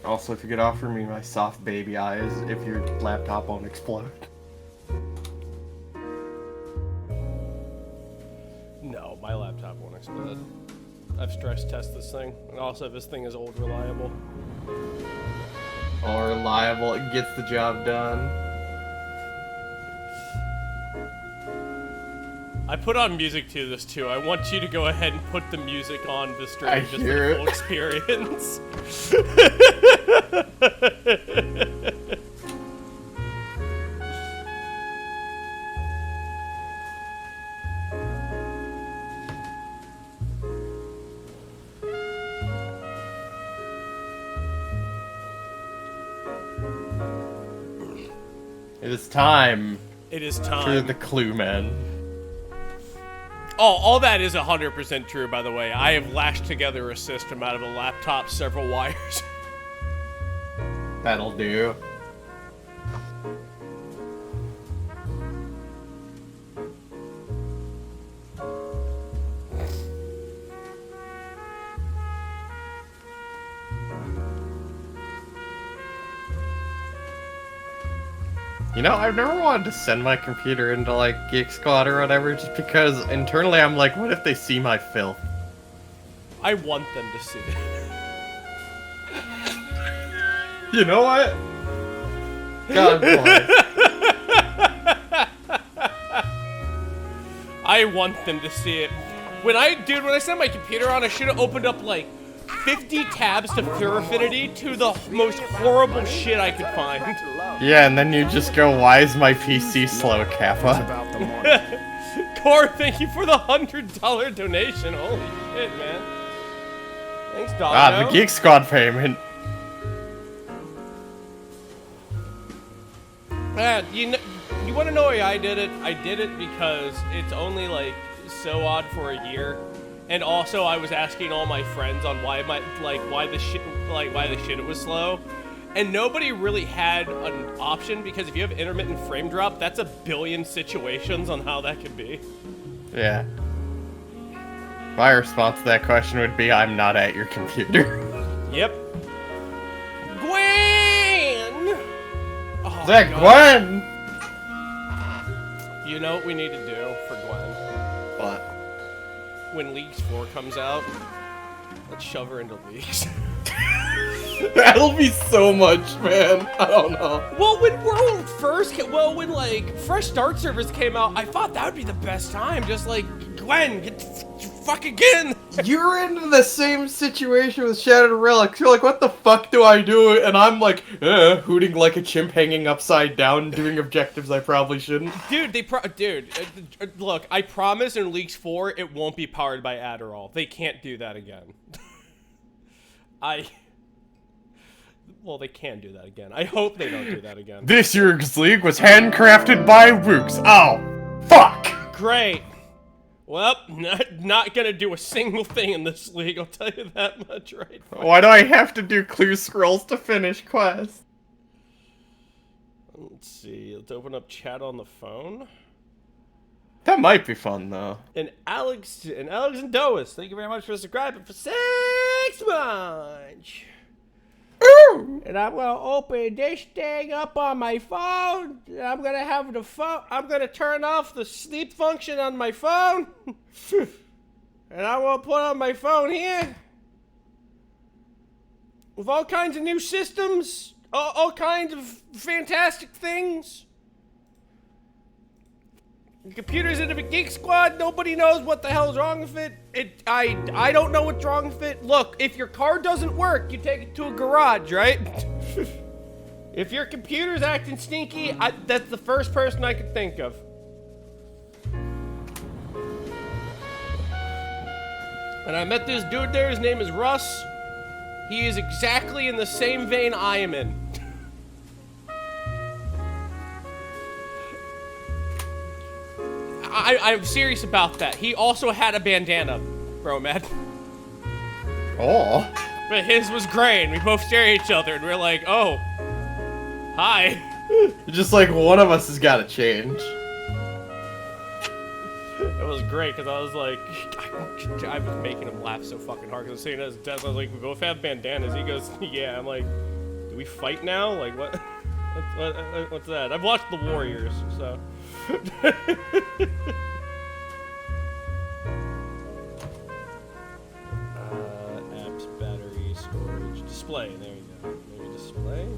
Also, if you could offer me my soft baby eyes, if your laptop won't explode. No, my laptop won't explode. I've stress tested this thing, and also this thing is old reliable. Or reliable, it gets the job done. I put on music to this too. I want you to go ahead and put the music on the stream I just for hear the it. full experience. It is time It is for time. the Clueman. Oh, all that is 100% true, by the way. I have lashed together a system out of a laptop, several wires. That'll do. You know, I've never wanted to send my computer into, like, Geek Squad or whatever, just because internally I'm like, what if they see my filth? I want them to see it. You know what? God bless. I want them to see it. When I set my computer on, I should have opened up like 50 tabs to Pure Affinity to the most horrible shit I could find. Yeah, and then you just go, why is my PC slow, Kappa? Core, thank you for the $100 donation. Holy shit, man. Thanks, Doggo. Ah, the Geek Squad payment. You want to know why I did it? I did it because it's only like so odd for a year, and also I was asking all my friends on why the shit was slow, and nobody really had an option because if you have intermittent frame drop, that's a billion situations on how that could be. Yeah. My response to that question would be, I'm not at your computer. Yep. Gwen! Oh, Is that God. Gwen? You know what we need to do for Gwen? What? When Leagues 4 comes out, let's shove her into Leagues. That'll be so much, man. I don't know. Well, when World first when like Fresh Start servers came out, I thought that would be the best time. Just like, Gwen, get fuck again. You're in the same situation with Shattered Relics. You're like, what the fuck do I do? And I'm like, hooting like a chimp hanging upside down, doing objectives I probably shouldn't. Dude, look, I promise in Leagues 4 it won't be powered by Adderall. They can't do that again. Well, they can do that again. I hope they don't do that again. This year's league was handcrafted by Rooks. Oh, fuck! Great. Well, not gonna do a single thing in this league, I'll tell you that much right now. Why do I have to do clue scrolls to finish quests? Let's see, let's open up chat on the phone. That might be fun, though. And Alex and Doas, thank you very much for subscribing for 6 months. Ooh. And I'm gonna open this thing up on my phone. And I'm gonna turn off the sleep function on my phone. And I'm gonna put on my phone here with all kinds of new systems, all kinds of fantastic things. The computer's in a Geek Squad. Nobody knows what the hell's wrong with it. I don't know what's wrong with it. Look, if your car doesn't work, you take it to a garage, right? If your computer's acting stinky, that's the first person I could think of. And I met this dude there. His name is Russ. He is exactly in the same vein I am in. I'm serious about that. He also had a bandana, bro, man. Oh. But his was gray, and we both stare at each other, and we're like, oh, hi. Just like one of us has got to change. It was great, because I was like, I was making him laugh so fucking hard, because I was sitting at his desk, I was like, we both have bandanas. He goes, yeah. I'm like, Do we fight now? Like, what? What's that? I've watched The Warriors, so. Apps, battery, storage, display. There you go. Maybe display.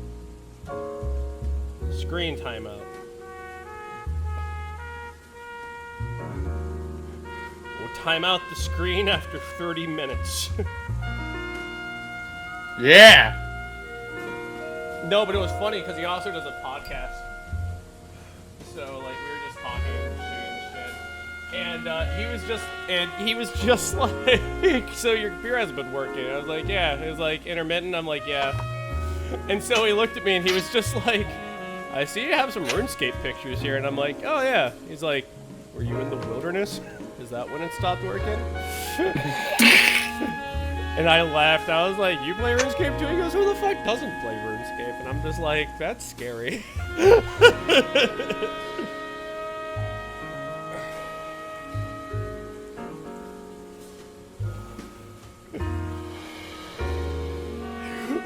Screen timeout. We'll time out the screen after 30 minutes. Yeah. No, but it was funny because he also does a podcast. So like we were just talking and shooting the shit, and he was just like, so your computer hasn't been working. I was like, yeah. It was like intermittent. I'm like, yeah. And so he looked at me and he was just like, I see you have some RuneScape pictures here, and I'm like, oh yeah. He's like, were you in the wilderness? Is that when it stopped working? And I laughed. I was like, you play RuneScape too? He goes, who the fuck doesn't play RuneScape? And I'm just like, that's scary.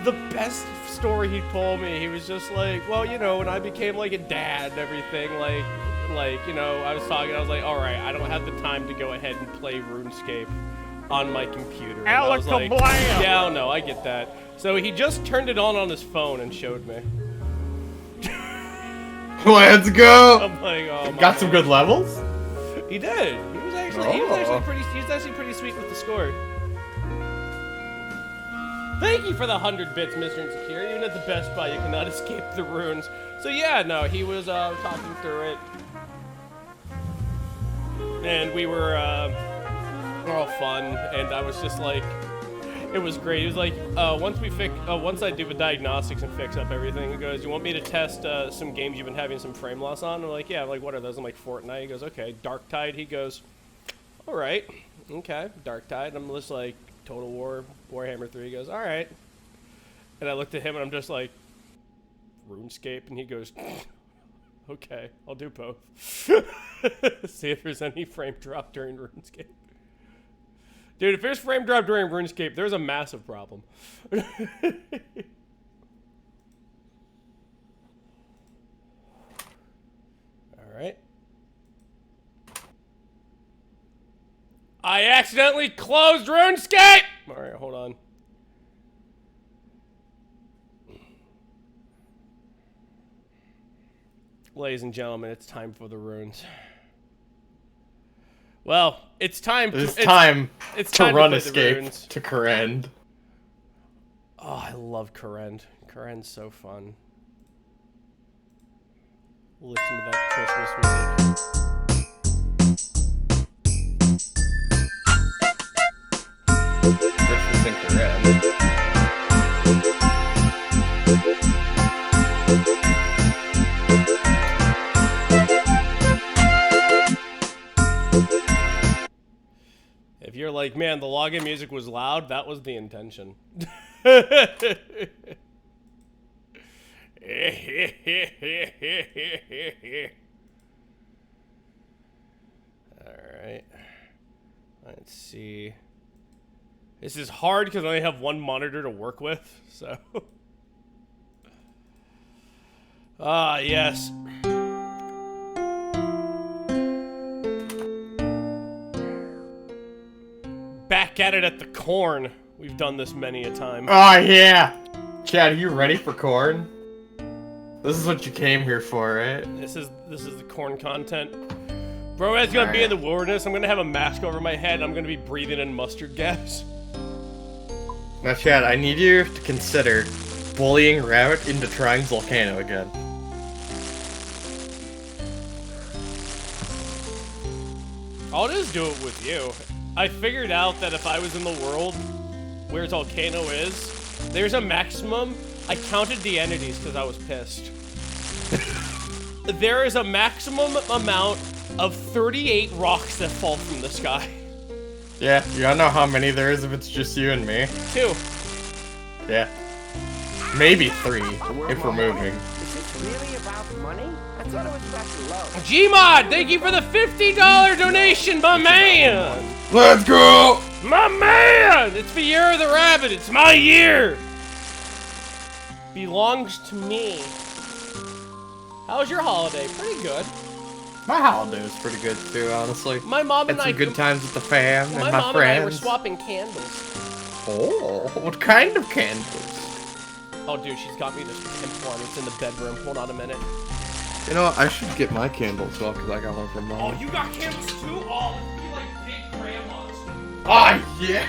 The best story he told me, he was just like, well, you know, when I became like a dad and everything, like, you know, I was like, all right, I don't have the time to go ahead and play RuneScape on my computer. And I was like, yeah, no, I get that. So he just turned it on his phone and showed me. Let's go. I'm like, oh my Got some good levels? He did. He was actually pretty sweet with the score. Thank you for the 100 bits, Mr. Insecure. Even at the Best Buy, you cannot escape the runes. So yeah, no, he was talking through it. And we were all fun, and I was just like, it was great. It was like, once I do the diagnostics and fix up everything, he goes, you want me to test some games you've been having some frame loss on? I'm like, yeah. I'm like, what are those? I'm like, Fortnite. He goes, okay. Darktide. He goes, all right. Okay, Darktide. I'm just like, Total War, Warhammer 3. He goes, all right. And I looked at him, and I'm just like, RuneScape? And he goes, okay, I'll do both. See if there's any frame drop during RuneScape. Dude, if there's frame drop during RuneScape, there's a massive problem. Alright. I accidentally closed RuneScape! Alright, hold on. Ladies and gentlemen, it's time for the runes. Well, it's time to run escape runes. to Korend. Oh, I love Korend. Korend's so fun. Listen to that Christmas music. Christmas in Korend. If you're like, man, the login music was loud, that was the intention. Alright. Let's see. This is hard because I only have one monitor to work with, so. Ah, yes. Back at it at the corn. We've done this many a time. Oh, yeah. Chad, are you ready for corn? This is what you came here for, right? This is the corn content. Bro, as gonna be in the wilderness, I'm gonna have a mask over my head, and I'm gonna be breathing in mustard gas. Now, Chad, I need you to consider bullying Rabbit into trying Volcano again. I'll just do it with you. I figured out that if I was in the world where Volcano is, there's a maximum. I counted the entities because I was pissed. There is a maximum amount of 38 rocks that fall from the sky. Yeah, you don't know how many there is if it's just you and me. 2. Yeah. Maybe 3, if we're moving. Is this really about money? I thought it was about love. Gmod, thank you for the $50 donation, my man! Let's go! My man! It's the year of the rabbit, it's my year! belongs to me. How was your holiday? Pretty good. My holiday was pretty good too, honestly. My mom and Had some I good times with the fam and my my mom friends. and I were swapping candles. Oh, what kind of candles? Oh, dude, she's got me this pimp one. It's in the bedroom. Hold on a minute. You know what? I should get my candle as well because I got one from mom. Oh, you got candles too? Oh, let's be like big grandmas. Ah, yeah.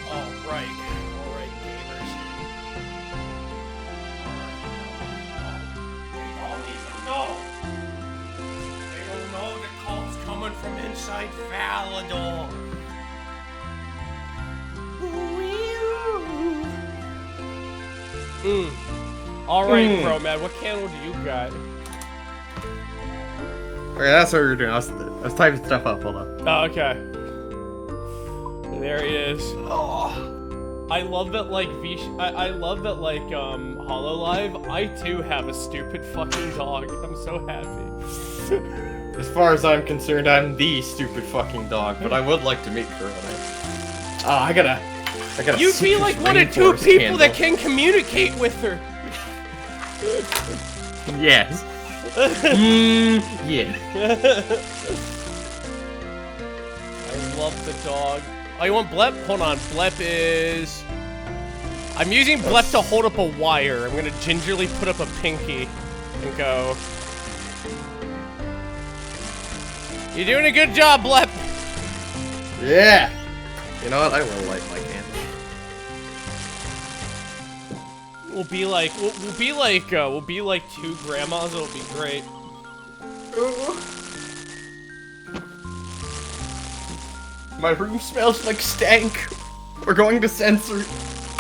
Alright, gamers. They don't even know. They don't know the cult's coming from inside Valador. Alright, bro, man, what candle do you got? Okay, that's what we were doing. I was typing stuff up. Hold on. Oh, okay. There he is. Oh. I love that, like, I love that, like, Hololive, I too have a stupid fucking dog. I'm so happy. As far as I'm concerned, I'm the stupid fucking dog, but I would like to meet her. Oh, I gotta. You'd be like one of two people that can communicate with her. Yes. Yeah. I love the dog. Oh, you want Blep? Hold on. Blep is... I'm using Blep to hold up a wire. I'm gonna gingerly put up a pinky and go. You're doing a good job, Blep. Yeah. You know what? I will light my candle. We'll be like two grandmas. It'll be great. My room smells like stank. We're going to censor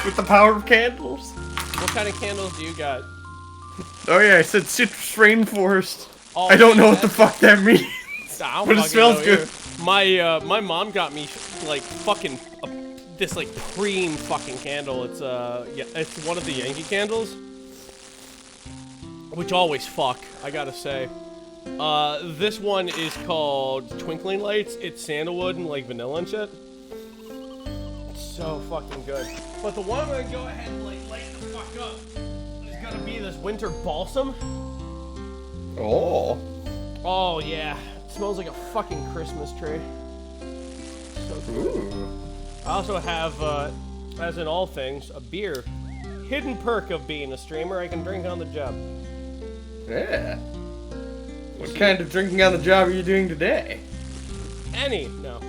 with the power of candles. What kind of candles do you got? Oh yeah, I said citrus rainforest. Oh, I don't know what the fuck that means. I don't But it fucking smells know good. either. My mom got me like fucking this like cream fucking candle. It's yeah, it's one of the Yankee candles, which always fuck. I gotta say. This one is called Twinkling Lights. It's sandalwood and like vanilla and shit. It's so fucking good. But the one I'm gonna go ahead and like light the fuck up is gonna be this winter balsam. Oh. Oh yeah, it smells like a fucking Christmas tree. So cool. Ooh. I also have, as in all things, a beer. Hidden perk of being a streamer, I can drink on the job. Yeah. What kind of drinking on the job are you doing today? No.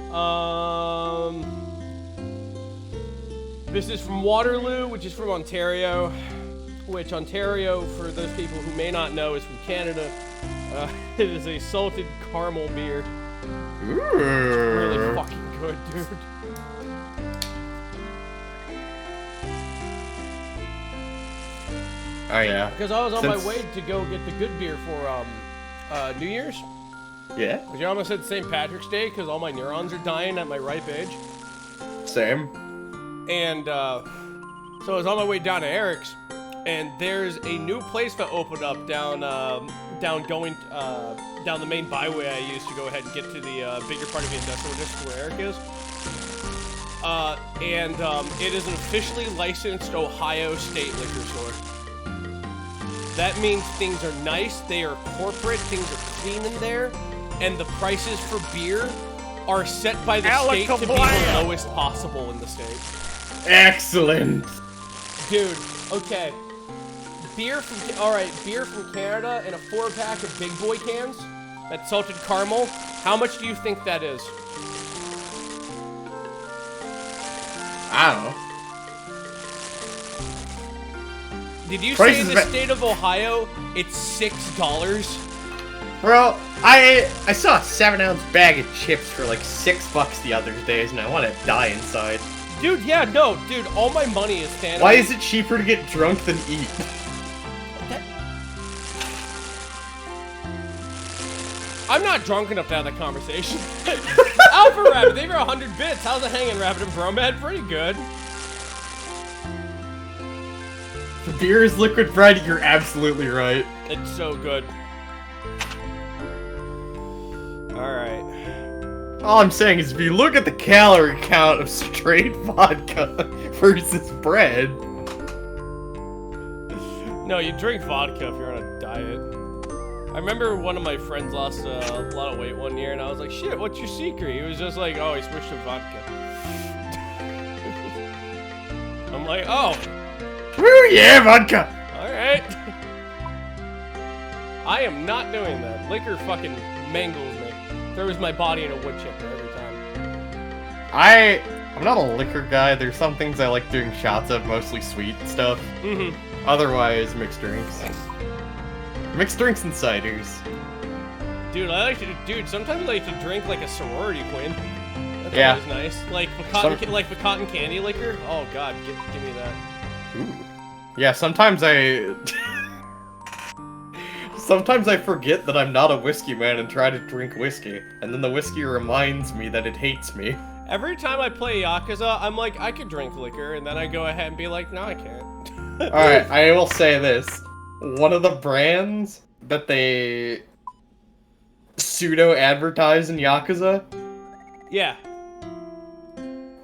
This is from Waterloo, which is from Ontario. Which Ontario, for those people who may not know, is from Canada. It is a salted caramel beer. Ooh. Really fucking good, dude. Oh yeah. Because I was on my way to go get the good beer for New Year's. Yeah. Which I almost said St. Patrick's Day because all my neurons are dying at my ripe age. Same. And so I was on my way down to Eric's, and there's a new place that opened up down down the main byway I used to go ahead and get to the bigger part of the industrial district where Eric is. It is an officially licensed Ohio state liquor store. That means things are nice, they are corporate, things are clean in there, and the prices for beer are set by the state to be the lowest possible in the state. Excellent. Dude, okay. Beer from Canada in a 4-pack of big boy cans. That's salted caramel. How much do you think that is? I don't know. Did you say in the state of Ohio, it's $6? Bro, I saw a 7-ounce bag of chips for like $6 the other days, and I want to die inside. Dude, yeah, no, dude, all my money is standing. Why is it cheaper to get drunk than eat? I'm not drunk enough to have that conversation. Alpha Rabbit, they were 100 bits. How's it hanging, Rabbit and Bromad? Pretty good. The beer is liquid bread, you're absolutely right. It's so good. Alright. All I'm saying is if you look at the calorie count of straight vodka versus bread... No, you drink vodka if you're on a diet. I remember one of my friends lost a lot of weight one year, and I was like, shit, what's your secret? He was just like, oh, he switched to vodka. I'm like, oh. Woo, yeah, vodka! Alright. I am not doing that. Liquor fucking mangles me. Throws my body in a wood chipper every time. I'm not a liquor guy. There's some things I like doing shots of, mostly sweet stuff. Mm-hmm. Otherwise, mixed drinks. Mixed drinks and ciders. Dude, sometimes I like to drink like a sorority queen. That's always nice. Like the cotton candy liquor. Oh god, give me that. Ooh. Yeah, sometimes I forget that I'm not a whiskey man and try to drink whiskey, and then the whiskey reminds me that it hates me. Every time I play Yakuza, I'm like, I could drink liquor, and then I go ahead and be like, no, I can't. Alright, I will say this. One of the brands that they pseudo-advertise in Yakuza... Yeah.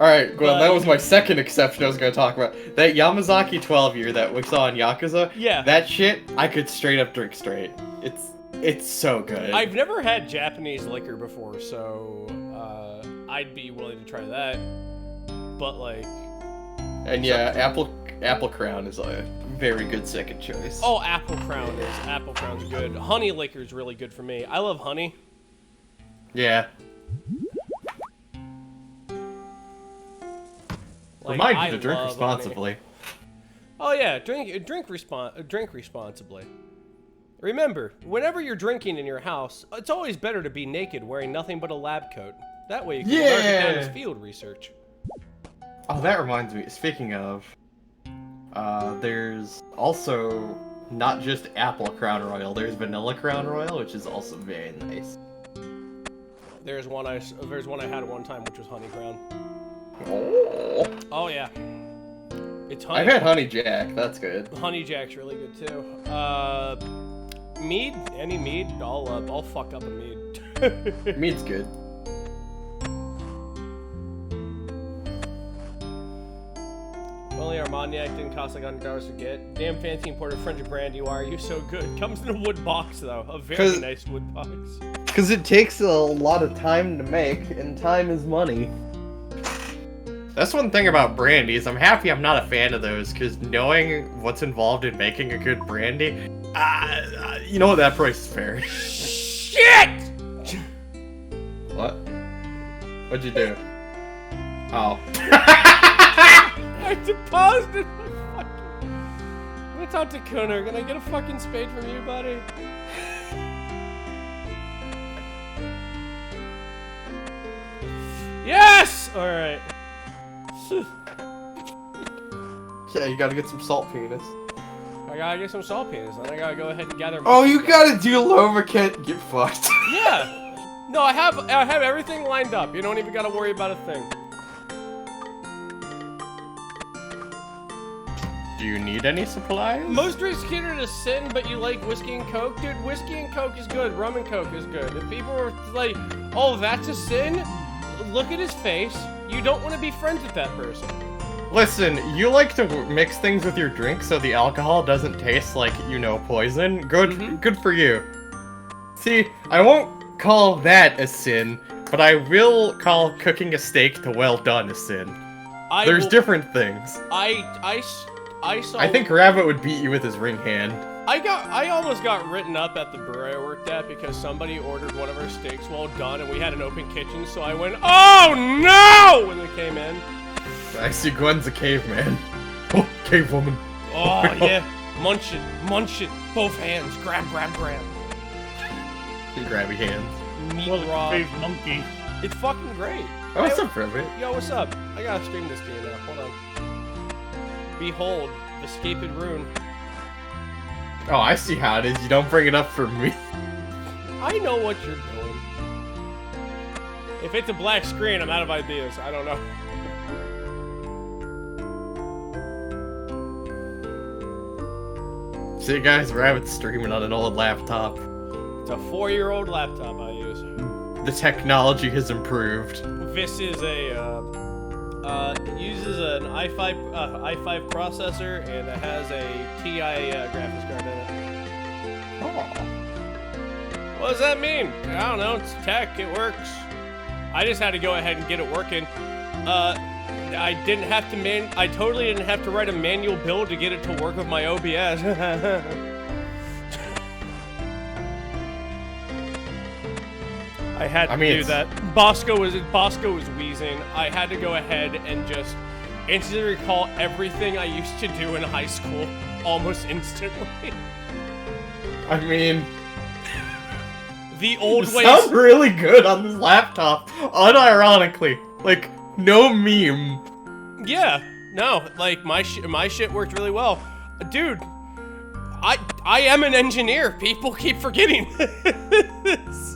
Alright, well, that was my second exception I was going to talk about. That Yamazaki 12 year that we saw in Yakuza, yeah. That shit, I could straight up drink straight. It's so good. I've never had Japanese liquor before, so I'd be willing to try that. But, like... And yeah, Apple Crown is a very good second choice. Oh, Apple Crown's good. Honey liquor is really good for me. I love honey. Yeah. Like, Remind you to drink responsibly. Honey. Oh yeah, drink responsibly. Remember, whenever you're drinking in your house, it's always better to be naked wearing nothing but a lab coat. That way you can learn it down as field research. Oh, that reminds me, speaking of, there's also not just Apple Crown Royal, there's Vanilla Crown Royal, which is also very nice. There's one I had one time, which was Honey Crown. Oh yeah. It's honey. I've had Honey Jack, that's good. Honey Jack's really good too. Mead? Any mead? I'll fuck up a mead. Mead's good. Only Armagnac didn't cost like $100 to get. Damn fancy imported French brand you are. You're so good. Comes in a wood box though. A very nice wood box. Because it takes a lot of time to make, and time is money. That's one thing about brandies. I'm happy I'm not a fan of those, because knowing what's involved in making a good brandy, you know what, that price is fair. Shit! What? What'd you do? Oh. I deposited my fucking... I'm gonna talk to Connor. Can I get a fucking spade from you, buddy? Yes! Alright. Yeah, you gotta get some salt penis. I gotta get some salt penis, then I gotta go ahead and gather. Oh, you gotta do Loma Kent. Get fucked. Yeah. No, I have everything lined up. You don't even gotta worry about a thing. Do you need any supplies? Most drinks considered a sin, but you like whiskey and coke, dude. Whiskey and coke is good. Rum and coke is good. If people are like, "Oh, that's a sin," look at his face. You don't want to be friends with that person. Listen, you like to mix things with your drink so the alcohol doesn't taste like, you know, poison. Good for you. See, I won't call that a sin, but I will call cooking a steak to well done a sin. There's different things. I think Rabbit would beat you with his ring hand. I almost got written up at the brewery I worked at because somebody ordered one of our steaks well done and we had an open kitchen, so I went, "Oh no!" when they came in. I see Gwen's a caveman. Oh, cave woman. Oh yeah, munch it, both hands, grab. Grabby hands. Meat Well, raw. brave monkey. It's fucking great. Oh, what's up, Rabbit? Yo, what's up? I gotta stream this to you now. Hold on. Behold, the Scaped Rune. Oh, I see how it is. You don't bring it up for me. I know what you're doing. If it's a black screen, I'm out of ideas. I don't know. See, guys, Rabbit's streaming on an old laptop. It's a 4-year-old laptop I use. The technology has improved. This is it uses an i5 processor and it has a TI graphics card in it. Oh. What does that mean? I don't know. It's tech. It works. I just had to go ahead and get it working. I didn't have to I totally didn't have to write a manual build to get it to work with my OBS. I had to do that. Bosco was wheezing. I had to go ahead and just instantly recall everything I used to do in high school almost instantly. I mean, the old you ways. sound really good on this laptop, unironically. Like, no meme. Yeah, no, like my shit worked really well, dude. I am an engineer. People keep forgetting this.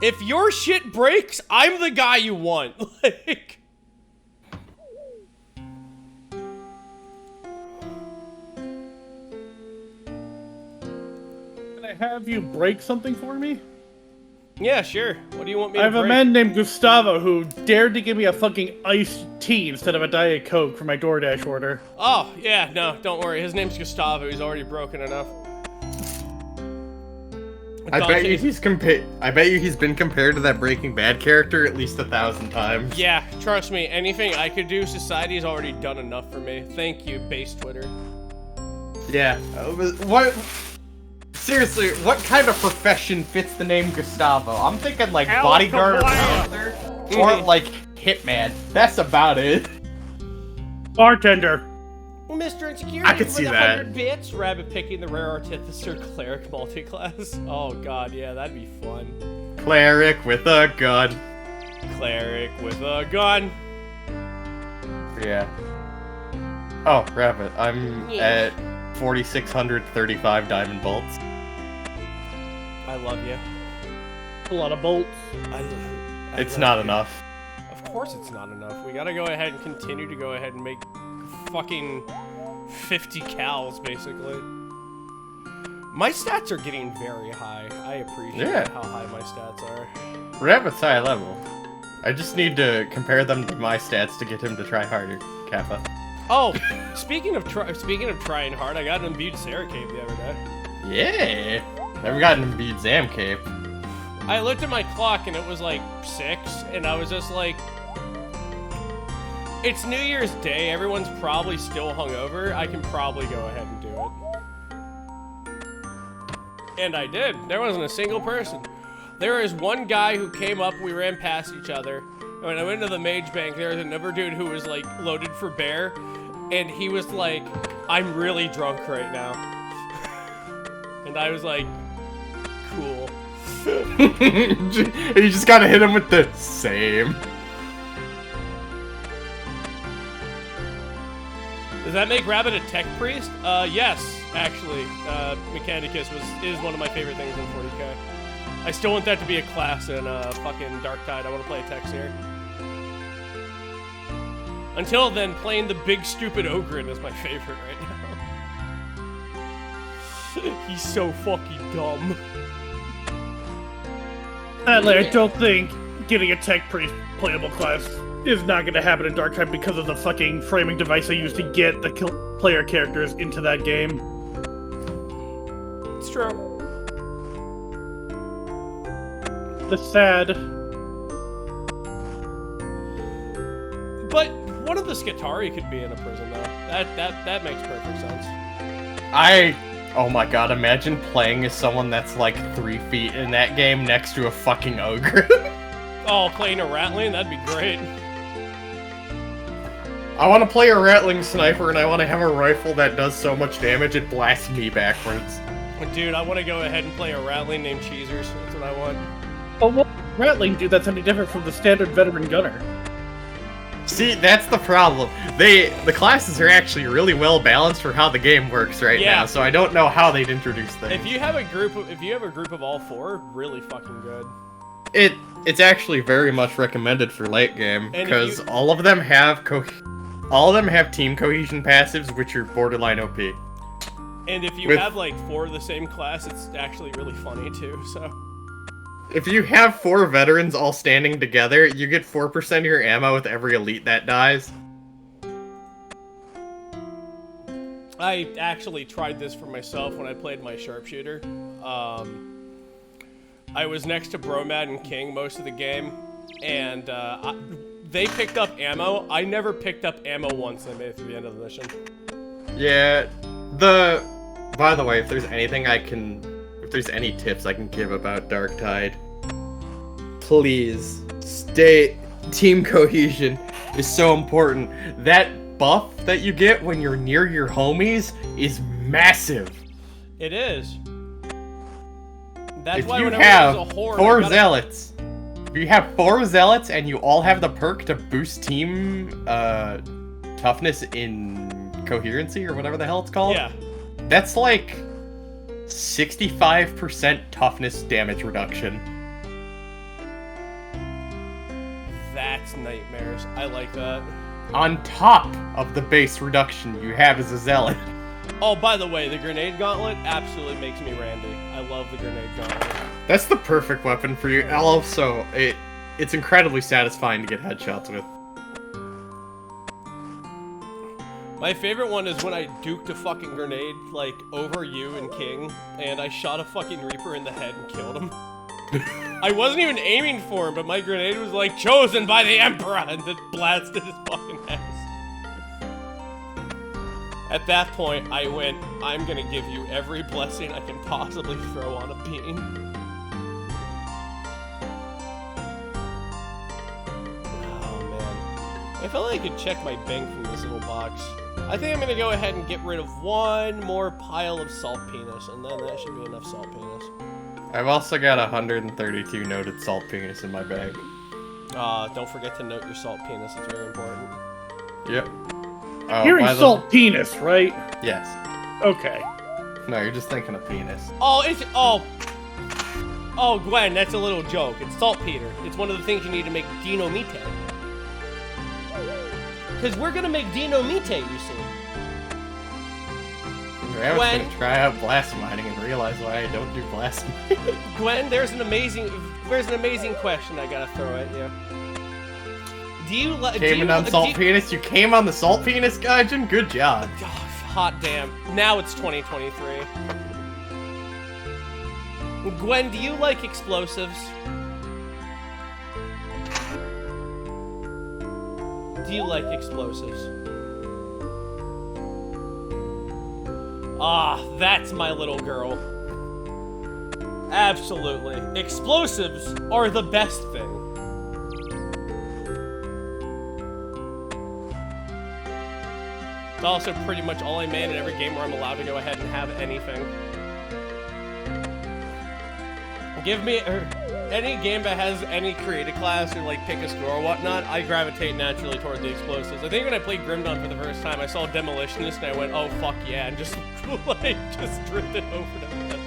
If your shit breaks, I'm the guy you want. Like, Can I have you break something for me? yeah, sure. What do you want me I to have break? a man named Gustavo who dared to give me a fucking iced tea instead of a Diet Coke for my DoorDash order. Oh, yeah, no, don't worry. His name's Gustavo. He's already broken enough. I bet you he's been compared to that Breaking Bad character at least 1,000 times. Yeah, trust me. Anything I could do, society's already done enough for me. Thank you, base Twitter. Yeah. What? Seriously, what kind of profession fits the name Gustavo? I'm thinking like bodyguard or bouncer, or like hitman. That's about it. Bartender. Mr. Insecurity I could for see the that. 100 bits. Rabbit picking the rare artificer cleric multiclass. Oh god, yeah, that'd be fun. Cleric with a gun. Cleric with a gun. Yeah. Oh, Rabbit, I'm Yeah. at 4,635 diamond bolts. I love you. A lot of bolts. It's not enough. Of course it's not enough. We gotta go ahead and continue to go ahead and make fucking 50 cals, basically. My stats are getting very high. I appreciate how high my stats are. Rabbit's high level. I just need to compare them to my stats to get him to try harder, Kappa. Oh, speaking of trying hard, I got an imbued Sarah cape the other day. Yeah. Never got an imbued Zam cape. I looked at my clock and it was like 6, and I was just like, it's New Year's Day, everyone's probably still hungover, I can probably go ahead and do it. And I did. There wasn't a single person. There was one guy who came up, we ran past each other. When I went to the mage bank, there was another dude who was like loaded for bear, and he was like, I'm really drunk right now. And I was like, cool. You just gotta hit him with the same. Does that make Rabbit a tech priest? Yes, actually. Mechanicus is one of my favorite things in 40k. I still want that to be a class in fucking Dark Tide. I want to play a Texer. Until then, playing the big stupid Ogren is my favorite right now. He's so fucking dumb. Sadly, I don't think getting a tech priest playable class is not going to happen in Dark Tide because of the fucking framing device I used to get the player characters into that game. It's true. That's sad. But one of the Skitarii could be in a prison, though. That makes perfect sense. Oh my god, imagine playing as someone that's like 3 feet in that game next to a fucking ogre. Oh, playing a Ratling? That'd be great. I want to play a Rattling Sniper and I want to have a rifle that does so much damage it blasts me backwards. Dude, I want to go ahead and play a Ratling named Cheezers. That's what I want. Oh, what Rattling do that's any different from the standard veteran gunner? See, that's the problem. The classes are actually really well balanced for how the game works right now, so I don't know how they'd introduce things. If you have a group of all four, really fucking good. It's actually very much recommended for late game because all of them have team cohesion passives, which are borderline OP. And if you have like 4 of the same class, it's actually really funny too. So if you have 4 veterans all standing together, you get 4% of your ammo with every elite that dies. I actually tried this for myself when I played my sharpshooter. I was next to Bromad and King most of the game, and they picked up ammo. I never picked up ammo once. I made it through the end of the mission. Yeah, by the way, if there's any tips I can give about Darktide, please team cohesion is so important. That buff that you get when you're near your homies is massive. It is. That's if why you whenever have there's a horde, 4 zealots, if you have 4 zealots and you all have the perk to boost team toughness in coherency or whatever the hell it's called, yeah, that's like 65% toughness damage reduction. That's nightmares. I like that. On top of the base reduction you have as a zealot. Oh, by the way, the grenade gauntlet absolutely makes me randy. I love the grenade gauntlet. That's the perfect weapon for you. Also, it's incredibly satisfying to get headshots with. My favorite one is when I duked a fucking grenade, like, over you and King, and I shot a fucking Reaper in the head and killed him. I wasn't even aiming for him, but my grenade was like, chosen by the Emperor, and it blasted his fucking ass. At that point, I went, I'm gonna give you every blessing I can possibly throw on a being. Oh, man. I felt like I could check my bank from this little box. I think I'm gonna go ahead and get rid of one more pile of salt penis, and then that should be enough salt penis. I've also got 132 noted salt penis in my bag. Don't forget to note your salt penis, it's very important. Yep. Oh, Hearing salt penis, right? Yes. Okay. No, you're just thinking of penis. Oh, Gwen, that's a little joke. It's saltpeter. It's one of the things you need to make dinamite. Because we're gonna make dinamite, you see. I was gonna try out blast mining and realize why I don't do blast mining. Gwen, there's an amazing question I gotta throw at you. Do you on salt penis? You came on the salt penis, Gaijin? Good job. Oh, hot damn. Now it's 2023. Gwen, do you like explosives? Do you like explosives? Ah, that's my little girl. Absolutely. Explosives are the best thing. It's also pretty much all I man in every game where I'm allowed to go ahead and have anything. Give me any game that has any creative class or like pick a score or whatnot, I gravitate naturally toward the explosives. I think when I played Grim Dawn for the first time, I saw Demolitionist and I went, oh fuck yeah, and just like just drifted over to that.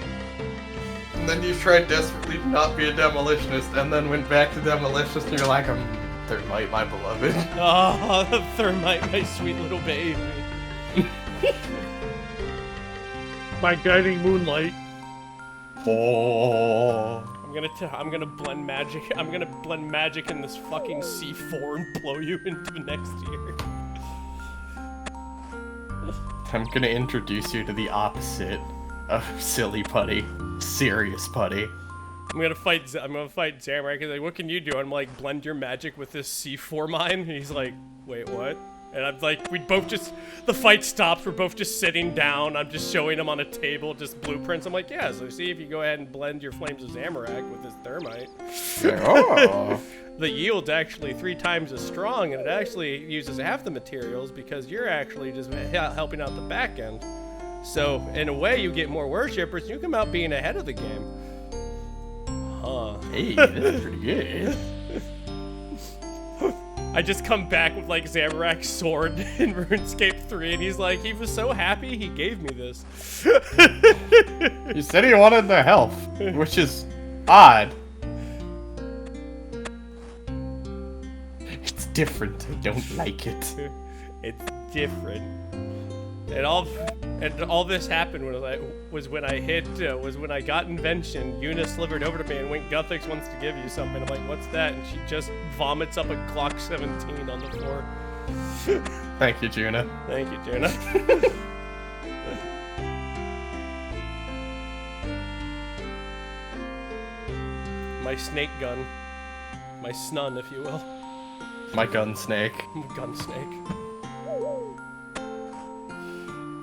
And then you tried desperately to not be a demolitionist, and then went back to demolitionist, and you're like, Thermite, my beloved. Oh, Thermite, my sweet little baby. My guiding moonlight. Oh. I'm gonna blend magic. I'm gonna blend magic in this fucking C4 and blow you into next year. I'm gonna introduce you to the opposite of silly putty, serious putty. I'm gonna fight Zamorak. He's like, what can you do? I'm like, blend your magic with this C4 mine. And he's like, wait, what? And I'm like, the fight stops, we're both just sitting down, I'm just showing him on a table, just blueprints. I'm like, yeah, so see if you go ahead and blend your Flames of Zamorak with this Thermite. Oh. The yield's actually 3 times as strong, and it actually uses half the materials because you're actually just helping out the back end. So, in a way, you get more worshippers, you come out being ahead of the game. Huh. Hey, that's pretty good. I just come back with, like, Zamorak's sword in RuneScape 3, and he's like, he was so happy he gave me this. You said he wanted the health, which is odd. It's different. I don't like it. It's different. And all this happened was when I got invention. Una slivered over to me and went, "Guthix wants to give you something." I'm like, "What's that?" And she just vomits up a Glock 17 on the floor. Thank you, Juna. Thank you, Juna. My snake gun. My snun, if you will. My gun snake. Gun snake.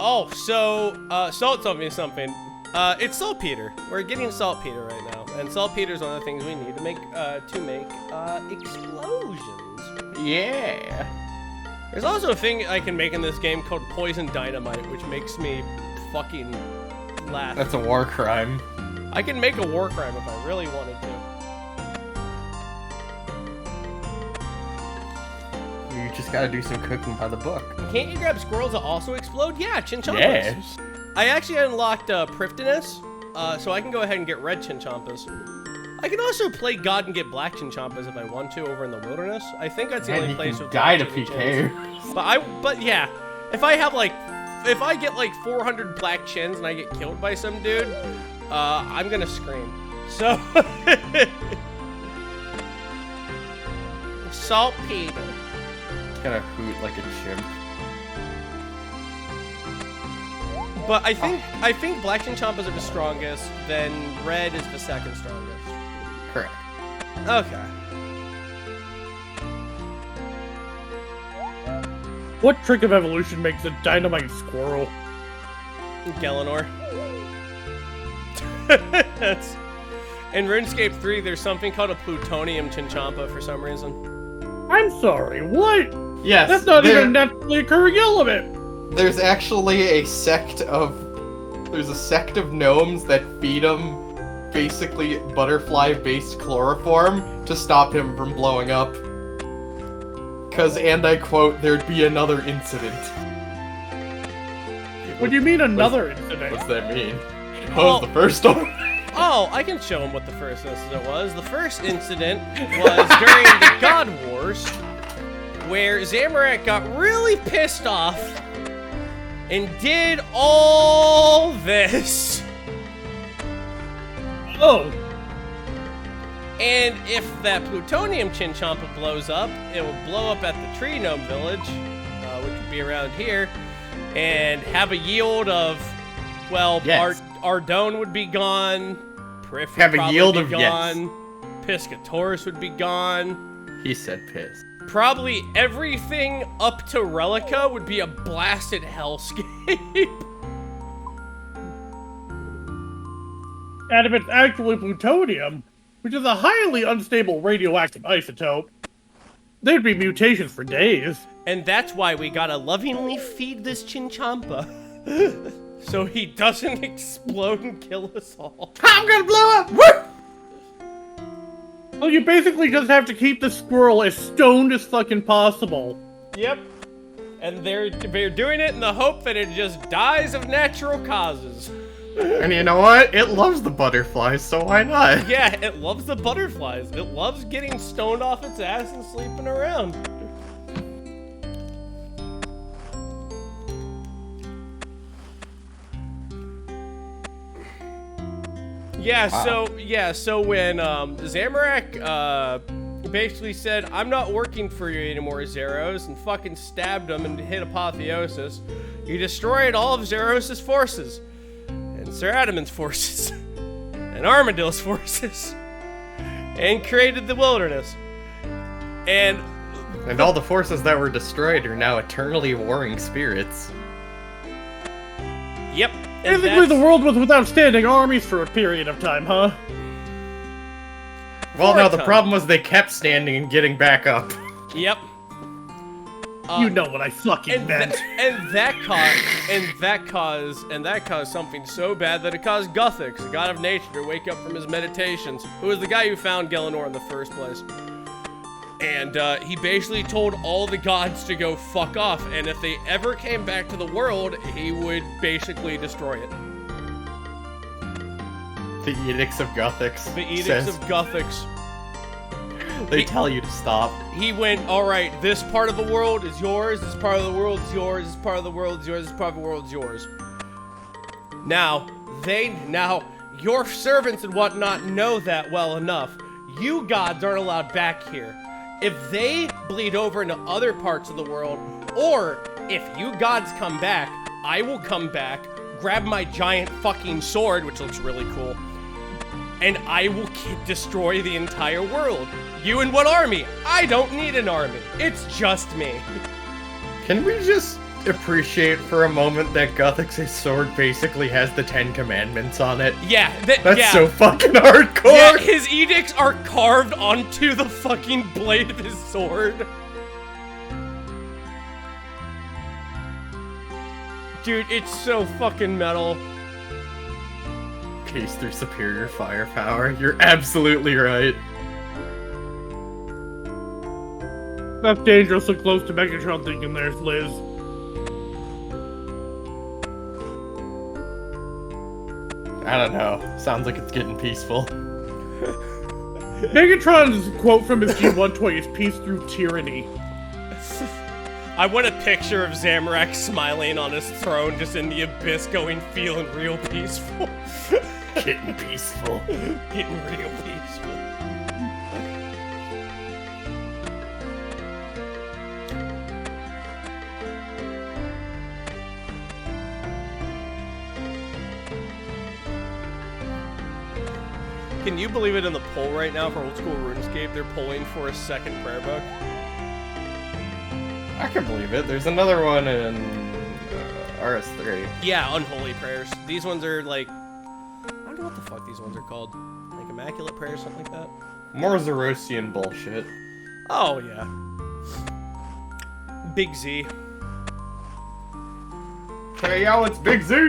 Oh, so, Salt told me something. It's saltpeter. We're getting saltpeter right now. And saltpeter is one of the things we need to make explosions. Yeah. There's also a thing I can make in this game called poison dynamite, which makes me fucking laugh. That's a war crime. I can make a war crime if I really wanted to. You just gotta do some cooking by the book. Can't you grab squirrels that also explode? Yeah, Chinchampas. Yes. I actually unlocked Prifdiness, so I can go ahead and get red Chinchampas. I can also play God and get black Chinchampas if I want to over in the wilderness. I think that's the only place with die to any PK. chance. But yeah, if I get like 400 black chins and I get killed by some dude, I'm gonna scream. So saltpeter. Gonna hoot like a chimp. But I think black Chinchampas are the strongest, then red is the second strongest. Correct. Okay. What trick of evolution makes a dynamite squirrel? Galanor. In RuneScape 3, there's something called a plutonium Chinchampa for some reason. I'm sorry, what? Yes. That's not even a naturally occurring element. There's actually a sect of gnomes that feed him basically butterfly-based chloroform to stop him from blowing up. Cause, and I quote, there'd be another incident. What do you mean another incident? What's that mean? What was the first one? Oh, I can show him what the first incident was. The first incident was during the God Wars, where Zamorak got really pissed off and did all this. Oh. And if that plutonium Chinchampa blows up, it will blow up at the Tree Gnome Village, which would be around here, and have a yield of, well, yes. Ardone would be gone, Prif would have a probably yield be of gone, yes. Piscatorus would be gone. He said piss. Probably everything up to Relica would be a blasted hellscape. And if it's actually plutonium, which is a highly unstable radioactive isotope, there'd be mutations for days. And that's why we gotta lovingly feed this Chinchampa. So he doesn't explode and kill us all. I'm gonna blow up! Woo! Well, you basically just have to keep the squirrel as stoned as fucking possible. Yep. And they're doing it in the hope that it just dies of natural causes. And you know what? It loves the butterflies, so why not? Yeah, it loves the butterflies. It loves getting stoned off its ass and sleeping around. Yeah, wow. so when Zamorak basically said, "I'm not working for you anymore, Zeros," and fucking stabbed him and hit Apotheosis, he destroyed all of Zeros' forces, and Sir Adaman's forces, and Armadill's forces, and created the wilderness. And all the forces that were destroyed are now eternally warring spirits. Yep. Basically, the world was without standing armies for a period of time, huh? Well, no, the problem was they kept standing and getting back up. Yep. You know what I fucking meant. And that caused something so bad that it caused Guthix, the god of nature, to wake up from his meditations, who was the guy who found Gelinor in the first place. And he basically told all the gods to go fuck off, and if they ever came back to the world, he would basically destroy it. The Edicts of Guthix. The Edicts of Guthix. They tell you to stop. He went, alright, this part of the world is yours, this part of the world is yours, this part of the world is yours, this part of the world is yours. Now, your servants and whatnot know that well enough. You gods aren't allowed back here. If they bleed over into other parts of the world, or if you gods come back, I will come back, grab my giant fucking sword, which looks really cool, and I will destroy the entire world. You and what army? I don't need an army. It's just me. Can we just appreciate for a moment that Guthix's sword basically has the 10 Commandments on it? Yeah. That's so fucking hardcore. Yeah, his edicts are carved onto the fucking blade of his sword. Dude, it's so fucking metal. Peace through superior firepower. You're absolutely right. That's dangerously close to Megatron thinking there's Liz. I don't know. Sounds like it's getting peaceful. Megatron's quote from his G1 toy is peace through tyranny. I want a picture of Zamorak smiling on his throne just in the abyss going feeling real peaceful. Getting peaceful. Getting real peaceful. Can you believe it in the poll right now for Old School RuneScape? They're polling for a second prayer book. I can believe it. There's another one in RS3. Yeah, Unholy Prayers. These ones are like... I don't know what the fuck these ones are called. Like Immaculate Prayers, something like that? More Zerosian bullshit. Oh, yeah. Big Z. Hey, yo, it's Big Z!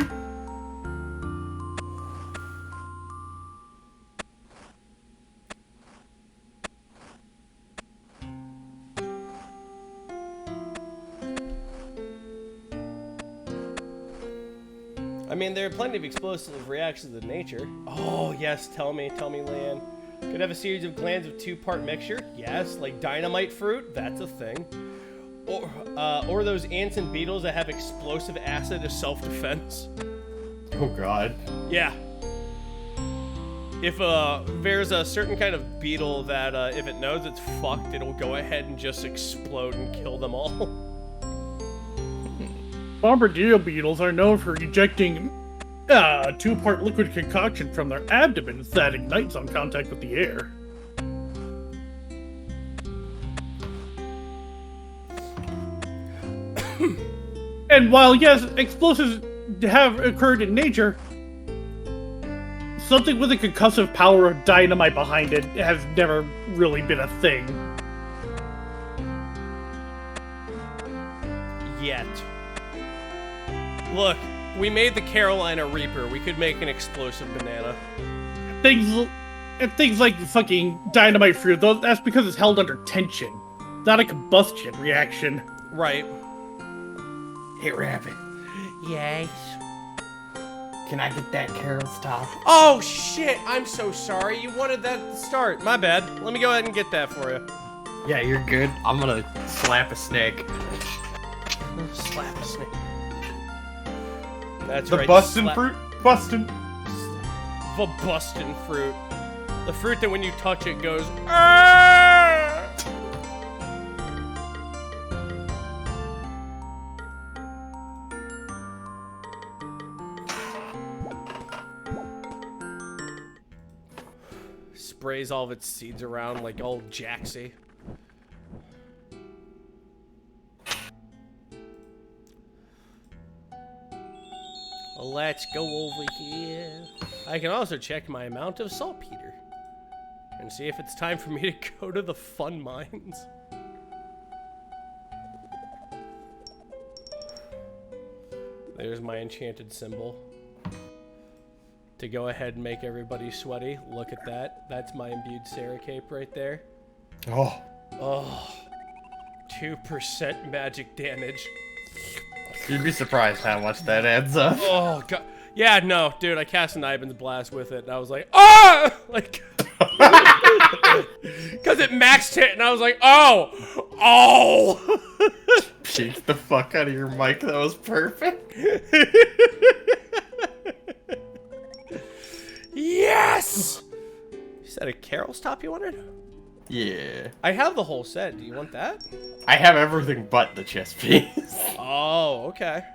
I mean, there are plenty of explosive reactions of nature. Oh, yes, tell me, Lan. Could have a series of glands of two-part mixture? Yes, like dynamite fruit? That's a thing. Or those ants and beetles that have explosive acid as self-defense. Oh, God. Yeah. If there's a certain kind of beetle that if it knows it's fucked, it'll go ahead and just explode and kill them all. Bombardier beetles are known for ejecting two-part liquid concoction from their abdomens that ignites on contact with the air. And while, yes, explosives have occurred in nature, something with the concussive power of dynamite behind it has never really been a thing. Yet. Look, we made the Carolina Reaper. We could make an explosive banana. Things like fucking dynamite fruit, though, that's because it's held under tension, not a combustion reaction. Right. Hey, Rabbit. Yes? Can I get that Carol stock? Oh, shit! I'm so sorry. You wanted that at the start. My bad. Let me go ahead and get that for you. Yeah, you're good. I'm gonna slap a snake. Slap a snake. That's the right. bustin' fruit? Bustin'. The bustin' fruit. The fruit that when you touch it goes, Aah! Sprays all of its seeds around like old Jaxie. Let's go over here. I can also check my amount of saltpeter and see if it's time for me to go to the fun mines. There's my enchanted symbol. To go ahead and make everybody sweaty. Look at that. That's my imbued Sarah cape right there. Oh. Oh. 2% magic damage. You'd be surprised how much that adds up. Oh, God. Yeah, no, dude, I cast an Ivan's Blast with it, and I was like, ah! Like, because it maxed hit, and I was like, oh! Oh! Shake the fuck out of your mic, that was perfect. Yes! You said a Carol's top you wanted? Yeah. I have the whole set. Do you want that? I have everything but the chess piece. Oh, okay.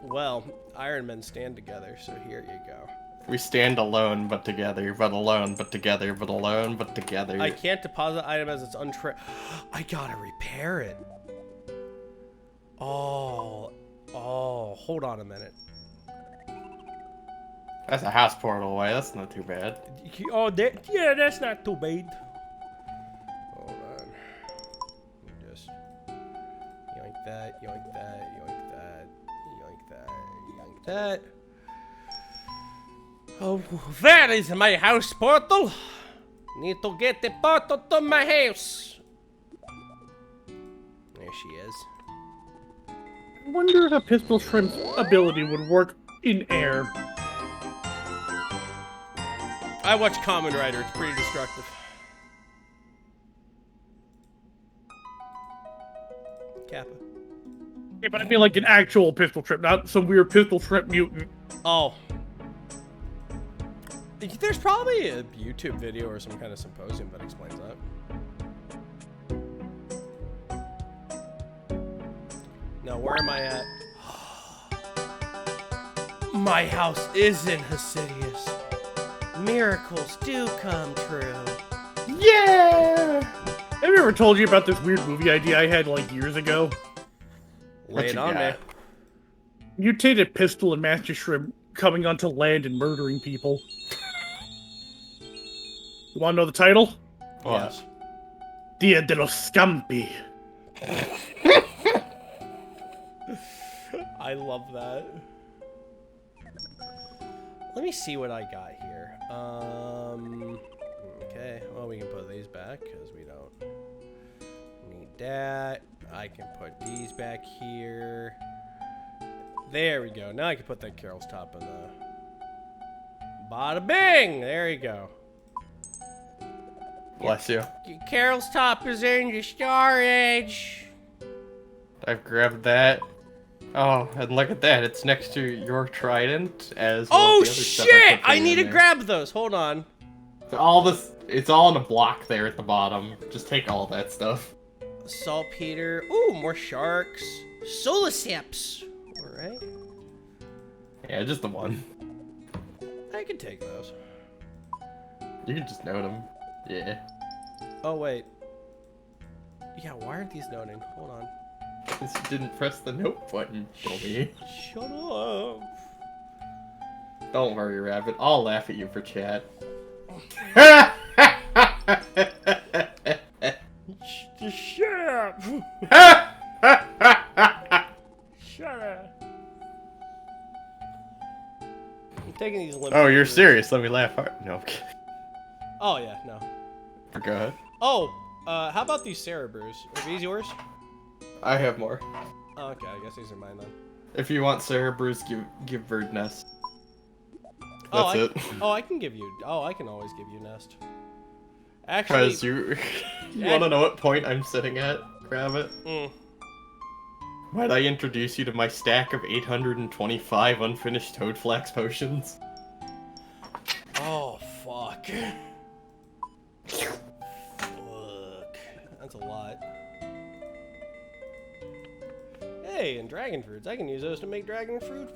Well, Iron Men stand together, so here you go. We stand alone but together, but alone but together, but alone but together. I can't deposit item as it's I gotta repair it. Oh, hold on a minute. That's a house portal away, that's not too bad. Oh, yeah, that's not too bad. Hold on. Just yoink that, yoink that, yoink that, yoink that, yoink that. Oh, that is my house portal. Need to get the portal to my house. There she is. I wonder if a pistol shrimp's ability would work in air. I watch Kamen Rider. It's pretty destructive. Kappa. Yeah, but I mean like an actual pistol shrimp, not some weird pistol shrimp mutant. Oh. There's probably a YouTube video or some kind of symposium that explains that. Now, where am I at? My house is in Hasidius. Miracles do come true. Yeah! Have I ever told you about this weird movie idea I had like years ago? Lay it on me. Mutated pistol and master shrimp coming onto land and murdering people. You want to know the title? Yes. Dia dello Scampi. I love that. Let me see what I got here. Okay. Well, we can put these back because we don't need that. I can put these back here. There we go. Now I can put that Carol's top in the... Bada bing! There you go. Bless you. Carol's top is in your storage. I've grabbed that. Oh, and look at that. It's next to your trident as well Oh as the other stuff shit! put I in need to there. grab those. Hold on. All this, it's all in a block there at the bottom. Just take all that stuff. Saltpeter. Ooh, more sharks. Solicips. Alright. Yeah, just the one. I can take those. You can just note them. Yeah. Oh, wait. Yeah, why aren't these noting? Hold on. Because you didn't press the note button, dummy. Shut up. Don't worry, Rabbit. I'll laugh at you for chat. Shut up. Shut up. I'm taking these limp. Oh, you're serious? Let me laugh hard. No, I'm kidding. Oh, yeah, no. Go ahead. Oh, how about these Sarah brews? Are these yours? I have more. Oh, okay, I guess these are mine then. If you want Sarah Bruce, give Bird Nest. That's it. Oh, I can give you. Oh, I can always give you Nest. Actually, Because you want to know what point I'm sitting at, Rabbit? Might I introduce you to my stack of 825 unfinished Toadflax potions? Oh, fuck. Fuck. That's a lot. Hey, and dragon fruits. I can use those to make dragon fruit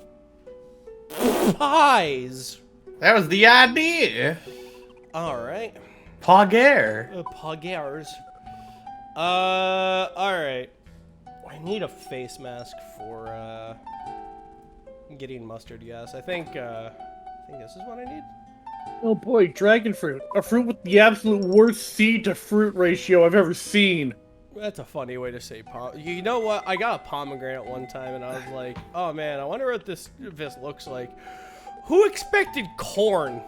pies. That was the idea. Alright. Pogare. Pogers. Alright. I need a face mask for, getting mustard gas. I think this is what I need. Oh boy, dragon fruit. A fruit with the absolute worst seed to fruit ratio I've ever seen. That's a funny way to say You know what? I got a pomegranate one time, and I was like, oh man, I wonder what this looks like. Who expected corn?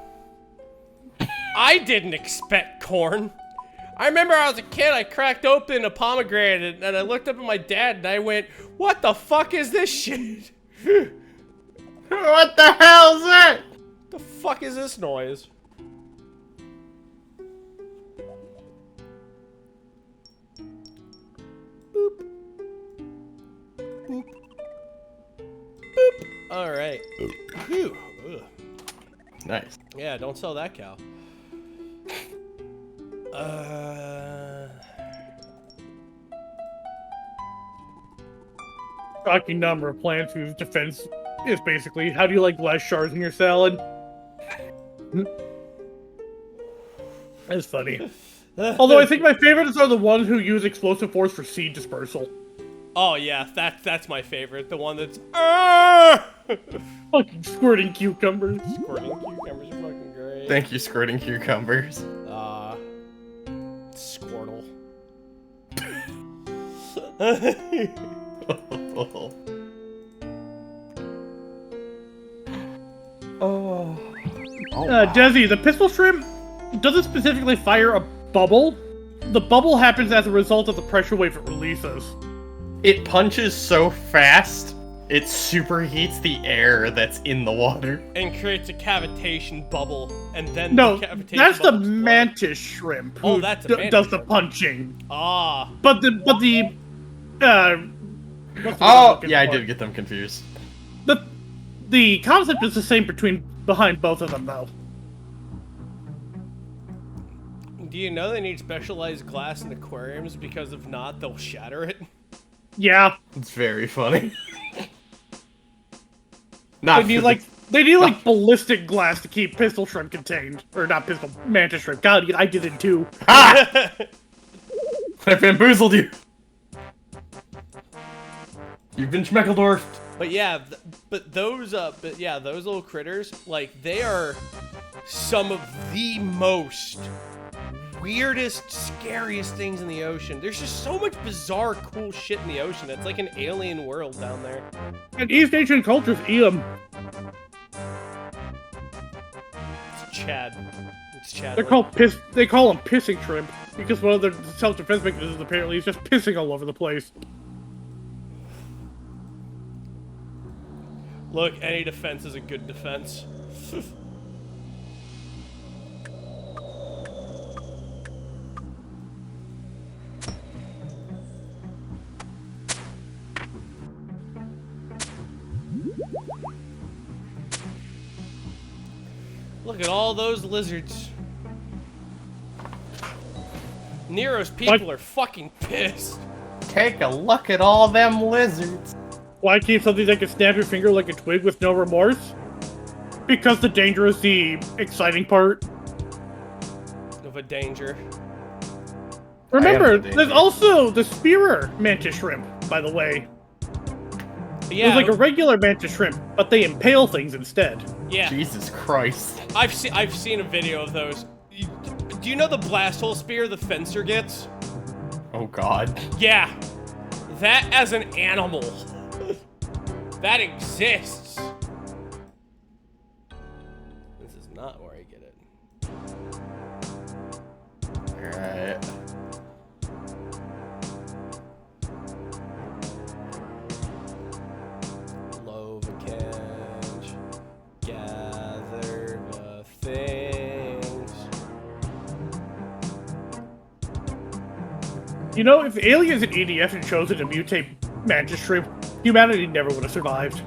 I didn't expect corn. I remember I was a kid, I cracked open a pomegranate, and I looked up at my dad, and I went, what the fuck is this shit? What the hell is that? The fuck is this noise? Boop. Boop. Boop. Alright. Phew. Ugh. Nice. Yeah, don't sell that cow. Shocking number of plants whose defense is basically, how do you like glass shards in your salad? That's funny. Although I think my favorites are the ones who use explosive force for seed dispersal. Oh yeah, that's my favorite. The one that's Fucking squirting cucumbers. Squirting cucumbers are fucking great. Thank you, squirting cucumbers. Squirtle. Oh. Desi, the pistol shrimp doesn't specifically fire a bubble. The bubble happens as a result of the pressure wave it releases. It punches so fast, it superheats the air that's in the water. And creates a cavitation bubble, and then No, the cavitation that's the bubble explodes. mantis shrimp who Oh, that's a mantis does the shrimp. punching. Ah. But the what's the word I'm Oh, looking yeah, I for? did get them confused. The concept is the same behind both of them, though. Do you know they need specialized glass in aquariums because if not, they'll shatter it? Yeah, It's very funny. Not they need for the- like ballistic glass to keep pistol shrimp contained, or not pistol mantis shrimp. God, I did it too. Ah! I bamboozled you. You've been schmeckledorfed. But yeah, those little critters, like, they are some of the most weirdest, scariest things in the ocean. There's just so much bizarre, cool shit in the ocean. It's like an alien world down there. And East Asian cultures eat them. It's Chad. It's Chad. They call them pissing shrimp because one of their self-defense mechanisms apparently is just pissing all over the place. Look, any defense is a good defense. Look at all those lizards. Nero's people are fucking pissed. Take a look at all them lizards. Why keep something that can snap your finger like a twig with no remorse? Because the danger is the exciting part. Of a danger. Remember, the danger. there's also the spearer mantis shrimp, by the way. Yeah. It's like a regular mantis shrimp, but they impale things instead. Yeah. Jesus Christ. I've seen a video of those. Do you know the blast hole spear the fencer gets? Oh God. Yeah. That as an animal. That exists. This is not where I get it. Alright. Lovecatch, gather the things. You know, if aliens in EDF had chosen to mutate mantis shrimp, humanity never would have survived.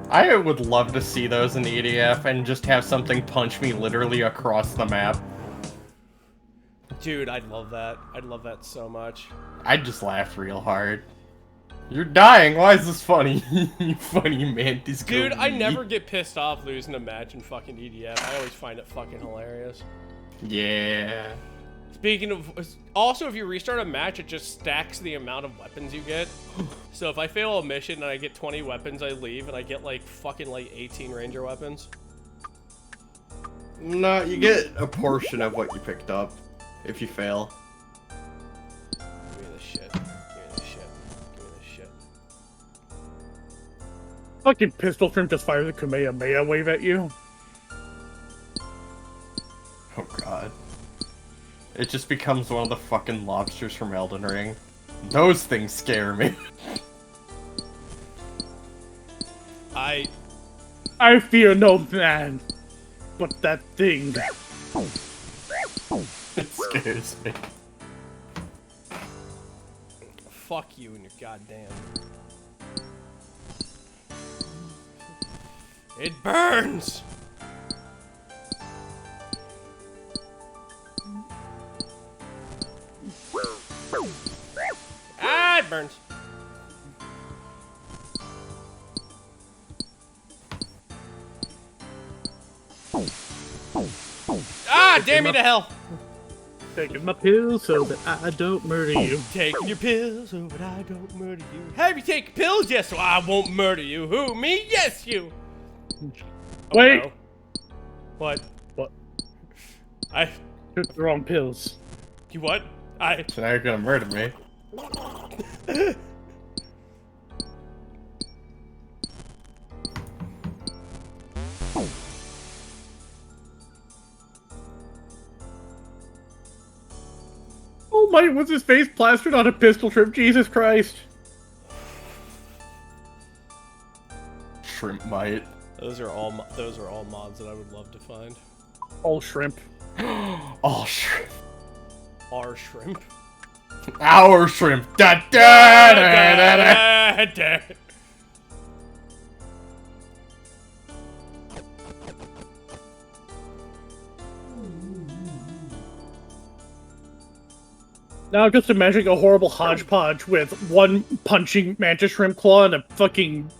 I would love to see those in the EDF and just have something punch me literally across the map. Dude, I'd love that. I'd love that so much. I'd just laugh real hard. You're dying, why is this funny? You funny mantis. Dude, I goat. never get pissed off losing a match in fucking EDF. I always find it fucking hilarious. Yeah. Speaking of, also if you restart a match, it just stacks the amount of weapons you get. So if I fail a mission and I get 20 weapons, I leave and I get like fucking like 18 ranger weapons. No, you get a portion of what you picked up if you fail. Give me this shit. fucking pistol shrimp just fires a Kamehameha wave at you. Oh god. It just becomes one of the fucking lobsters from Elden Ring. Those things scare me. I fear no man, but that thing. It scares me. Fuck you and your goddamn. It burns! Ah, it burns. Ah, damn me to hell! Taking my pills so that I don't murder you. Taking your pills so that I don't murder you. Have you taken pills? Yes, so I won't murder you. Who, me? Yes, you! Oh, Wait! no. What? What? I... Took the wrong pills. You what? So now you're gonna murder me. Oh my, was his face plastered on a pistol shrimp? Jesus Christ. Shrimp bite. Those are all mods that I would love to find. All shrimp. All shrimp. Our shrimp. Our shrimp. Da da da da da. Now just imagine a horrible hodgepodge with one punching mantis shrimp claw and a fucking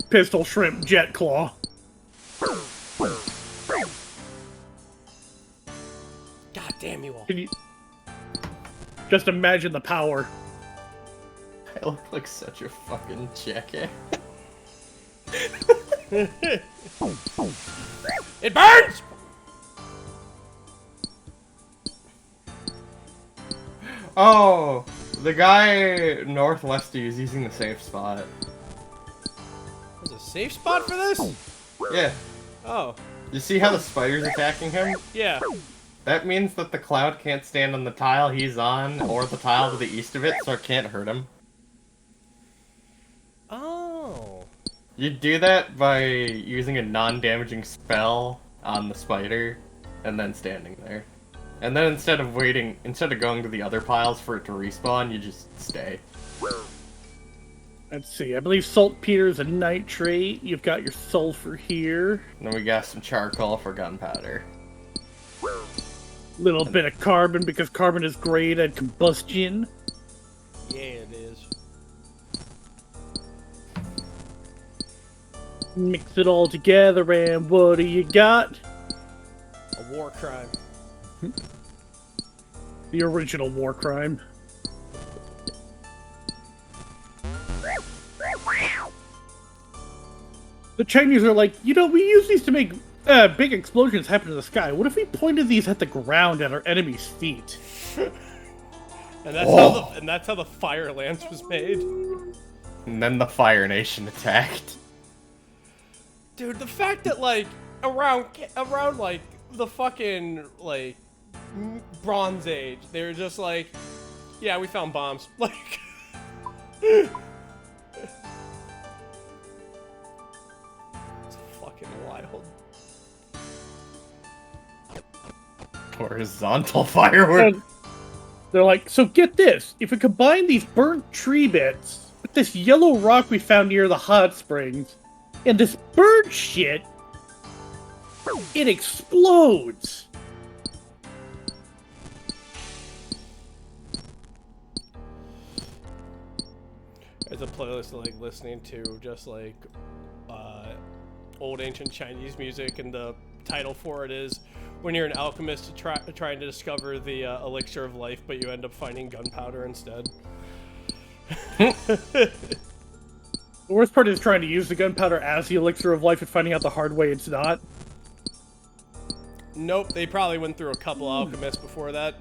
pistol shrimp jet claw. God damn you all. Can you just imagine the power? I look like such a fucking jackass. It burns! Oh, the guy northwest of you is using the safe spot. There's a safe spot for this? Yeah. Oh. You see how the spider's attacking him? Yeah. That means that the cloud can't stand on the tile he's on, or the tile to the east of it, so it can't hurt him. Oh. You do that by using a non-damaging spell on the spider, and then standing there. And then instead of going to the other piles for it to respawn, you just stay. Let's see, I believe saltpeter is a nitrate. You've got your sulfur here. And then we got some charcoal for gunpowder. Little bit of carbon because carbon is great at combustion. Yeah, it is. Mix it all together and what do you got? A war crime. The original war crime. The Chinese are like, you know, we use these to make big explosions happen in the sky. What if we pointed these at the ground at our enemy's feet? And that's how the Fire Lance was made. And then the Fire Nation attacked. Dude, the fact that like around like the fucking like Bronze Age, they were just like, yeah, we found bombs. Like, it's fucking wild. Horizontal firework. They're like, so get this. If we combine these burnt tree bits with this yellow rock we found near the hot springs, and this bird shit, it explodes. There's a playlist like listening to just like old ancient Chinese music, and the title for it is when you're an alchemist trying to discover the elixir of life, but you end up finding gunpowder instead. The worst part is trying to use the gunpowder as the elixir of life and finding out the hard way it's not. Nope, they probably went through a couple alchemists before that.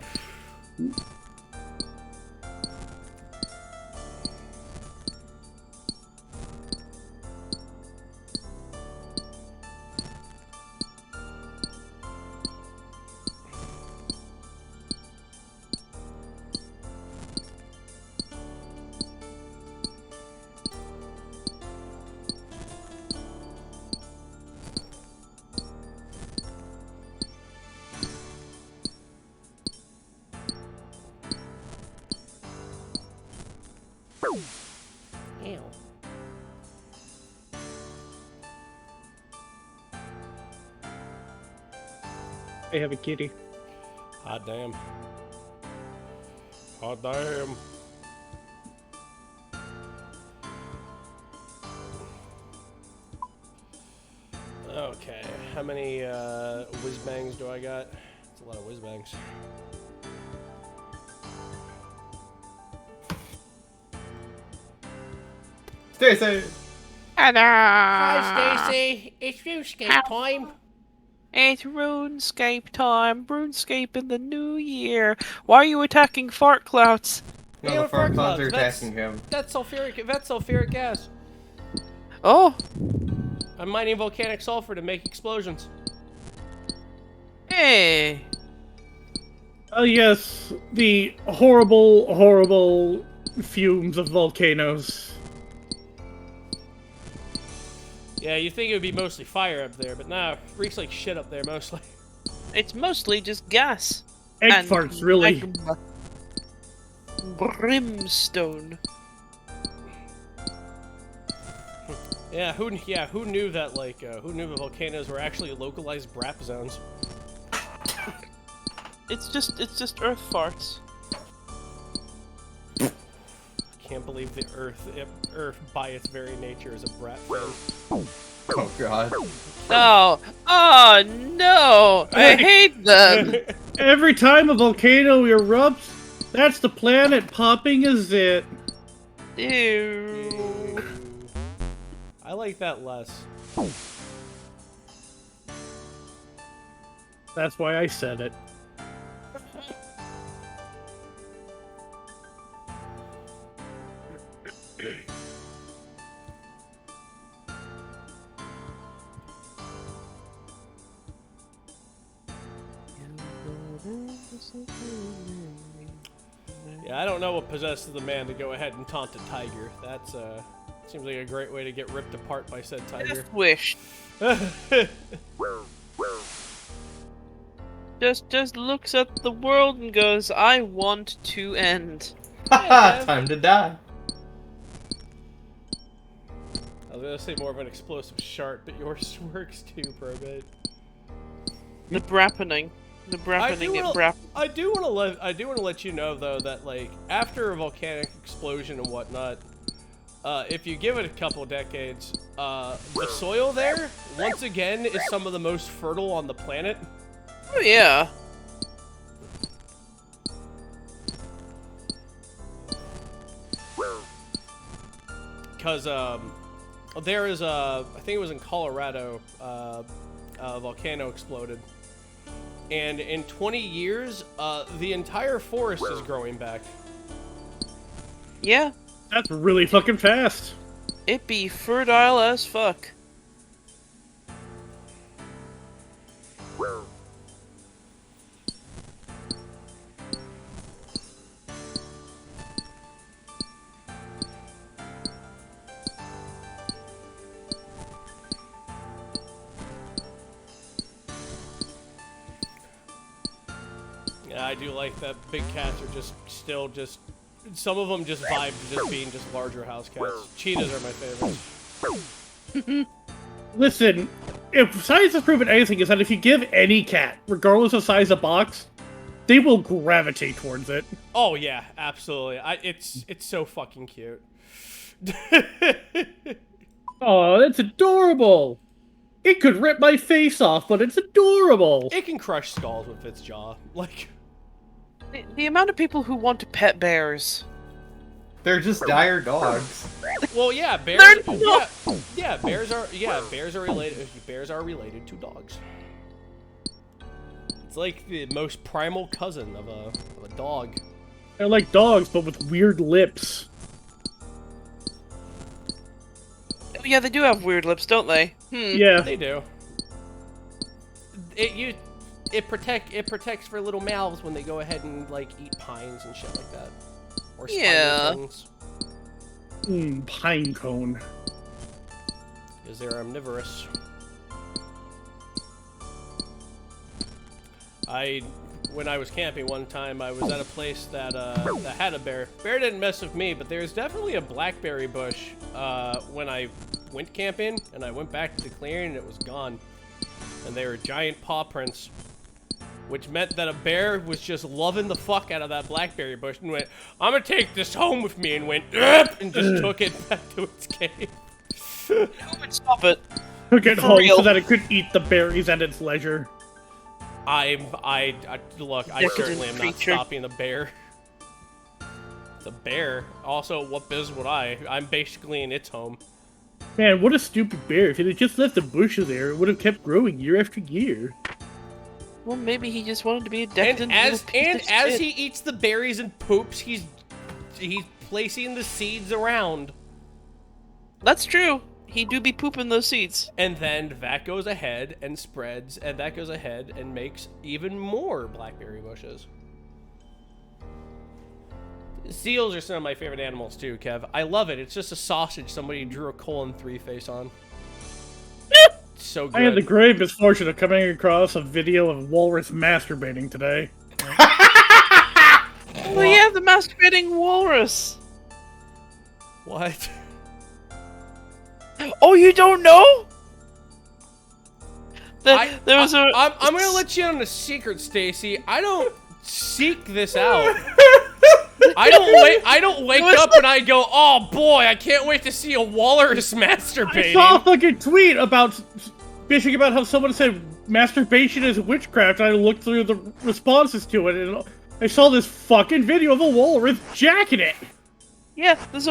Ew. I have a kitty. Hot damn. Hot damn. Okay, how many whiz bangs do I got? That's a lot of whiz bangs. Stacy! Hi, Stacy. It's RuneScape time. It's RuneScape time. RuneScape in the new year. Why are you attacking fart clouds? No, Yeah, the fart fart clouds are clouds, attacking him. That's sulfuric gas. Oh, I'm mining volcanic sulfur to make explosions. hey. Oh yes, the horrible, horrible fumes of volcanoes. Yeah, you think it would be mostly fire up there, but nah, reeks like shit up there mostly. It's mostly just gas. Egg and farts, really. magma. Brimstone. Yeah, who knew that who knew that volcanoes were actually localized BRAP zones? It's just earth farts. Can't believe the Earth by its very nature is a BRAP zone. Oh god. Oh no! I hate them. Every time a volcano erupts, that's the planet popping a zit. Ew. I like that less. That's why I said it. Yeah, I don't know what possesses the man to go ahead and taunt a tiger. That's seems like a great way to get ripped apart by said tiger. Death wish. Just looks at the world and goes, I want to end. Haha, time to die. I was gonna say more of an explosive shark, but yours works too, Probate. The brappening. The brappening and brap. I do want to let you know though that like after a volcanic explosion and whatnot, if you give it a couple decades, the soil there once again is some of the most fertile on the planet. Oh yeah. Because there is I think it was in Colorado, a volcano exploded. And in 20 years, the entire forest is growing back. Yeah. That's really fucking fast. It be fertile as fuck. Yeah, I do like that big cats are just some of them just vibe to just being just larger house cats. Cheetahs are my favorites. Listen, if science has proven anything, is that if you give any cat, regardless of size of box, they will gravitate towards it. Oh yeah, absolutely. It's so fucking cute. Oh, that's adorable. It could rip my face off, but it's adorable. It can crush skulls with its jaw. Like The amount of people who want to pet bears. They're just dire dogs. well, yeah, bears. They're not- Yeah, bears are related. Bears are related to dogs. It's like the most primal cousin of a dog. They're like dogs, but with weird lips. Oh, yeah, they do have weird lips, don't they? Yeah. They do. It protects for little mouths when they go ahead and like eat pines and shit like that. Or spiny Yeah. things. Pine cone. Because they're omnivorous. when I was camping one time, I was at a place that that had a bear. Bear didn't mess with me, but there was definitely a blackberry bush when I went camping, and I went back to the clearing, and it was gone. And they were giant paw prints, which meant that a bear was just loving the fuck out of that blackberry bush and went, "I'm gonna take this home with me," and went, "Ugh," and just took it back to its cave. Stop it. Took it For home real. so that it could eat the berries at its leisure. Look, I Decadent certainly am not creature. stopping the bear. The bear? Also, what biz would I? I'm basically in its home. Man, what a stupid bear. If it had just left the bushes there, it would have kept growing year after year. Well, maybe he just wanted to be a And decadent as little piece of as shit. he eats the berries and poops, he's placing the seeds around. That's true. He do be pooping those seeds. And then that goes ahead and spreads, and that goes ahead and makes even more blackberry bushes. Seals are some of my favorite animals too, Kev. I love it. It's just a sausage somebody drew a colon 3 face on. So good. I had the great misfortune of coming across a video of walrus masturbating today. Oh yeah, the masturbating walrus. What? Oh, you don't know? There was a. I'm gonna let you in on a secret, Stacy. I don't seek this out. I don't wake up and I go, "Oh boy, I can't wait to see a walrus masturbating." I saw a fucking tweet about bitching about how someone said masturbation is witchcraft, and I looked through the responses to it, and I saw this fucking video of a walrus jacking it. Yeah, there was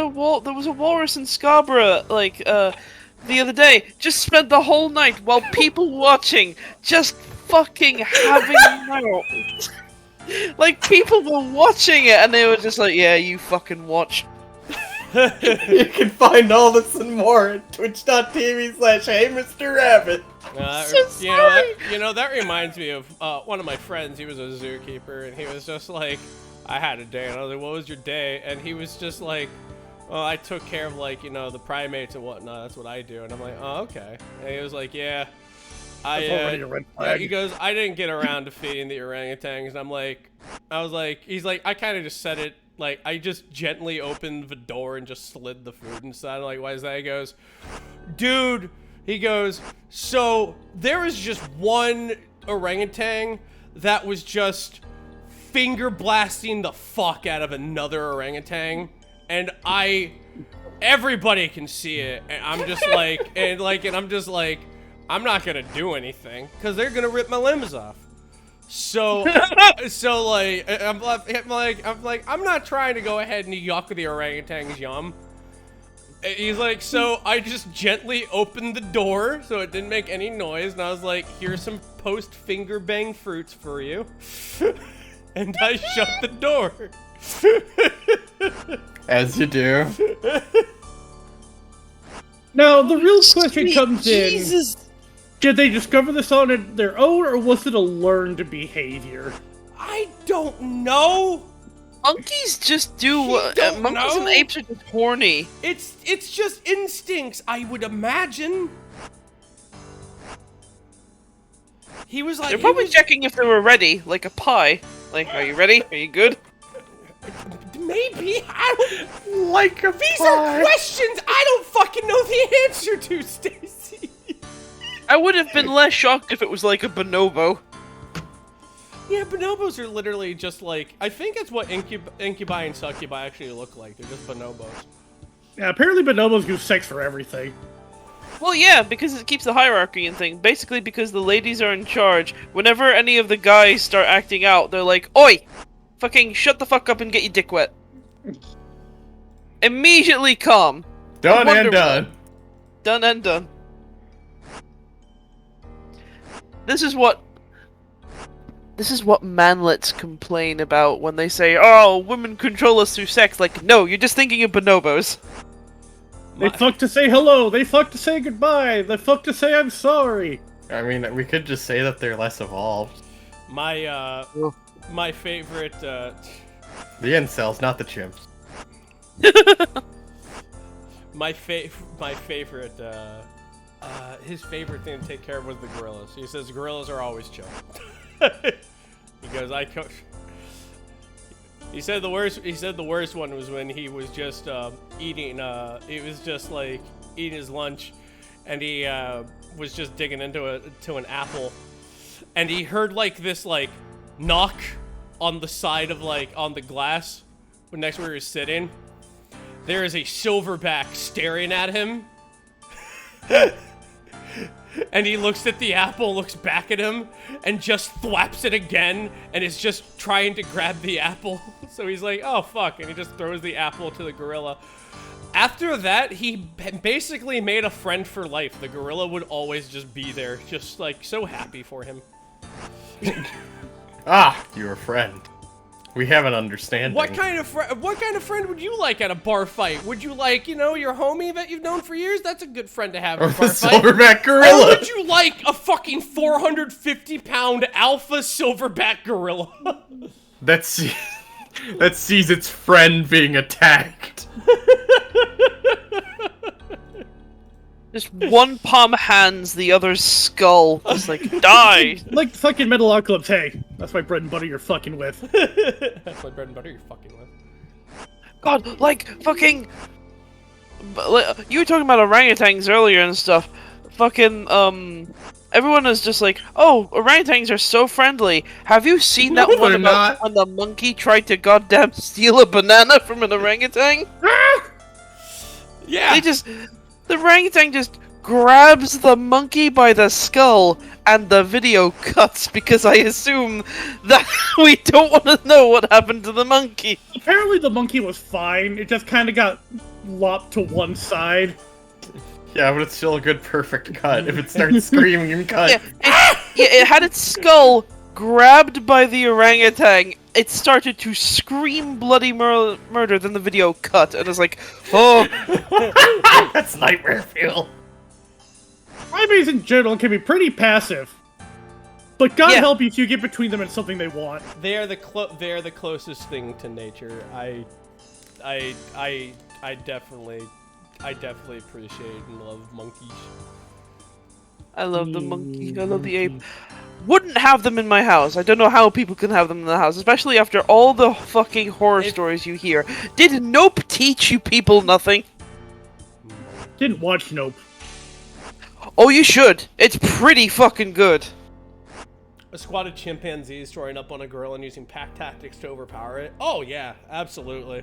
a walrus in Scarborough, like, the other day. Just spent the whole night while people watching, just fucking having out. Like, people were watching it, and they were just like, yeah, you fucking watch. You can find all this and more at twitch.tv/Hey Mr. Rabbit. That reminds me of one of my friends. He was a zookeeper, and he was just like, I had a day, and I was like, what was your day? And he was just like, well, I took care of, like, the primates and whatnot. That's what I do. And I'm like, oh, okay. And he was like, yeah. That's already a red flag. He goes, I didn't get around to feeding the orangutans. And he's like, I kind of just said it, like, I just gently opened the door and just slid the food inside. I'm like, why is that? He goes, dude, he goes, so there was just one orangutan that was just finger blasting the fuck out of another orangutan, and everybody can see it, and I'm just like, I'm not gonna do anything because they're gonna rip my limbs off. So, I'm not trying to go ahead and yuck the orangutan's yum. He's like, so I just gently opened the door so it didn't make any noise, and I was like, here's some post finger bang fruits for you. And I shut the door. As you do. Now, the real question comes Jesus. in, did they discover this on their own, or was it a learned behavior? I don't know. Monkeys just do. don't Monkeys and know. apes are just horny. It's just instincts, I would imagine. He was like, They're probably checking if they were ready, like a pie. Like, are you ready? Are you good? maybe. I don't like a These are questions I don't fucking know the answer to, Stacy. I would have been less shocked if it was like a bonobo. Yeah, bonobos are literally just like, I think it's what incubi and succubi actually look like. They're just bonobos. Yeah, apparently bonobos use sex for everything. Well, yeah, because it keeps the hierarchy and thing. Basically, because the ladies are in charge. Whenever any of the guys start acting out, they're like, "Oi, fucking shut the fuck up and get your dick wet." Immediately calm. Done Wonder and done. Woman. Done and done. This is what manlets complain about when they say, "Oh, women control us through sex." Like, no, you're just thinking of bonobos. They fuck to say hello, they fuck to say goodbye, they fuck to say I'm sorry. I mean, we could just say that they're less evolved. My favorite, The incels, not the chimps. my favorite, his favorite thing to take care of was the gorillas. He says gorillas are always chill. He goes, He said the worst. He said the worst one was when he was just eating. He was just like eating his lunch, and he was just digging into an apple, and he heard like this like knock on the side of like on the glass next to where he was sitting. There is a silverback staring at him. And he looks at the apple, looks back at him, and just thwaps it again, and is just trying to grab the apple. So he's like, oh fuck, and he just throws the apple to the gorilla. After that, he basically made a friend for life. The gorilla would always just be there, just like so happy for him. Ah, you're a friend. We have an understanding. What kind of friend would you like at a bar fight? Would you like, you know, your homie that you've known for years? That's a good friend to have at Or a bar the fight. silverback gorilla. Or would you like a fucking 450-pound alpha silverback gorilla? That sees its friend being attacked. Just one palm hands the other's skull. Just like, die! Like fucking Metalocalypse, hey, that's my bread and butter you're fucking with. That's my bread and butter you're fucking with. God, like, fucking... You were talking about orangutans earlier and stuff. Fucking, everyone is just like, oh, orangutans are so friendly. Have you seen that No, one they're about not. when the monkey tried to goddamn steal a banana from an orangutan? Yeah. The orangutan just grabs the monkey by the skull, and the video cuts because I assume that we don't want to know what happened to the monkey. Apparently the monkey was fine, it just kind of got lopped to one side. Yeah, but it's still a good perfect cut. If it starts screaming and cut. It had its skull grabbed by the orangutan. It started to scream bloody murder, then the video cut, and it's like, oh. That's nightmare fuel. Primates in general can be pretty passive. But God Yeah. help you if you get between them and something they want. They are the closest thing to nature. I definitely appreciate and love monkeys. I love the monkey, I love the ape. Wouldn't have them in my house. I don't know how people can have them in the house, especially after all the fucking horror stories you hear. Did Nope teach you people nothing? Didn't watch Nope. Oh, you should. It's pretty fucking good. A squad of chimpanzees throwing up on a gorilla and using pack tactics to overpower it. Oh yeah, absolutely.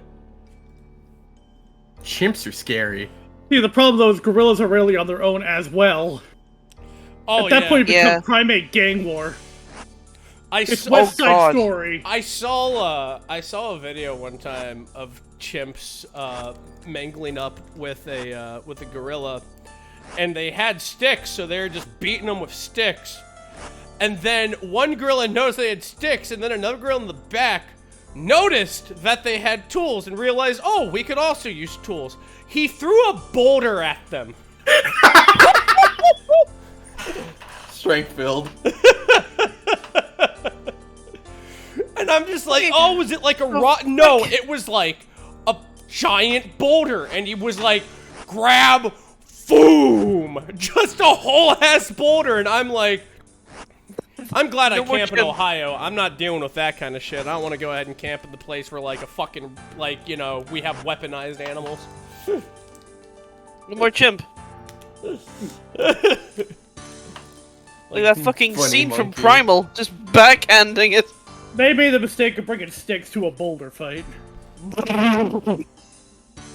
Chimps are scary. See, the problem though is gorillas are rarely on their own as well. Oh At that yeah. point, it becomes Yeah. primate gang war. It's saw, West Side God. Story. I saw a video one time of chimps mangling up with a gorilla, and they had sticks, so they were just beating them with sticks. And then one gorilla noticed they had sticks, and then another gorilla in the back noticed that they had tools and realized, oh, we could also use tools. He threw a boulder at them. Strength filled. And I'm just like, oh, was it like a rock? No, it was like a giant boulder. And he was like, grab, boom. Just a whole ass boulder. And I'm like, I'm glad I camp in Ohio. I'm not dealing with that kind of shit. I don't want to go ahead and camp in the place where like a fucking, like, you know, we have weaponized animals. No more chimp. Like that fucking funny scene from monkey. Primal, just backhanding it. They made the mistake of bringing sticks to a boulder fight.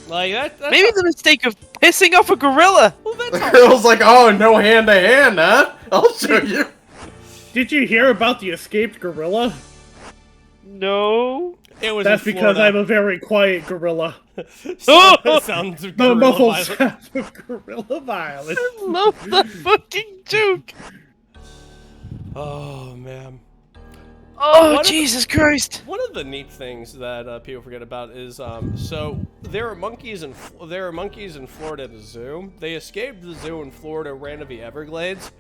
Like that's Maybe the mistake of pissing off a gorilla. well, that's The how- girl's like, oh, no hand to hand, huh? I'll show you. Did you hear about the escaped gorilla? No. it was. That's in because I'm Florida. a very quiet gorilla. Sounds The gorilla muffled violent. sounds of gorilla violence. Love that fucking joke. Oh man. Oh, What if- Jesus Christ. One of the neat things that people forget about is so there are monkeys in Florida at the zoo. They escaped the zoo in Florida, ran to the Everglades.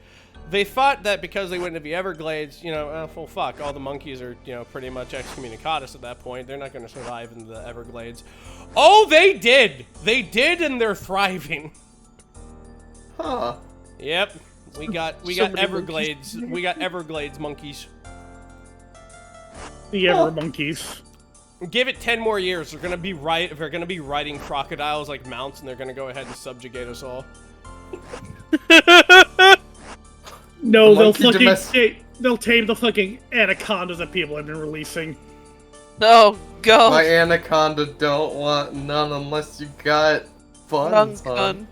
They thought that because they went to the Everglades, you know, well, fuck, all the monkeys are, you know, pretty much excommunicatus at that point. They're not going to survive in the Everglades. Oh, they did. They did, and they're thriving. Huh. Yep, we got So many Everglades. We got Everglades monkeys. The ever monkeys. Give it 10 more years. They're gonna be riding crocodiles like mounts, and they're gonna go ahead and subjugate us all. No, they'll monkey they'll tame the fucking anacondas that people have been releasing. Oh god. My anaconda don't want none unless you got buns, Gun.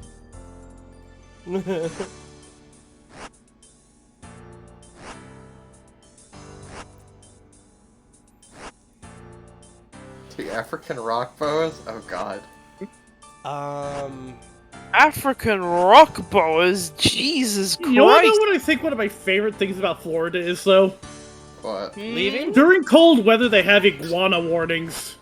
The African rock boas? Oh god. African rock boas? Jesus Christ. You wanna know what I think one of my favorite things about Florida is, though? What? Leaving? During cold weather, they have iguana warnings.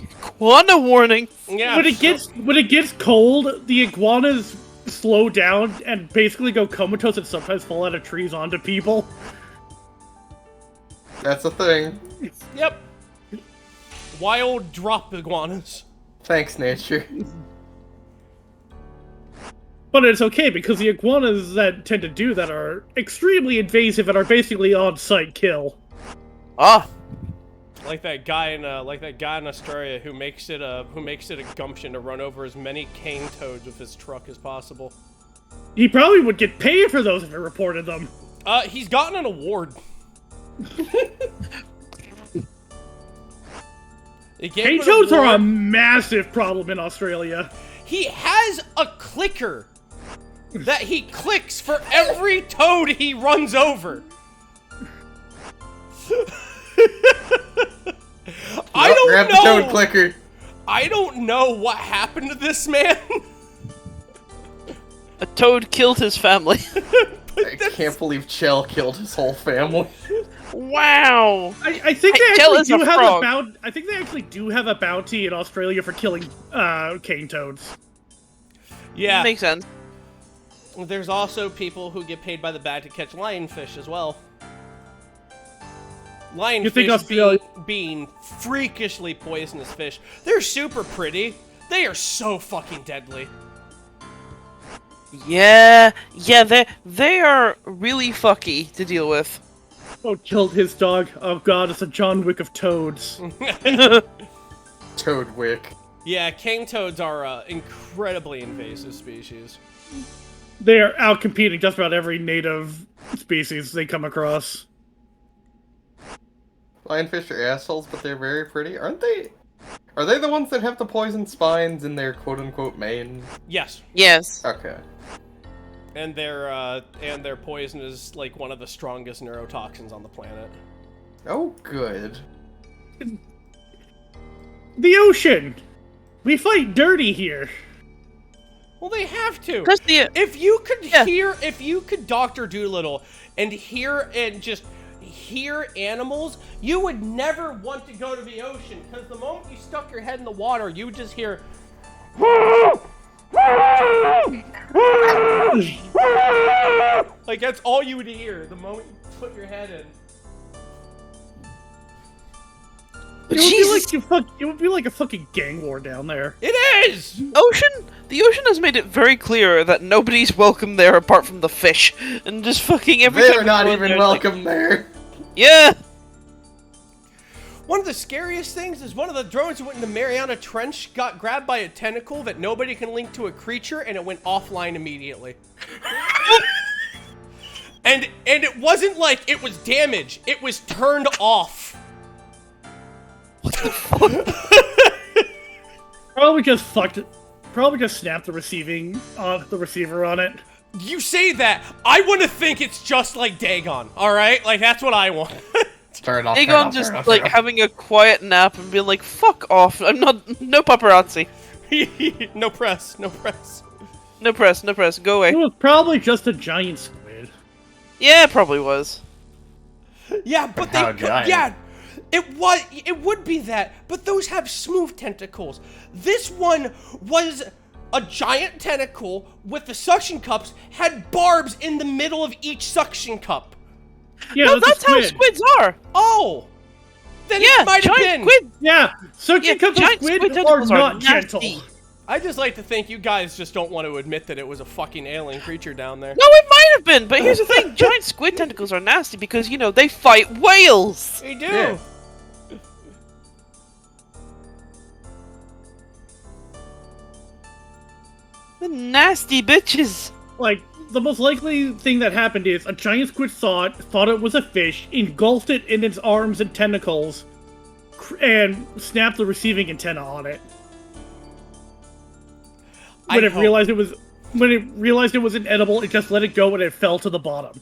Iguana warning. Yeah. When it gets cold, the iguanas slow down and basically go comatose and sometimes fall out of trees onto people. That's a thing. Yep. Wild drop iguanas. Thanks, nature. But it's okay because the iguanas that tend to do that are extremely invasive and are basically on-site kill. Ah. Like that guy in Australia who makes it a gumption to run over as many cane toads with his truck as possible. He probably would get paid for those if he reported them. He's gotten an award. Cane toads are a massive problem in Australia. He has a clicker that he clicks for every toad he runs over. I don't Grab know. the toad clicker. I don't know what happened to this man. A toad killed his family. I can't believe Chell killed his whole family. Wow. I think Hey, they Chell actually is a do have frog. a bounty. I think they actually do have a bounty in Australia for killing cane toads. Yeah. Makes sense. There's also people who get paid by the bag to catch lionfish as well. You think Lionfish Australia- being freakishly poisonous fish. They're super pretty. They are so fucking deadly. Yeah, they are really fucky to deal with. Oh, killed his dog. Oh god, it's a John Wick of toads. Toad wick. Yeah, cane toads are incredibly invasive species. They are outcompeting just about every native species they come across. Lionfish are assholes, but they're very pretty, aren't they? Are they the ones that have the poison spines in their quote-unquote mane? Yes, Yes. Okay. and their poison is like one of the strongest neurotoxins on the planet. Oh, good. The ocean! We fight dirty here. Well, they have to. Because the If you could Yeah. if you could Dr. Doolittle and just hear animals, you would never want to go to the ocean, because the moment you stuck your head in the water, you would just hear like that's all you would hear the moment you put your head in. It would be like a fucking gang war down there. It is! the ocean has made it very clear that nobody's welcome there apart from the fish, and just fucking every time They're we not go in even there, it's like, welcome there. yeah. One of the scariest things is one of the drones that went in the Mariana Trench got grabbed by a tentacle that nobody can link to a creature, and it went offline immediately. and it wasn't like it was damaged, it was turned off. Probably just fucked it. Probably just snapped the receiver on it. You say that, I want to think it's just like Dagon, alright? Like, that's what I want. Turn it off. Aegon just like having a quiet nap and being like, "Fuck off! I'm not. No paparazzi. No press, no press. No press. No press. Go away." It was probably just a giant squid. Yeah, it probably was. Yeah, but How they giant? yeah, it would be that, but those have smooth tentacles. This one was a giant tentacle with the suction cups, had barbs in the middle of each suction cup. Yeah, No, that's a how squid. squids are. Oh, then Yeah, it might have giant been. squid. Yeah, suction Yeah, cups of giant squid squid are tentacles are not nasty. gentle. I just like to think you guys just don't want to admit that it was a fucking alien creature down there. No, it might have been, but here's the thing: giant squid tentacles are nasty because they fight whales. They do. Yeah. The nasty bitches. Like, the most likely thing that happened is a giant squid thought it was a fish, engulfed it in its arms and tentacles, and snapped the receiving antenna on it. When it realized it was inedible, it just let it go and it fell to the bottom.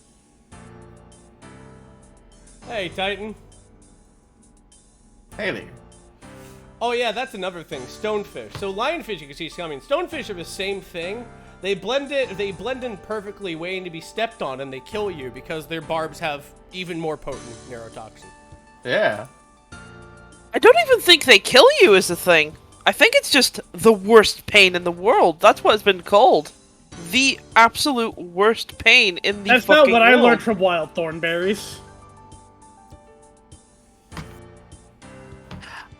Hey, Titan. Hey there. Oh yeah, that's another thing. Stonefish. So lionfish, you can see coming. Stonefish are the same thing. They blend in perfectly, waiting to be stepped on, and they kill you because their barbs have even more potent neurotoxin. Yeah. I don't even think they kill you is the thing. I think it's just the worst pain in the world. That's what it's been called. The absolute worst pain in the That's fucking not what world. I learned from wild thornberries.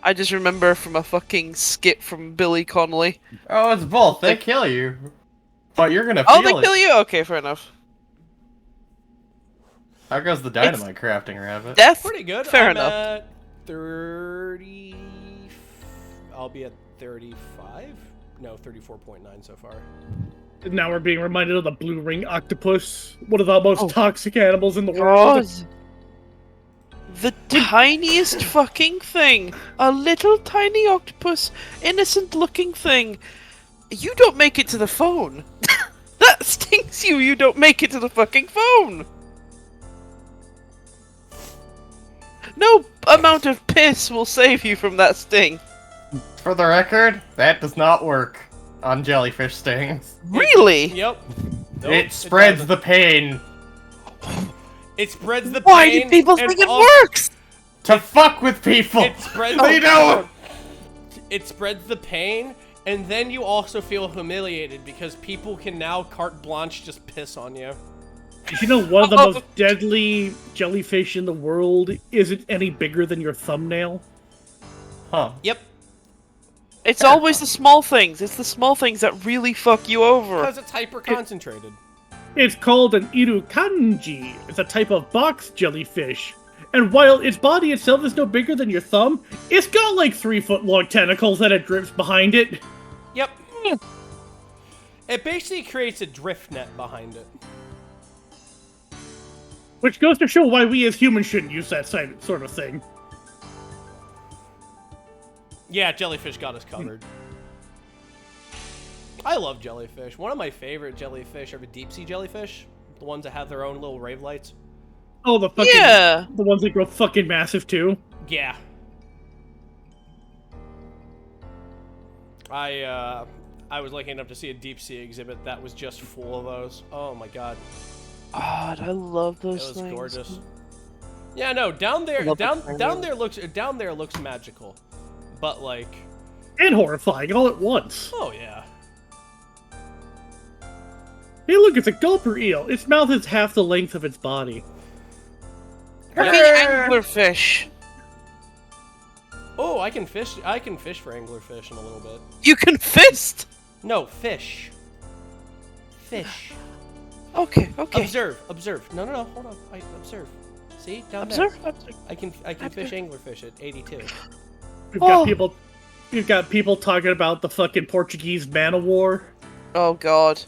I just remember from a fucking skit from Billy Connolly. Oh, it's both. They kill you. But you're gonna feel Oh, they it. kill you? Okay, fair enough. How goes the dynamite crafting rabbit? Death? Pretty good. Fair I'm enough. At 30. I'll be at 35. No, 34.9 so far. Now we're being reminded of the blue ring octopus, one of the most toxic animals in the world. God. The tiniest fucking thing. A little tiny octopus. Innocent looking thing. You don't make it to the phone. That stings you. You don't make it to the fucking phone. No amount of piss will save you from that sting. For the record, that does not work on jellyfish stings. Really? Yep. Nope, It spreads doesn't. the pain It spreads the Why pain. do people and think it also- works? to fuck with people. It spreads. They know. It spreads the pain, and then you also feel humiliated because people can now carte blanche just piss on you. Did you know one of the most deadly jellyfish in the world isn't any bigger than your thumbnail? Huh. Yep. It's always the small things. It's the small things that really fuck you over. Because it's hyper concentrated. It's called an irukanji. It's a type of box jellyfish. And while its body itself is no bigger than your thumb, it's got like 3-foot long tentacles that it drips behind it. Yep. It basically creates a drift net behind it. Which goes to show why we as humans shouldn't use that sort of thing. Yeah, jellyfish got us covered. I love jellyfish. One of my favorite jellyfish are the deep sea jellyfish. The ones that have their own little rave lights. Oh, the fucking... Yeah. The ones that grow fucking massive, too. Yeah. I was lucky enough to see a deep sea exhibit that was just full of those. Oh my god. God, I love those It was things. gorgeous. Yeah, no, down there looks magical. But like, And horrifying all at once. oh yeah. Hey, look, it's a gulper eel. Its mouth is half the length of its body. Fucking anglerfish. Oh, I can fish for anglerfish in a little bit. You can fist. No, fish. Fish. Okay, okay. Observe. No, hold on. Observe. See? Down Observe. there. I can fish anglerfish at 82. We've got people talking about the fucking Portuguese man o' war. Oh god.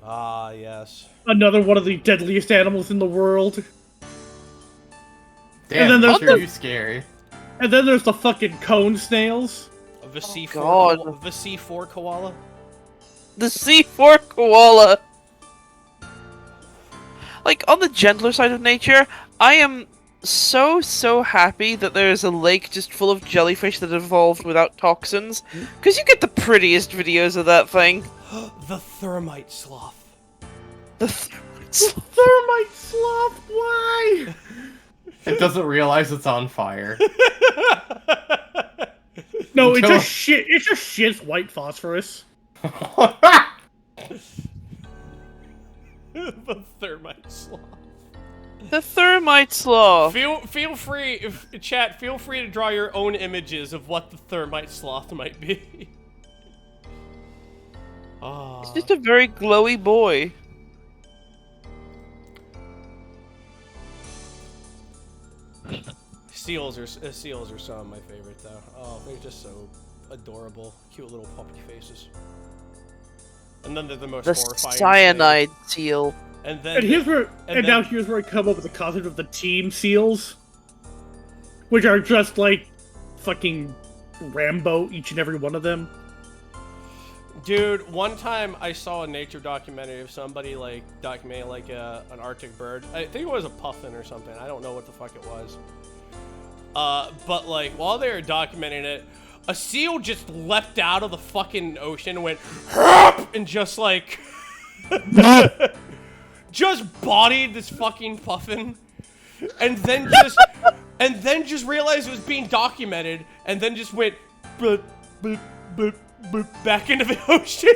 Ah, yes. Another one of the deadliest animals in the world. Damn, then there's sure the- you scary. And then there's the fucking cone snails. The C4 God. the C4 koala. The C4 koala. Like, on the gentler side of nature, I am so happy that there is a lake just full of jellyfish that evolved without toxins. Because you get the prettiest videos of that thing. The thermite sloth. The Thermite sloth, why? It doesn't realize it's on fire. No, it Until- just shit. It just shits white phosphorus. The thermite sloth. The thermite sloth. Feel free, chat. Feel free to draw your own images of what the thermite sloth might be. He's just a very glowy boy. Seals are some of my favorites though. Oh, they're just so adorable, cute little puppy faces. And then they're the most The horrifying. cyanide seal. And then And now here's where I come up with the concept of the team seals, which are just like fucking Rambo, each and every one of them. Dude, one time I saw a nature documentary of somebody like documenting like an Arctic bird. I think it was a puffin or something. I don't know what the fuck it was. But like while they were documenting it, a seal just leapt out of the fucking ocean and went "Hup!" and just like just bodied this fucking puffin, and then just realized it was being documented, and then just went boop, boop, boop, boop, back into the ocean.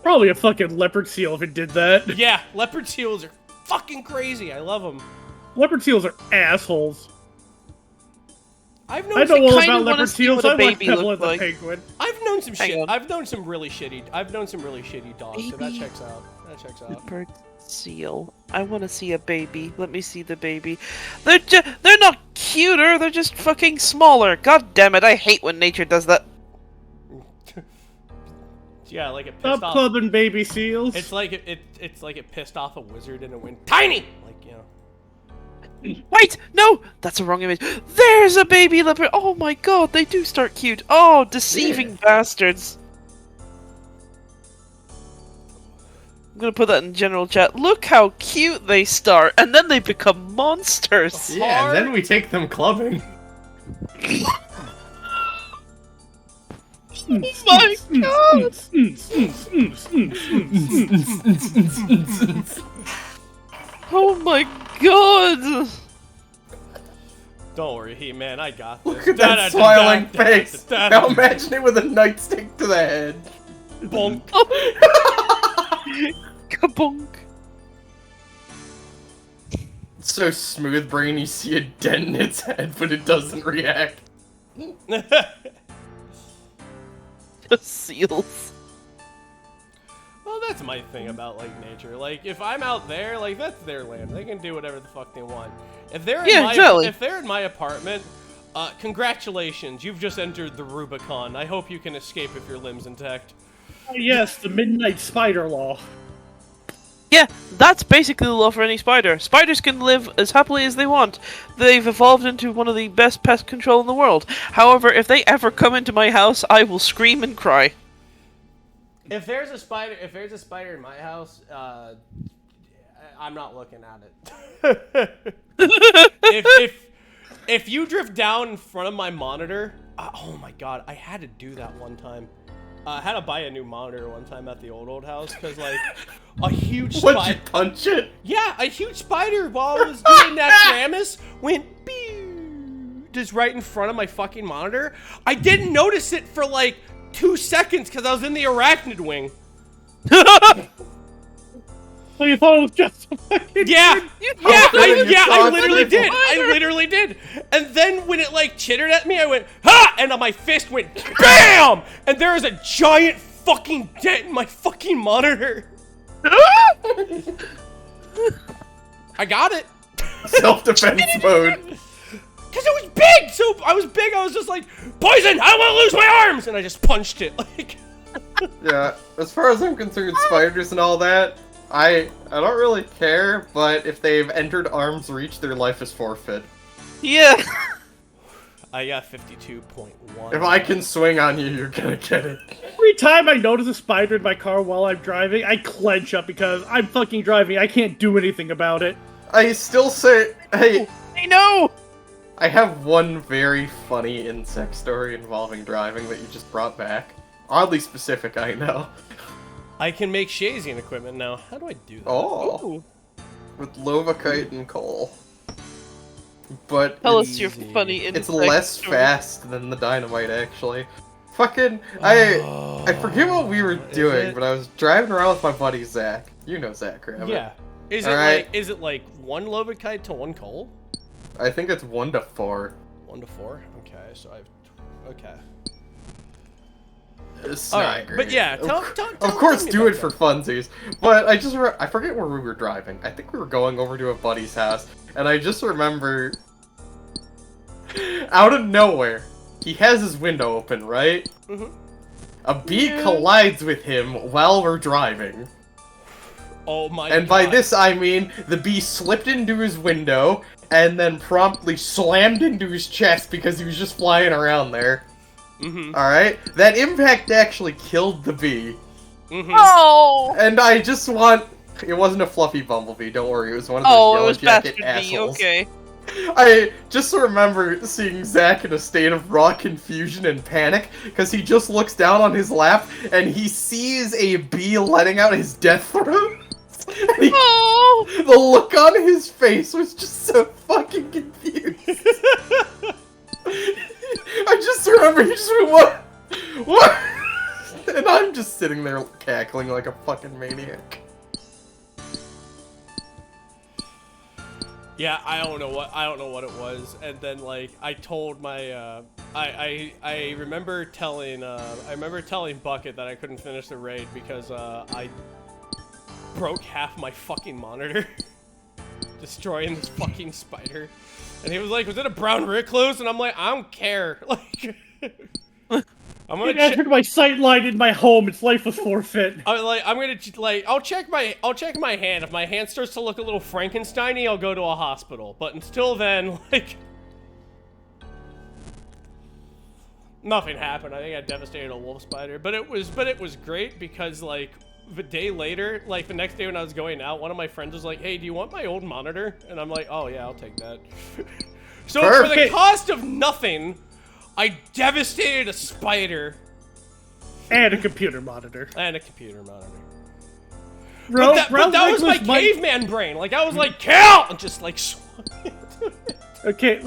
Probably a fucking leopard seal if it did that. Yeah, leopard seals are fucking crazy. I love them. Leopard seals are assholes. I've I known know all kinda about wanna leopard see seals. what a I watched baby Pebble look and the like. Penguin. I've known some Hang shit. on. I've known some really shitty dogs. So that Baby. checks out. That checks out. Leopard seal. I want to see a baby. Let me see the baby. They're not cuter. They're just fucking smaller. God damn it! I hate when nature does that. Yeah, like it Stop pissed off. clubbing baby seals. It's like it's like it pissed off a wizard and it went tiny. Like you know. Wait, no, that's a wrong image. There's a baby leopard. Oh my god, they do start cute. Oh, deceiving bastards. I'm gonna put that in general chat. Look how cute they start, and then they become monsters. Yeah, and then we take them clubbing. Oh my god! Oh my god! Don't worry, He-Man, I got this. Look at that smiling face. Now imagine it with a nightstick to the head. Bonk. Kabonk. It's so smooth brain you see a dent in its head, but it doesn't react. The seals. Well, that's my thing about like nature. Like, if I'm out there, like that's their land. They can do whatever the fuck they want. If they're in if they're in my apartment, congratulations, you've just entered the Rubicon. I hope you can escape if your limb's intact. Yes, the Midnight Spider Law. Yeah, that's basically the law for any spider. Spiders can live as happily as they want. They've evolved into one of the best pest control in the world. However, if they ever come into my house, I will scream and cry. If there's a spider in my house, I'm not looking at it. if you drift down in front of my monitor, oh my god, I had to do that one time. I had to buy a new monitor one time at the old house because like a huge spider. Would you punch it? Yeah, a huge spider while I was doing that Gramus went pew, just right in front of my fucking monitor. I didn't notice it for like 2 seconds because I was in the arachnid wing. So you thought it was just a fucking... I literally did. And then when it like chittered at me, I went, ha! And my fist went, BAM! And there was a giant fucking dent in my fucking monitor. I got it. Self-defense mode. Because it was big! So I was just like, poison! I want to lose my arms! And I just punched it. Like, Yeah, as far as I'm concerned, spiders and all that, I don't really care, but if they've entered arm's reach, their life is forfeit. Yeah. I got 52.1. If I can swing on you, you're gonna get it. Every time I notice a spider in my car while I'm driving, I clench up because I'm fucking driving. I can't do anything about it. I still say, hey, I know! I have one very funny insect story involving driving that you just brought back. Oddly specific, I know. I can make Shazian equipment now. How do I do that? Oh, Ooh. with Lovakite and coal. But Tell it's, us your funny insect it's less story. fast than the dynamite, actually. Fucking, I forget what we were doing, it? but I was driving around with my buddy Zach. You know Zach, right? Yeah. Is it like one Lovakite to one coal? I think it's 1 to 4. 1 to 4? Okay, so I've... Okay. It's All not right, great. but yeah, Of course, tell do me it about for funsies. But I forget where we were driving. I think we were going over to a buddy's house, and I just remember, out of nowhere, he has his window open, right? Mhm. A bee collides with him while we're driving. Oh my And god. by this I mean, the bee slipped into his window, and then promptly slammed into his chest because he was just flying around there. Mm-hmm. Alright? That impact actually killed the bee. Mm-hmm. Oh! And I just want... It wasn't a fluffy bumblebee, don't worry, it was one of those Oh, it yellow was jacket Bastard Bee, assholes. okay. I just remember seeing Zach in a state of raw confusion and panic, because he just looks down on his lap, and he sees a bee letting out his death throat. Oh! The look on his face was just so fucking confused. I just remember he just went, what? What? And I'm just sitting there cackling like a fucking maniac. Yeah, I don't know what it was, and then like I told my I remember telling Bucket that I couldn't finish the raid because I broke half my fucking monitor destroying this fucking spider, and he was like, "Was it a brown recluse?" And I'm like, "I don't care." Like, I'm It gonna entered my sight line in my home. Its life was forfeit. I'll check my hand. If my hand starts to look a little Frankenstein-y, I'll go to a hospital. But until then, like, nothing happened. I think I devastated a wolf spider, but it was great because like the day later, like the next day when I was going out, one of my friends was like, "Hey, do you want my old monitor?" And I'm like, "Oh yeah, I'll take that." So for the Perfect. cost of nothing, I devastated a spider. And a computer monitor. And a computer monitor. Ro- But that was my Recluse might- caveman brain. Like, I was like, kill! And just like, swung into it. Okay,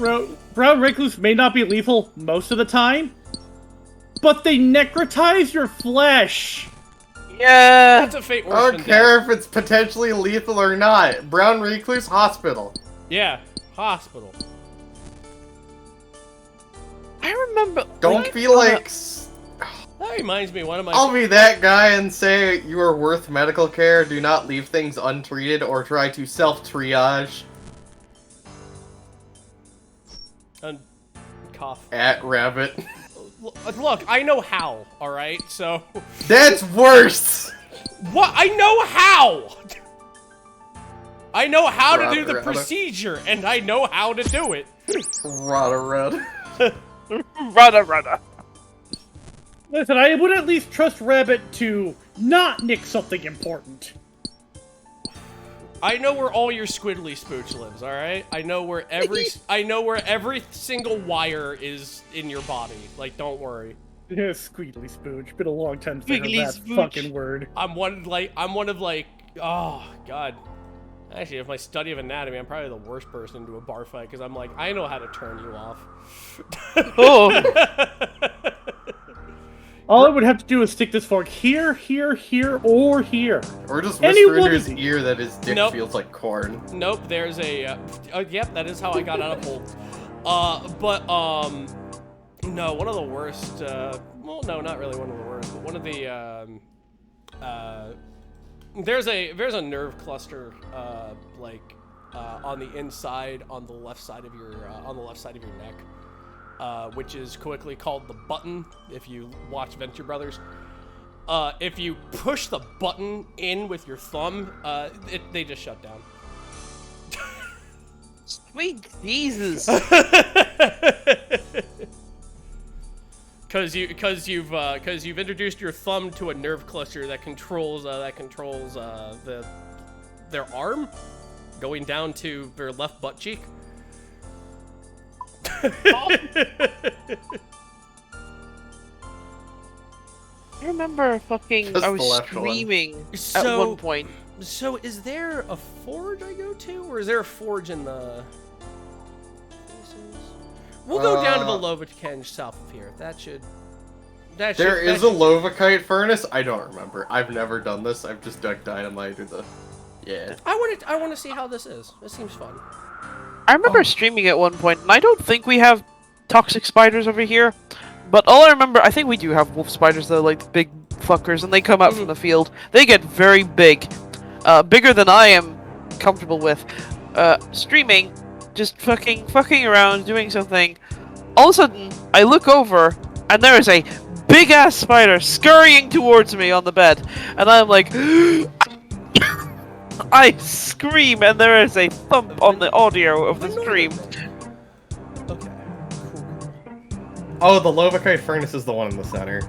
brown recluse may not be lethal most of the time, but they necrotize your flesh. Yeah! That's a fate I worse don't than care death. if it's potentially lethal or not. Brown recluse, hospital. Yeah, hospital. I remember. Don't like, be like... That reminds me, one of my... I'll be that guy and say you are worth medical care. Do not leave things untreated or try to self-triage. And cough. At rabbit. Look, I know how, alright? So... That's worse! What? I know how! I know how to do the Rada. procedure, and I know how to do it. Rada. Rudda. Listen, I would at least trust Rabbit to not nick something important. I know where all your squiddly spooch lives, alright? I know where every single wire is in your body. Like, don't worry. Squeedly spooch. Been a long time since I heard Squiggly that spooch. fucking word. I'm one of like, oh god. Actually, if my study of anatomy, I'm probably the worst person to do a bar fight because I'm like, I know how to turn you off. Oh! All I would have to do is stick this fork here, here, here, or here. Or just Any whisper one in of his these. ear that his dick Nope. feels like corn. Nope, there's a, yep, that is how I got out of hole. No, one of the worst, well, no, not really one of the worst, but one of the, there's a nerve cluster, on the inside, on the left side of your neck, which is quickly called the button, if you watch Venture Brothers. If you push the button in with your thumb, they just shut down. Sweet Jesus! Because you've introduced your thumb to a nerve cluster that controls their arm going down to their left butt cheek. I remember fucking. Just I the was left one. screaming at So- one point. So is there a forge I go to, or is there a forge in the? We'll go down to the Lovakenge south of here. There is a Lovakite furnace? I don't remember. I've never done this. I've just dug dynamite in the... Yeah. I want to see how this is. This seems fun. I remember streaming at one point, and I don't think we have toxic spiders over here, But all I remember, I think we do have wolf spiders though, like the big fuckers, and they come out from the field. They get very big, bigger than I am comfortable with. Streaming, just fucking around, doing something. All of a sudden, I look over, and there is a big ass spider scurrying towards me on the bed, and I'm like, I scream, and there is a thump on the audio of the stream. Okay. Oh, the Lovakite furnace is the one in the center.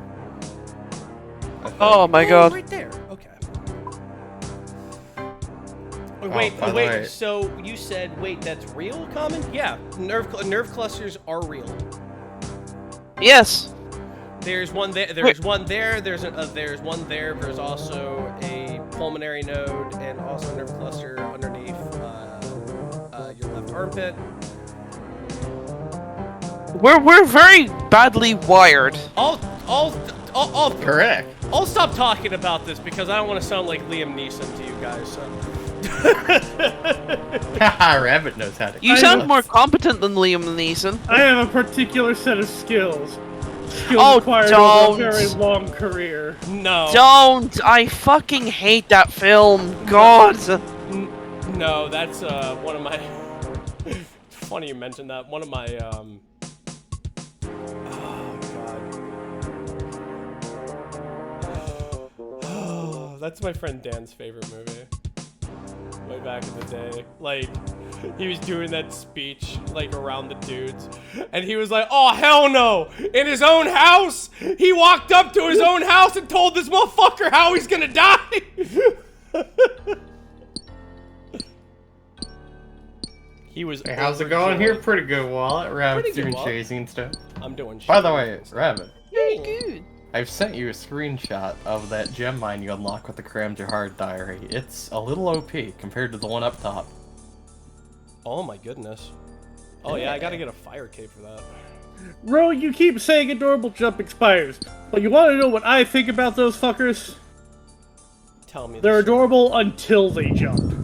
Oh my god. Right there. Okay. by Wait, the way- so you said, wait, that's real, Common? Yeah, nerve clusters are real. Yes. There's one there, there's one there, there's one there, there's also a pulmonary node and also a nerve cluster underneath your left armpit. We're very badly wired. I'll Correct. I'll stop talking about this because I don't want to sound like Liam Neeson to you guys, so. Haha, Rabbit knows how to. You sound more competent than Liam Neeson. I have a particular set of skills. Skills Oh, acquired don't. over a very long career. No. Don't! I fucking hate that film. God. No, that's one of my. Funny you mentioned that. One of my Oh, that's my friend Dan's favorite movie. Way back in the day, like he was doing that speech like around the dudes, and he was like, "Oh hell no!" In his own house, he walked up to his own house and told this motherfucker how he's gonna die. He was. Hey, how's it going here? overjoyed. Pretty good, Wallet. Rabbit's Pretty good, doing Wallet. chasing and stuff. I'm doing shit. By the way, Rabbit, Very good. I've sent you a screenshot of that gem mine you unlock with the Cram Jahard diary. It's a little OP compared to the one up top. Oh my goodness. Oh yeah, I gotta get a fire cape for that. Ro, you keep saying adorable jumping spiders, but you want to know what I think about those fuckers? Tell me. They're this. adorable until they jump.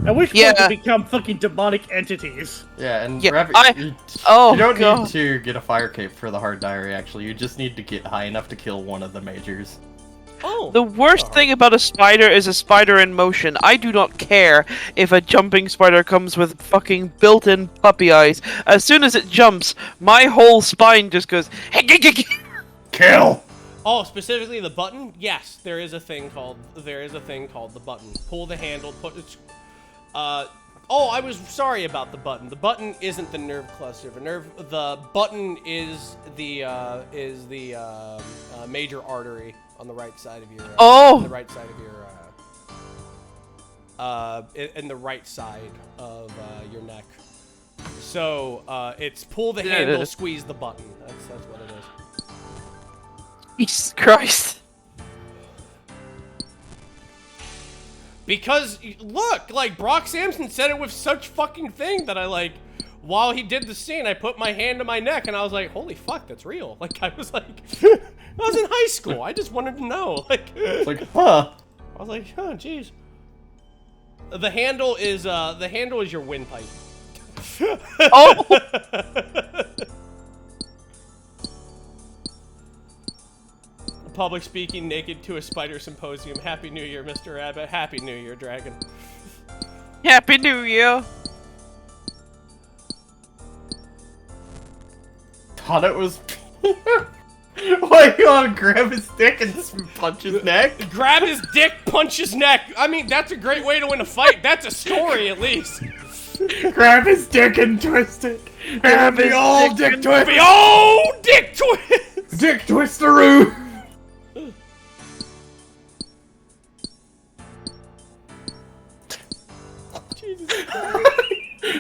At which point Yeah. they become fucking demonic entities. Yeah, and Yeah, Rabbit, you don't God. need to get a fire cape for the hard diary, actually. You just need to get high enough to kill one of the majors. Oh. The worst thing about a spider is a spider in motion. I do not care if a jumping spider comes with fucking built-in puppy eyes. As soon as it jumps, my whole spine just goes. Kill! Oh, specifically the button? Yes, there is a thing called the button. Pull the handle, oh, I was sorry about the button. The button isn't the nerve cluster. The button is the major artery on the right side of your Oh! on the right side of your in the right side of your neck. So, it's pull the handle, squeeze the button. That's what it is. Jesus Christ. Because, look, like, Brock Sampson said it with such fucking thing that I, like, while he did the scene, I put my hand to my neck, and I was like, holy fuck, that's real. Like, I was like, I was in high school. I just wanted to know. Like, Huh. I was like, oh, jeez. The handle is your windpipe. Oh! Public speaking naked to a spider symposium. Happy New Year, Mr. Rabbit. Happy New Year, Dragon. Happy New Year. Thought it was. Why you wanna grab his dick and punch his neck? Grab his dick, punch his neck. I mean, that's a great way to win a fight. That's a story, at least. Grab his dick and twist it. Grab the old dick twist. The old dick twist. Dick twisteroo.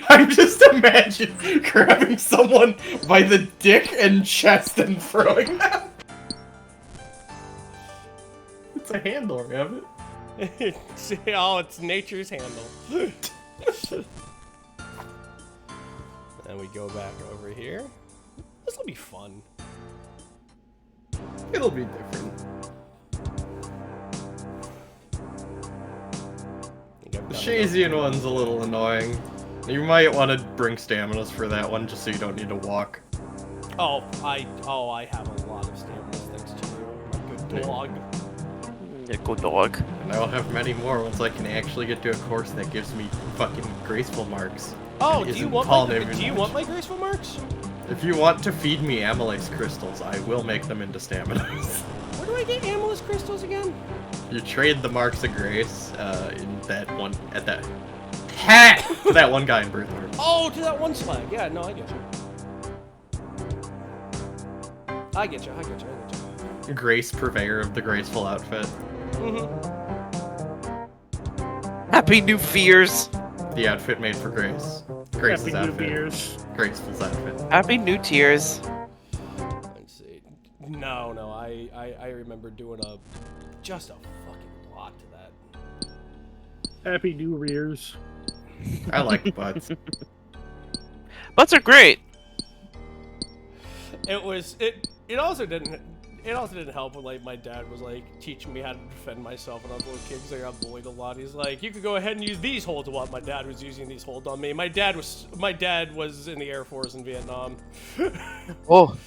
I'm just imagining grabbing someone by the dick and chest and throwing them. It's a handle, Rabbit. Oh, it's nature's handle. Then we go back over here. This will be fun. It'll be different. The Shazian one's a little annoying. You might want to bring staminas for that one just so you don't need to walk. Oh, I have a lot of stamina thanks to you, my good dog. Yeah, good dog. And I will have many more once I can actually get to a course that gives me fucking graceful marks. Oh, and do you isn't want called my image. graceful marks? If you want to feed me amylase crystals, I will make them into stamina. Where do I get amylase crystals again? You trade the marks of grace in that one at that hat to that one guy in Birthmark. Oh, to that one slag. Yeah, no, I get you. I get you. Grace purveyor of the graceful outfit. Happy New Fears. The outfit made for Grace. Grace's Happy New outfit. Year's. Graceful's outfit. Happy New Tears. Let's see. No, I remember doing just a fucking lot to that. Happy New Rears. I like butts. Butts are great. It also didn't help when like my dad was like teaching me how to defend myself when I was a little kid because I got bullied a lot. He's like, you could go ahead and use these holds. What my dad was using these holds on me. My dad was in the Air Force in Vietnam. Oh.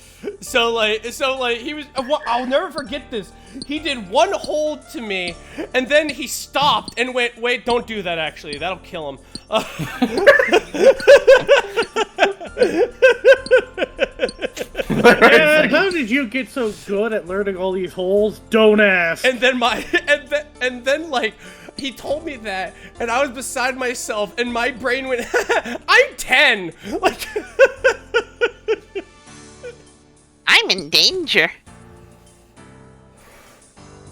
So he was. I'll never forget this. He did one hold to me, and then he stopped and went, "Wait, don't do that. Actually, that'll kill him." Dad, how did you get so good at learning all these holes? Don't ask. And then like he told me that, and I was beside myself, and my brain went, "I'm 10." Like, I'm in danger.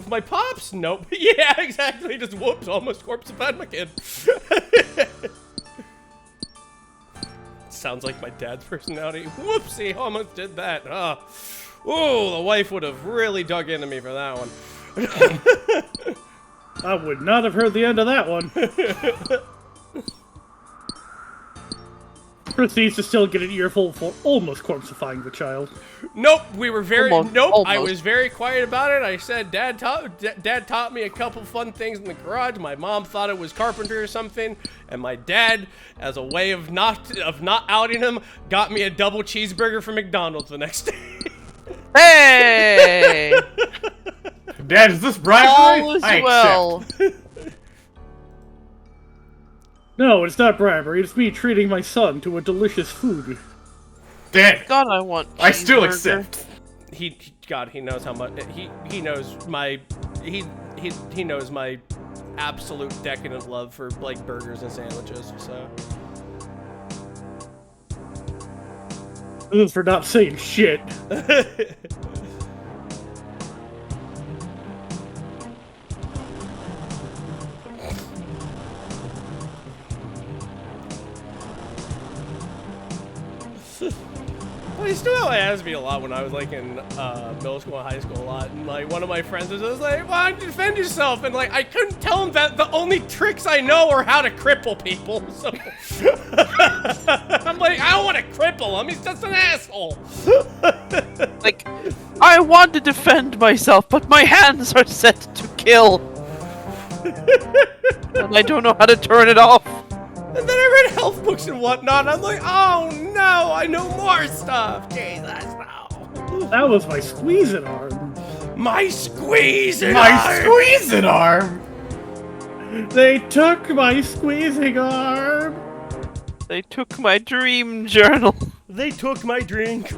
my pops? Nope. Yeah, exactly. Just whoops, almost corpseified my kid. Sounds like my dad's personality. Whoopsie, almost did that. Ooh, the wife would have really dug into me for that one. I would not have heard the end of that one. Proceeds to still get an earful for almost corpseifying the child. Nope, we were very Almost. I was very quiet about it. I said Dad taught me a couple fun things in the garage. My mom thought it was carpentry or something, and my dad, as a way of not outing him, got me a double cheeseburger from McDonald's the next day. Hey! Dad, is this bribery? All is I well. accept. No, it's not bribery. It's me treating my son to a delicious food. Dad, God, I want. I still cheeseburger. accept. He knows how much he knows my he knows my absolute decadent love for like burgers and sandwiches. So This is for not saying shit. Well, he still asked me a lot when I was like in middle school and high school a lot, and like one of my friends was like, "Why don't you defend yourself?" And like I couldn't tell him that the only tricks I know are how to cripple people. So I'm like, I don't want to cripple him. He's just an asshole. Like, I want to defend myself, but my hands are set to kill. And I don't know how to turn it off. And then I read health books and whatnot, and I'm like, oh no, I know more stuff. Jesus, no. That was my squeezing arm. My squeezing My arm. squeezing arm! They took my squeezing arm. They took my dream journal. They took my drink.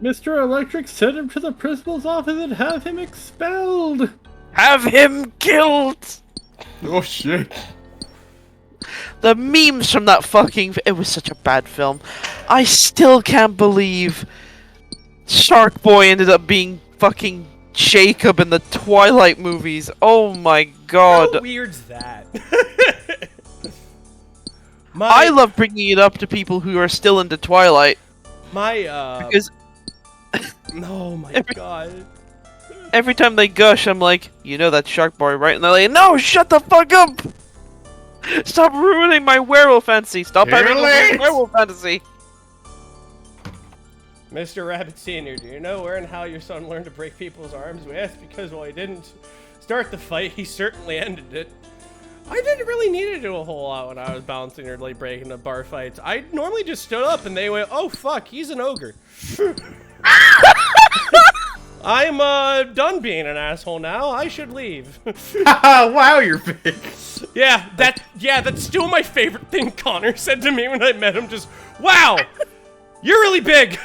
Mr. Electric, send him to the principal's office and have him expelled. Have him killed. Oh shit. The memes from that fucking... It was such a bad film. I still can't believe Shark Boy ended up being fucking Jacob in the Twilight movies. Oh my god. How weird's that? I love bringing it up to people who are still into Twilight. Because oh my god. every time they gush, I'm like, you know that Shark Boy, right? And they're like, no, shut the fuck up! Stop ruining my werewolf fantasy! Stop having a weird werewolf fantasy! Mr. Rabbit Sr., do you know where and how your son learned to break people's arms? We asked because while he didn't start the fight, he certainly ended it. I didn't really need to do a whole lot when I was bouncing or like breaking the bar fights. I normally just stood up and they went, "Oh fuck, he's an ogre." I'm done being an asshole now. I should leave. Wow, you're big. Yeah, that's still my favorite thing Connor said to me when I met him. Just, wow, you're really big.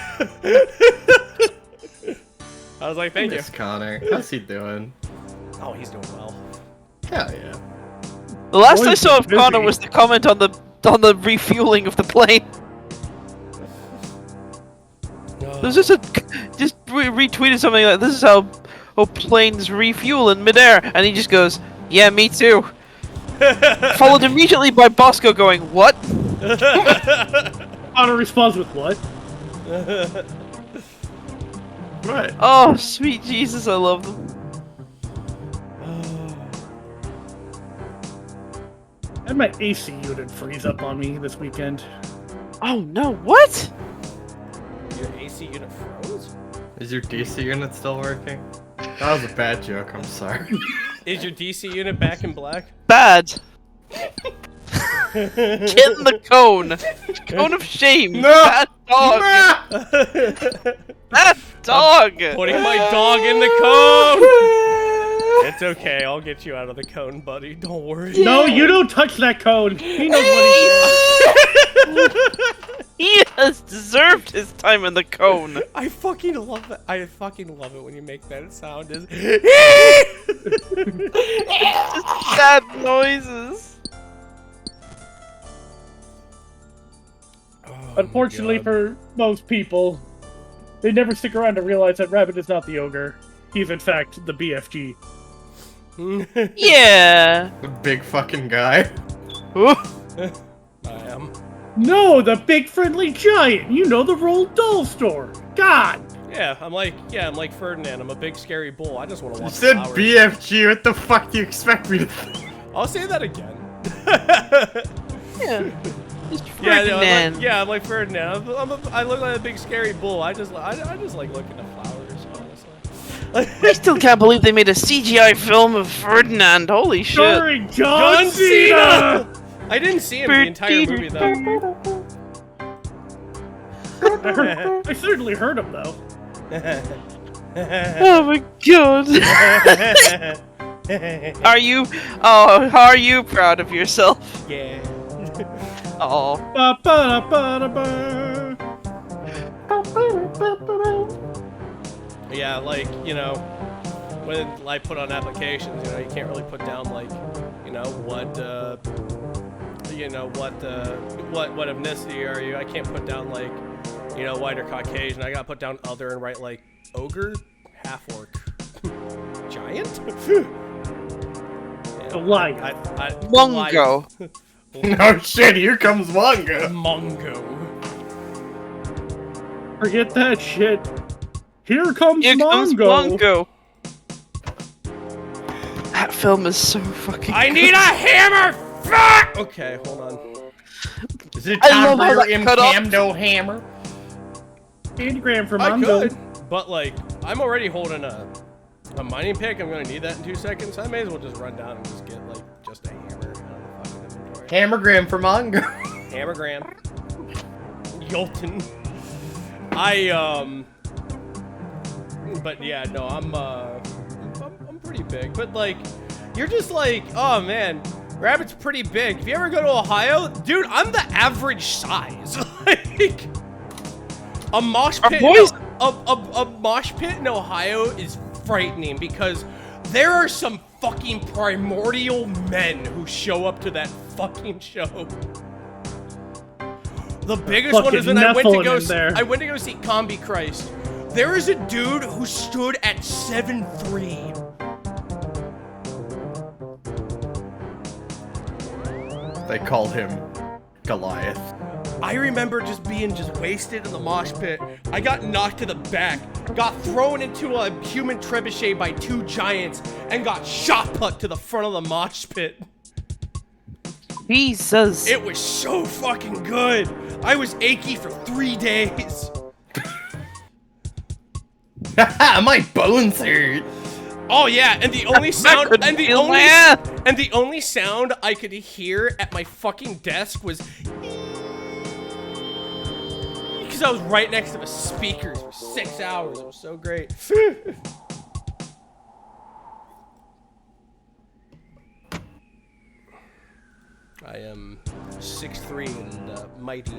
I was like, thank you. Connor. How's he doing? Oh, he's doing well. Hell yeah. The last I Boys saw are of Connor busy. was the comment on the refueling of the plane. There's just retweeted something like, "This is how planes refuel in midair," and he just goes, "Yeah, me too." Followed immediately by Bosco going, "What?" Connor responds with what? Right. Oh, sweet Jesus, I love them. I had my AC unit freeze up on me this weekend. Oh no, what? Your AC unit froze? Is your DC unit still working? That was a bad joke, I'm sorry. Is your DC unit back in black? Bad. Get in the cone. Cone of shame. No! Bad dog. Bad dog. Putting my dog in the cone! It's okay, I'll get you out of the cone, buddy. Don't worry. No, you don't touch that cone. He knows what he's doing. He has deserved his time in the cone. I fucking love it. I fucking love it when you make that sound. Sad noises. Unfortunately for most people, they never stick around to realize that Rabbit is not the ogre. He's in fact the BFG. Yeah. The big fucking guy. I am. No, the big friendly giant. You know, the Roald Dahl store. God. Yeah, I'm like Ferdinand. I'm a big scary bull. I just want to You watch said flowers. BFG, what the fuck do you expect me to think? I'll say that again. Yeah. Just Yeah, Ferdinand. I'm like Ferdinand. I look like a big scary bull. I just like looking at flowers, honestly. I still can't believe they made a CGI film of Ferdinand. Holy shit. Starring John John Cena. I didn't see him the entire movie though. I certainly heard him though. Oh my god. Are you proud of yourself? Yeah. Oh. Yeah, like, you know, when I put on applications, you know, you can't really put down like, you know, what ethnicity are you? I can't put down like, you know, white or Caucasian. I gotta put down other and write like ogre, half orc, giant. Goliath. Mungo. No shit, here comes Wonga. Mungo. Forget that shit. Here comes Here comes Mongo. Mungo. That film is so fucking I good. need a hammer! Fuck! Okay, hold on. Is it I time love how for that your cut off. Camdo hammer? Anagram for I Mongo. could, but like, I'm already holding a mining pick. I'm gonna need that in 2 seconds. So I may as well just run down and just get like just a hammer out of the fucking inventory. Hammergram for Mongo. Hammergram. Yolton. But yeah, no, I'm pretty big. But like, you're just like, oh man, Rabbit's pretty big. If you ever go to Ohio, dude, I'm the average size. Like, a mosh Our pit. boys- A mosh pit in Ohio is frightening because there are some fucking primordial men who show up to that fucking show. The biggest one Fucking is when I went to Nephilim go in there. I went to go see Combi Christ. There is a dude who stood at 7'3". They called him Goliath. I remember just being wasted in the mosh pit. I got knocked to the back, got thrown into a human trebuchet by 2 giants, and got shot put to the front of the mosh pit. Jesus. It was so fucking good. I was achy for 3 days. My bones hurt. Oh yeah, and the only sound couldn't and the feel only my ass. and the only sound I could hear at my fucking desk was because I was right next to the speakers for 6 hours. It was so great. I am 6'3" and mighty.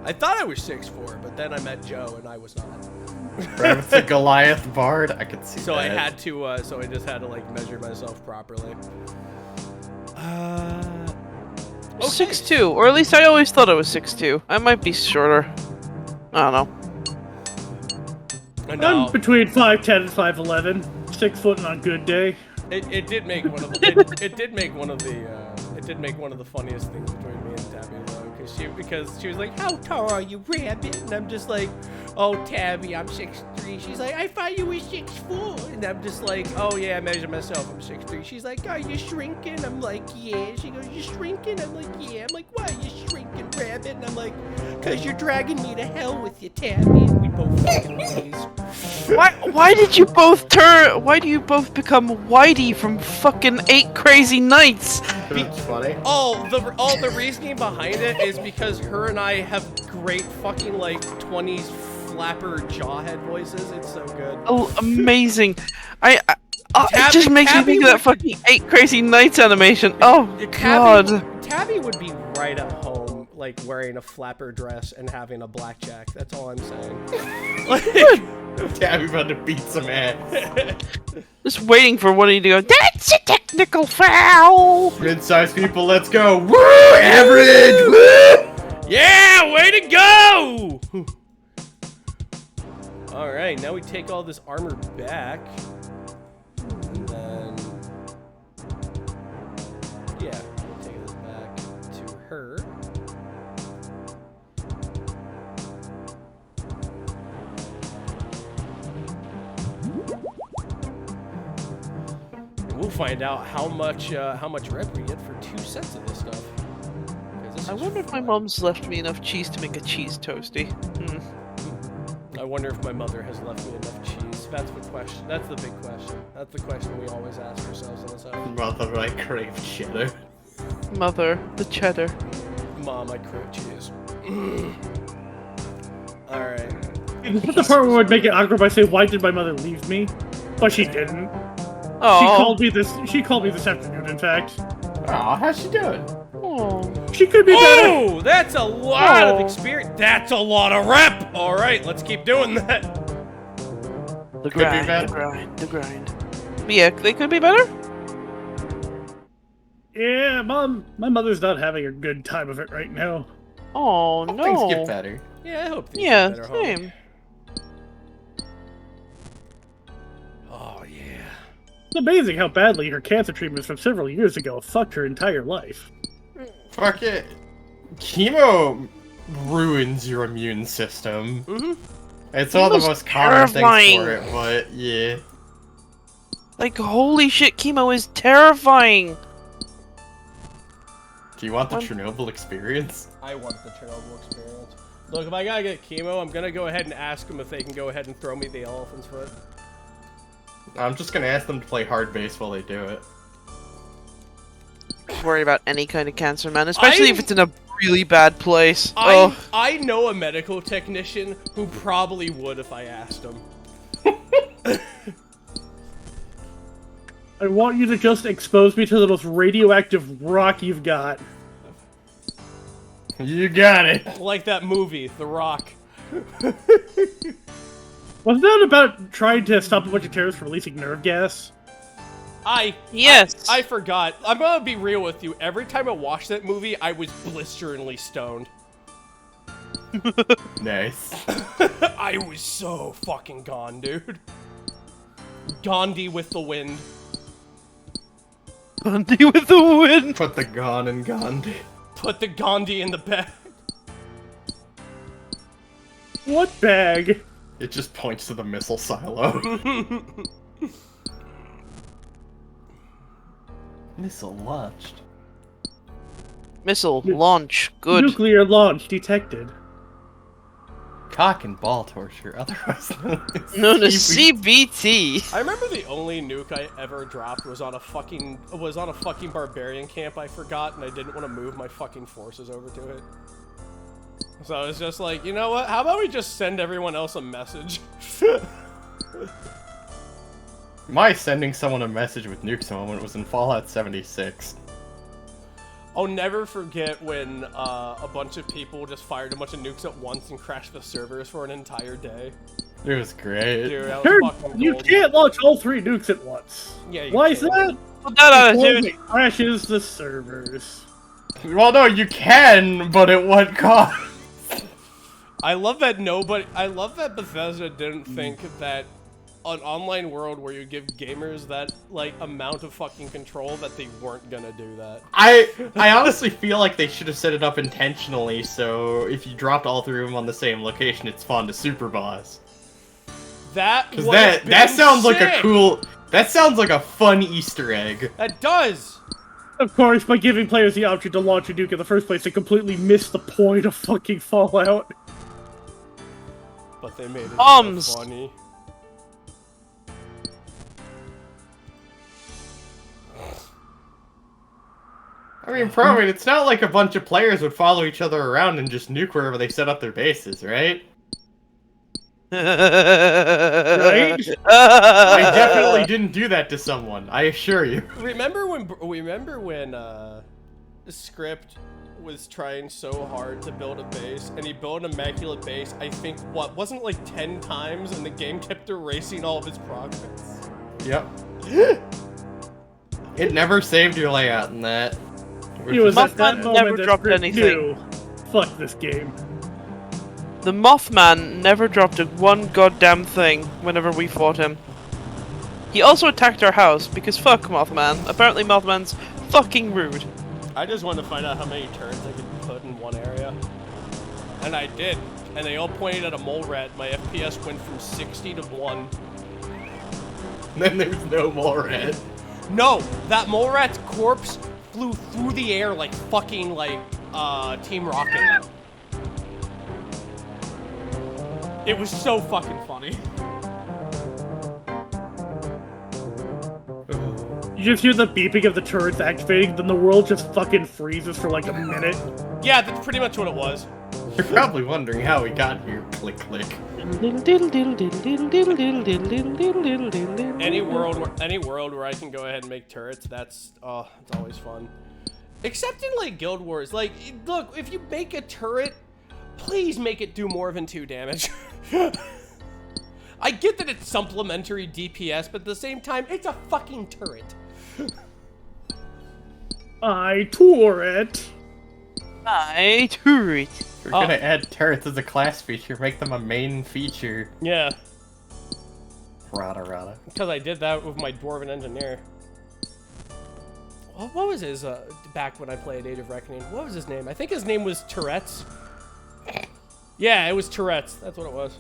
I thought I was 6'4", but then I met Joe and I was not. It's a Goliath bard. I could see So that. I had to, so I just had to like measure myself properly. Okay. 6'2", or at least I always thought I was 6'2". I might be shorter. I don't know. No, I'm between 5'10" and 5'11", 6 foot on a good day. it did make one of the it did make one of the funniest things between me and Tabby though, because she was like, "How tall are you, Rabbit?" And I'm just like, "Oh, Tabby, I'm 6'3". She's like, "I thought you were 6'4", and I'm just like, "Oh yeah, I measure myself. I'm 6'3". She's like, "Are you shrinking?" I'm like, "Yeah." She goes, "You shrinking?" I'm like, "Yeah." I'm like, "Why are you shrinking, Rabbit?" And I'm like, "Cause you're dragging me to hell with you, Tabby." And we both fucking sneeze. Why did you both turn? Why do you both become Whitey from fucking 8 Crazy Nights? It's funny. All the reasoning behind it is because her and I have great fucking like 20s flapper jawhead voices. It's so good. Oh, amazing! It just Tabby- makes me Tabby think of that would- fucking 8 Crazy Nights animation. Oh god! Tabby would be right at home, like wearing a flapper dress and having a blackjack. That's all I'm saying. Like, Tabby about to beat some ass. Just waiting for one of you to go. That's a technical foul. Mid-sized people, let's go. Woo! Average! Woo! yeah, way to go! All right, now we take all this armor back, and then yeah, we'll take this back to her. We'll find out how much rep we get for 2 sets of this stuff. 'Cause this I is wonder if my fun. mom's left me enough cheese to make a cheese toasty. I wonder if my mother has left me enough cheese. That's the question. That's the big question. That's the question we always ask ourselves in this house. Mother, I crave cheddar. Mother, the cheddar. Mom, I crave cheese. All right. That's the part where would make it awkward by saying, "Why did my mother leave me?" But she didn't. Oh. She called me this. She called me this afternoon. In fact, Aw, how's she doing? Oh. she could be better. Oh, that's a lot of Oh. experience. That's a lot of rep. All right, let's keep doing that. The Could be grind, better. the grind, the grind. Yeah, they could be better. Yeah, Mom. My mother's not having a good time of it right now. Oh Hope no. things get better. Yeah, I hope things Yeah, get better. Huh? same. Oh yeah. It's amazing how badly her cancer treatments from several years ago fucked her entire life. Fuck it. Chemo ruins your immune system. Mhm. It's all the Chemo's most common things terrifying. for it, but yeah. Like, holy shit, chemo is terrifying. Do you want the One- Chernobyl experience? I want the Chernobyl experience. Look, if I gotta get chemo, I'm gonna go ahead and ask them if they can go ahead and throw me the elephant's foot. I'm just gonna ask them to play hard base while they do it. Worry about any kind of cancer, man, especially if I'm- it's in a really bad place. Oh, I know a medical technician who probably would if I asked him. I want you to just expose me to the most radioactive rock you've got. You got it. Like that movie, The Rock. Wasn't that about trying to stop a bunch of terrorists from releasing nerve gas? yes. I forgot. I'm gonna be real with you. Every time I watched that movie, I was blisteringly stoned. Nice. I was so fucking gone, dude. Gandhi with the wind. Gandhi with the wind. Put the gun in Gandhi. Put the Gandhi in the bag. What bag? It just points to the missile silo. Missile launched. Missile launch. Good. Nuclear launch detected. Cock and ball torture, otherwise Known as CBT. I remember the only nuke I ever dropped was on a fucking barbarian camp I forgot, and I didn't want to move my fucking forces over to it. So I was just like, you know what? How about we just send everyone else a message? My sending someone a message with nukes moment was in Fallout 76. I'll never forget when a bunch of people just fired a bunch of nukes at once and crashed the servers for an entire day. It was great. Dude, that was fucking You gold. can't launch all 3 nukes at once. Yeah, you Why is can. that? Put that Because attitude. it crashes the servers. Well, no, you can, but at what cost? I love that Bethesda didn't think that an online world where you give gamers that, like, amount of fucking control that they weren't gonna do that. I honestly feel like they should have set it up intentionally, so if you dropped all 3 of them on the same location, it spawned a super boss. That Because would've that been sounds like a sick. cool... That sounds like a fun Easter egg. That does! Of course, by giving players the option to launch a nuke in the first place, they completely missed the point of fucking Fallout. But they made it Bombs. so funny. I mean, probably, it's not like a bunch of players would follow each other around and just nuke wherever they set up their bases, right? Right? I definitely didn't do that to someone, I assure you. Remember when Script was trying so hard to build a base, and he built an immaculate base, I think, wasn't it like 10 times, and the game kept erasing all of his progress? Yep. It never saved your layout in that. It was at Mothman that never moment that dropped Script anything. knew, fuck this game. The Mothman never dropped one goddamn thing whenever we fought him. He also attacked our house, because fuck Mothman. Apparently Mothman's fucking rude. I just wanted to find out how many turns I could put in one area. And I did. And they all pointed at a mole rat. My FPS went from 60 to 1. Then there's no more red. No! That mole rat's corpse flew through the air like fucking, like, Team Rocket. It was so fucking funny. You just hear the beeping of the turrets activating, then the world just fucking freezes for like a minute. Yeah, that's pretty much what it was. You're probably wondering how we got here. Click, click. Any world where I can go ahead and make turrets, it's always fun. Except in, like, Guild Wars. Like, look, if you make a turret, please make it do more than 2 damage. I get that it's supplementary DPS, but at the same time, it's a fucking turret. I tour it. I turret. If you're gonna add turrets as a class feature, make them a main feature. Yeah, Rada rada. because I did that with my Dwarven Engineer. What was his, back when I played Age of Reckoning? What was his name? I think his name was Tourette's. Yeah, it was Tourette's. That's what it was.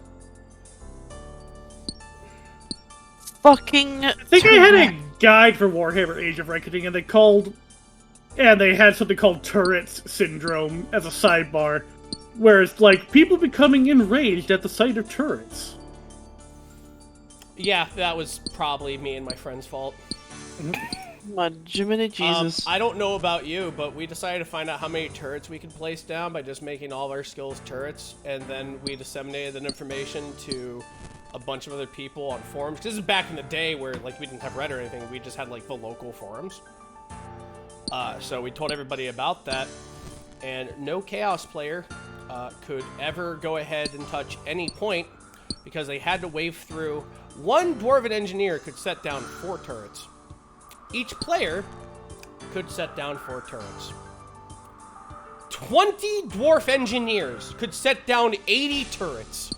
Fucking I think I had a guide for Warhammer Age of Reckoning, and they had something called Tourette's Syndrome as a sidebar, where it's like people becoming enraged at the sight of turrets. Yeah, that was probably me and my friend's fault. my Jiminy Jesus. I don't know about you, but we decided to find out how many turrets we could place down by just making all of our skills turrets, and then we disseminated that information to a bunch of other people on forums. 'Cause this is back in the day where, like, we didn't have Reddit or anything. We just had, like, the local forums. So we told everybody about that, and no Chaos player could ever go ahead and touch any point because they had to wave through. One Dwarven Engineer could set down 4 turrets. Each player could set down 4 turrets. 20 Dwarf Engineers could set down 80 turrets.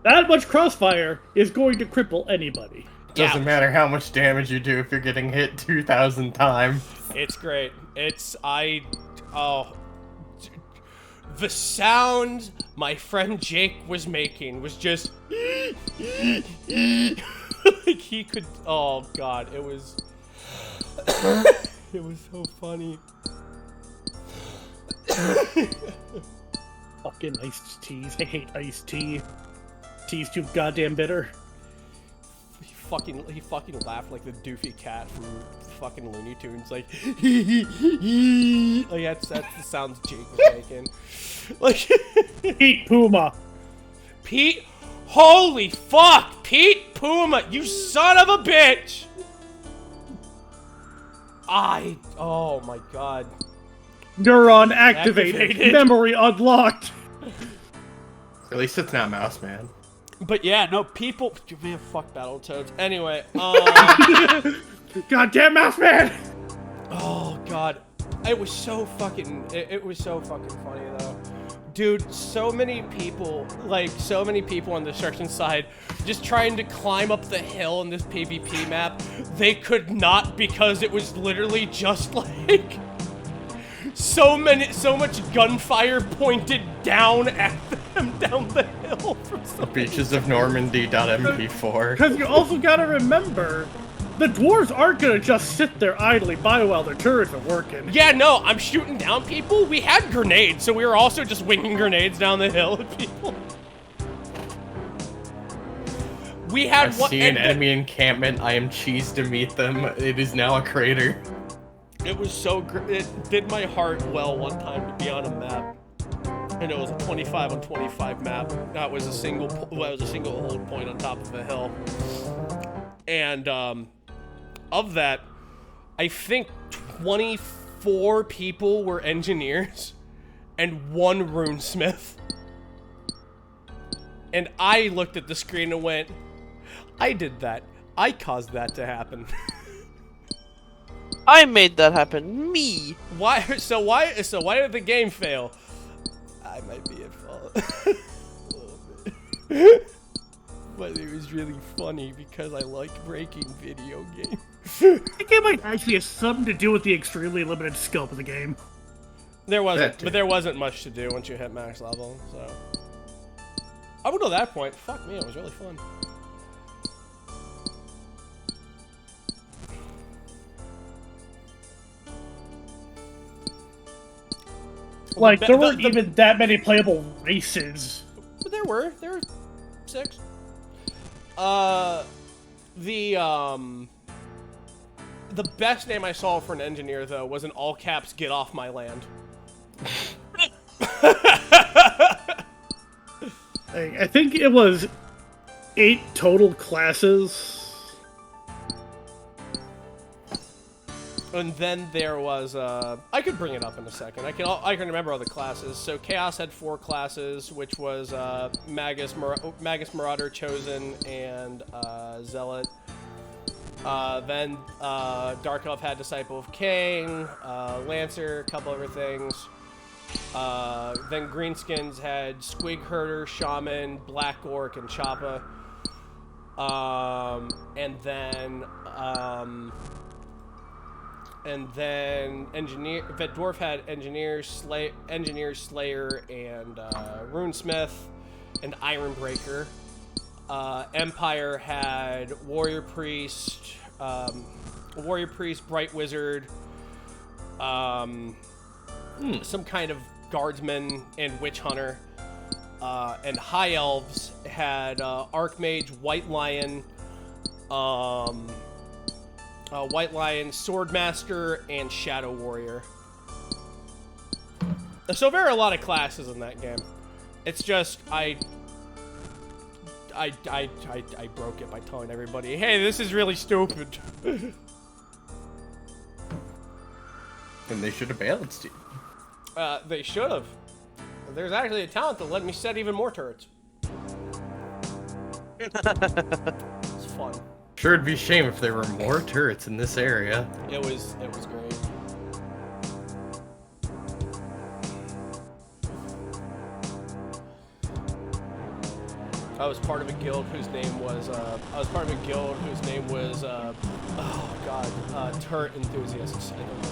That much crossfire is going to cripple anybody. Doesn't matter how much damage you do if you're getting hit 2,000 times. It's great. The sound my friend Jake was making was just like he could. Oh god, it was. It was so funny. Fucking iced teas. I hate iced tea. Tea's too goddamn bitter. He fucking laughed like the doofy cat from fucking Looney Tunes, like like that's the sounds Jake was making. Like Pete Puma. Pete, holy fuck, Pete Puma, you son of a bitch! Oh my god. Neuron activated. Memory unlocked. At least it's not Mouse Man. But yeah, no, people, man, fuck Battletoads. Anyway, Goddamn Mouse Man! oh god, it was so fucking funny though. Dude, so many people on the destruction side just trying to climb up the hill in this PvP map. They could not because it was literally just like so much gunfire pointed down at them down the hill from The beaches of Normandy.mp4. Because you also gotta remember, the dwarves aren't gonna just sit there idly by while their turrets are working. Yeah, no, I'm shooting down people. We had grenades, so we were also just winging grenades down the hill at people. We had I see an enemy encampment. I am cheesed to meet them. It is now a crater. It was so it did my heart well one time to be on a map, and it was a 25 on 25 map. That was a single hold point on top of a hill, and of that, I think 24 people were engineers, and 1 runesmith. And I looked at the screen and went, "I did that. I caused that to happen." I made that happen. Me. Why? So why did the game fail? I might be at fault. A little bit. But it was really funny because I like breaking video games. I think it might actually have something to do with the extremely limited scope of the game. There wasn't much to do once you hit max level, so. I would go that point. Fuck me, it was really fun. Like, there weren't even that many playable races. But there were 6. The best name I saw for an engineer though was in all caps, "Get off my land." I think it was 8 total classes. And then there was, I could bring it up in a second. I can remember all the classes. So Chaos had 4 classes, which was Magus, Marauder, Chosen, and Zealot. Then Dark Elf had Disciple of King, Lancer, a couple other things. Then Greenskins had Squig Herder, Shaman, Black Orc, and Choppa. And then Vet Dwarf had Engineer, Slayer, and Runesmith, and Ironbreaker. Empire had Warrior Priest, Bright Wizard, some kind of Guardsman, and Witch Hunter. And High Elves had Archmage, White Lion, Swordmaster, and Shadow Warrior. So there are a lot of classes in that game. It's just I broke it by telling everybody, "Hey, this is really stupid." And they should have balanced you. They should have. There's actually a talent that let me set even more turrets. It's fun. Sure, it'd be a shame if there were more turrets in this area. It was great. I was part of a guild whose name was oh god, Turret Enthusiasts. I don't know.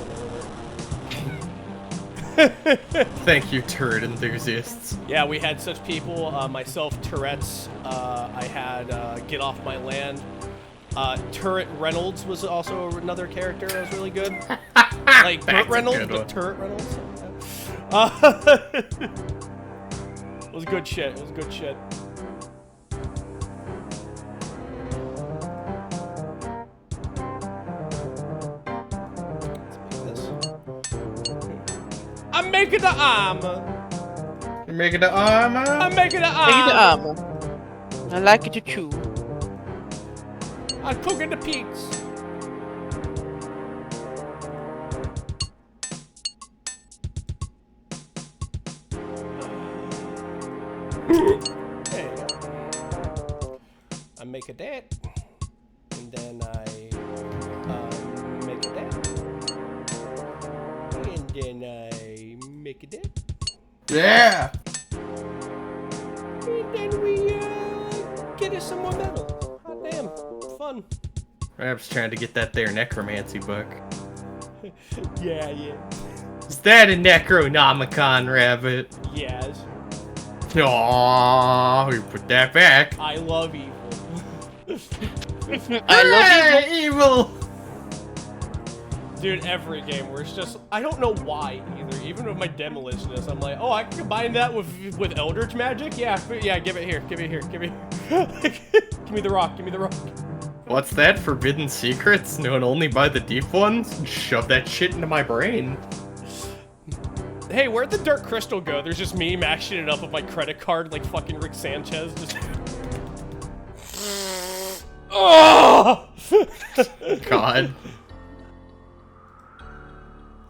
Thank you, turret enthusiasts. Yeah, we had such people. Myself, Tourette's. I had Get Off My Land. Turret Reynolds was also another character that was really good. Like Burt Reynolds, but Turret Reynolds. was good shit. It was good shit. Let's make this. I'm making the armor. You're making the armor? I'm making the Take the armor. armor. I like it to chew. I'm cooking the peaks. There you go. I make a that, and then I make a that, and then I make a that, Yeah! and then we get us some more metal. Hot damn, fun. Rab's trying to get that there necromancy book. Yeah. Is that a Necronomicon, Rabbit? Yes. Aww, we put that back. I love evil. I love you. Evil! Dude, every game where it's just, I don't know why either. Even with my demolitionist, I'm like, oh, I can combine that with Eldritch magic? Yeah, give it here, give it here, give it here. Give me the rock, give me the rock. What's that? Forbidden secrets? Known only by the deep ones? Shove that shit into my brain. Hey, where'd the Dark Crystal go? There's just me maxing it up with my credit card like fucking Rick Sanchez. Just... Oh! God.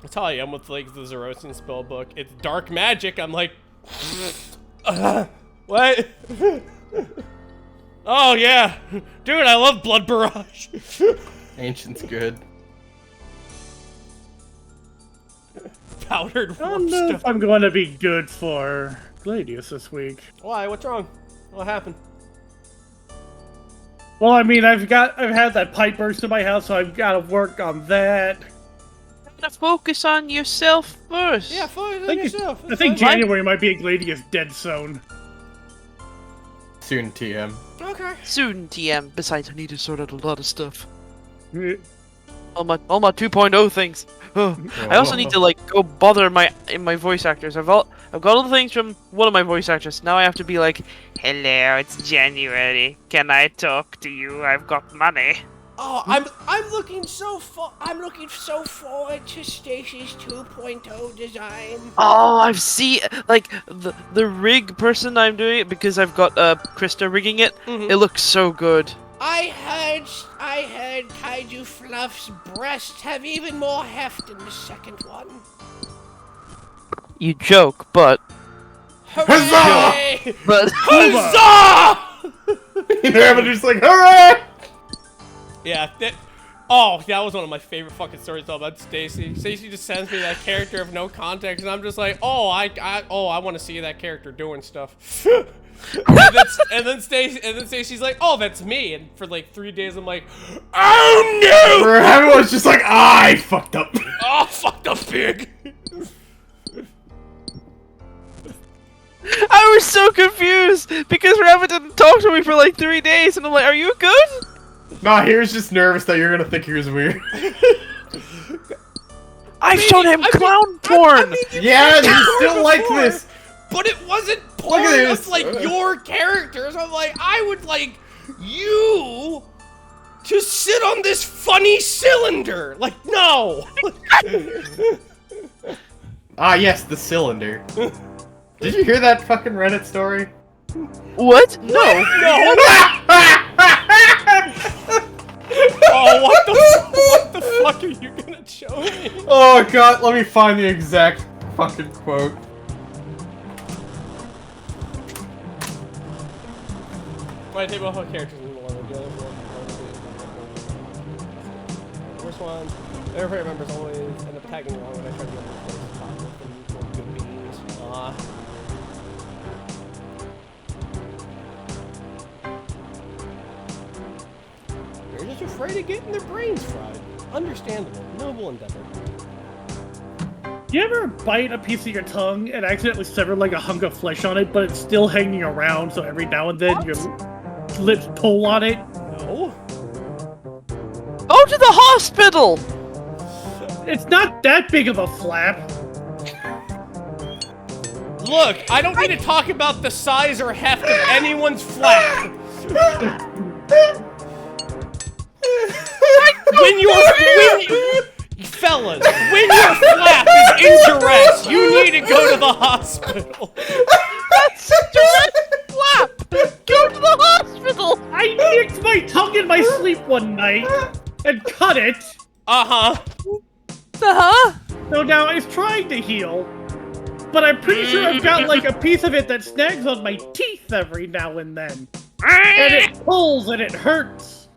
That's how I am with like the Zerosian spell book. It's dark magic. I'm like, what? Oh yeah, dude, I love Blood Barrage. Ancient's good. Powdered I don't know if warpstone. I'm going to be good for Gladius this week. Why? What's wrong? What happened? Well, I mean, I've had that pipe burst in my house, so I've got to work on that. Gotta focus on yourself first. Yeah, focus I on think, yourself. I think It's fine. January might be a Gladius dead zone. Soon TM. Okay. Soon, TM. Besides, I need to sort out a lot of stuff. Eh, All my 2.0 things. I also need to like go bother in my voice actors. I've got all the things from one of my voice actors. Now I have to be like, hello, it's January. Can I talk to you? I've got money. Oh, I'm looking so forward to Stacy's 2.0 design. Oh, I've seen like the rig person I'm doing it because I've got Krista rigging it. Mhm. It looks so good. I heard Kaiju Fluff's breasts have even more heft than the second one. You joke, but Hooray! but Huzzah! Rabbit just like, hooray! Yeah, that was one of my favorite fucking stories all about Stacy. Stacy just sends me that character of no context, and I'm just like, I want to see that character doing stuff. and then Stacy's like, oh, that's me. And for like 3 days, I'm like, oh no! Rabbit was just like, I fucked up. Oh, fucked up pig. I was so confused because Rabbit didn't talk to me for like 3 days, and I'm like, are you good? Nah, he was just nervous that you're gonna think he was weird. I've shown him clown porn. Yeah, and he's still like this. But it wasn't porn at of this. like your characters. I'm like, I would like you to sit on this funny cylinder. Like, no. Ah, yes, the cylinder. Did you hear that fucking Reddit story? What? No. No. Oh, what the fuck are you gonna show me? Oh god, let me find the exact fucking quote. My table of characters in the one. The other first one, every members always end up tagging along when I try to get this place top with good beans. They're just afraid of getting their brains fried. Understandable. Noble endeavor. You ever bite a piece of your tongue and accidentally sever like a hunk of flesh on it, but it's still hanging around, so every now and then your lips pull on it? No. Go to the hospital. It's not that big of a flap. Look, I don't need to talk about the size or heft of anyone's flap. Fellas, when your flap is in duress, you need to go to the hospital. That's a direct flap! Go to the hospital! I nicked my tongue in my sleep one night and cut it. Uh-huh. Uh-huh. So now it's trying to heal, but I'm pretty sure I've got like a piece of it that snags on my teeth every now and then. And it pulls and it hurts.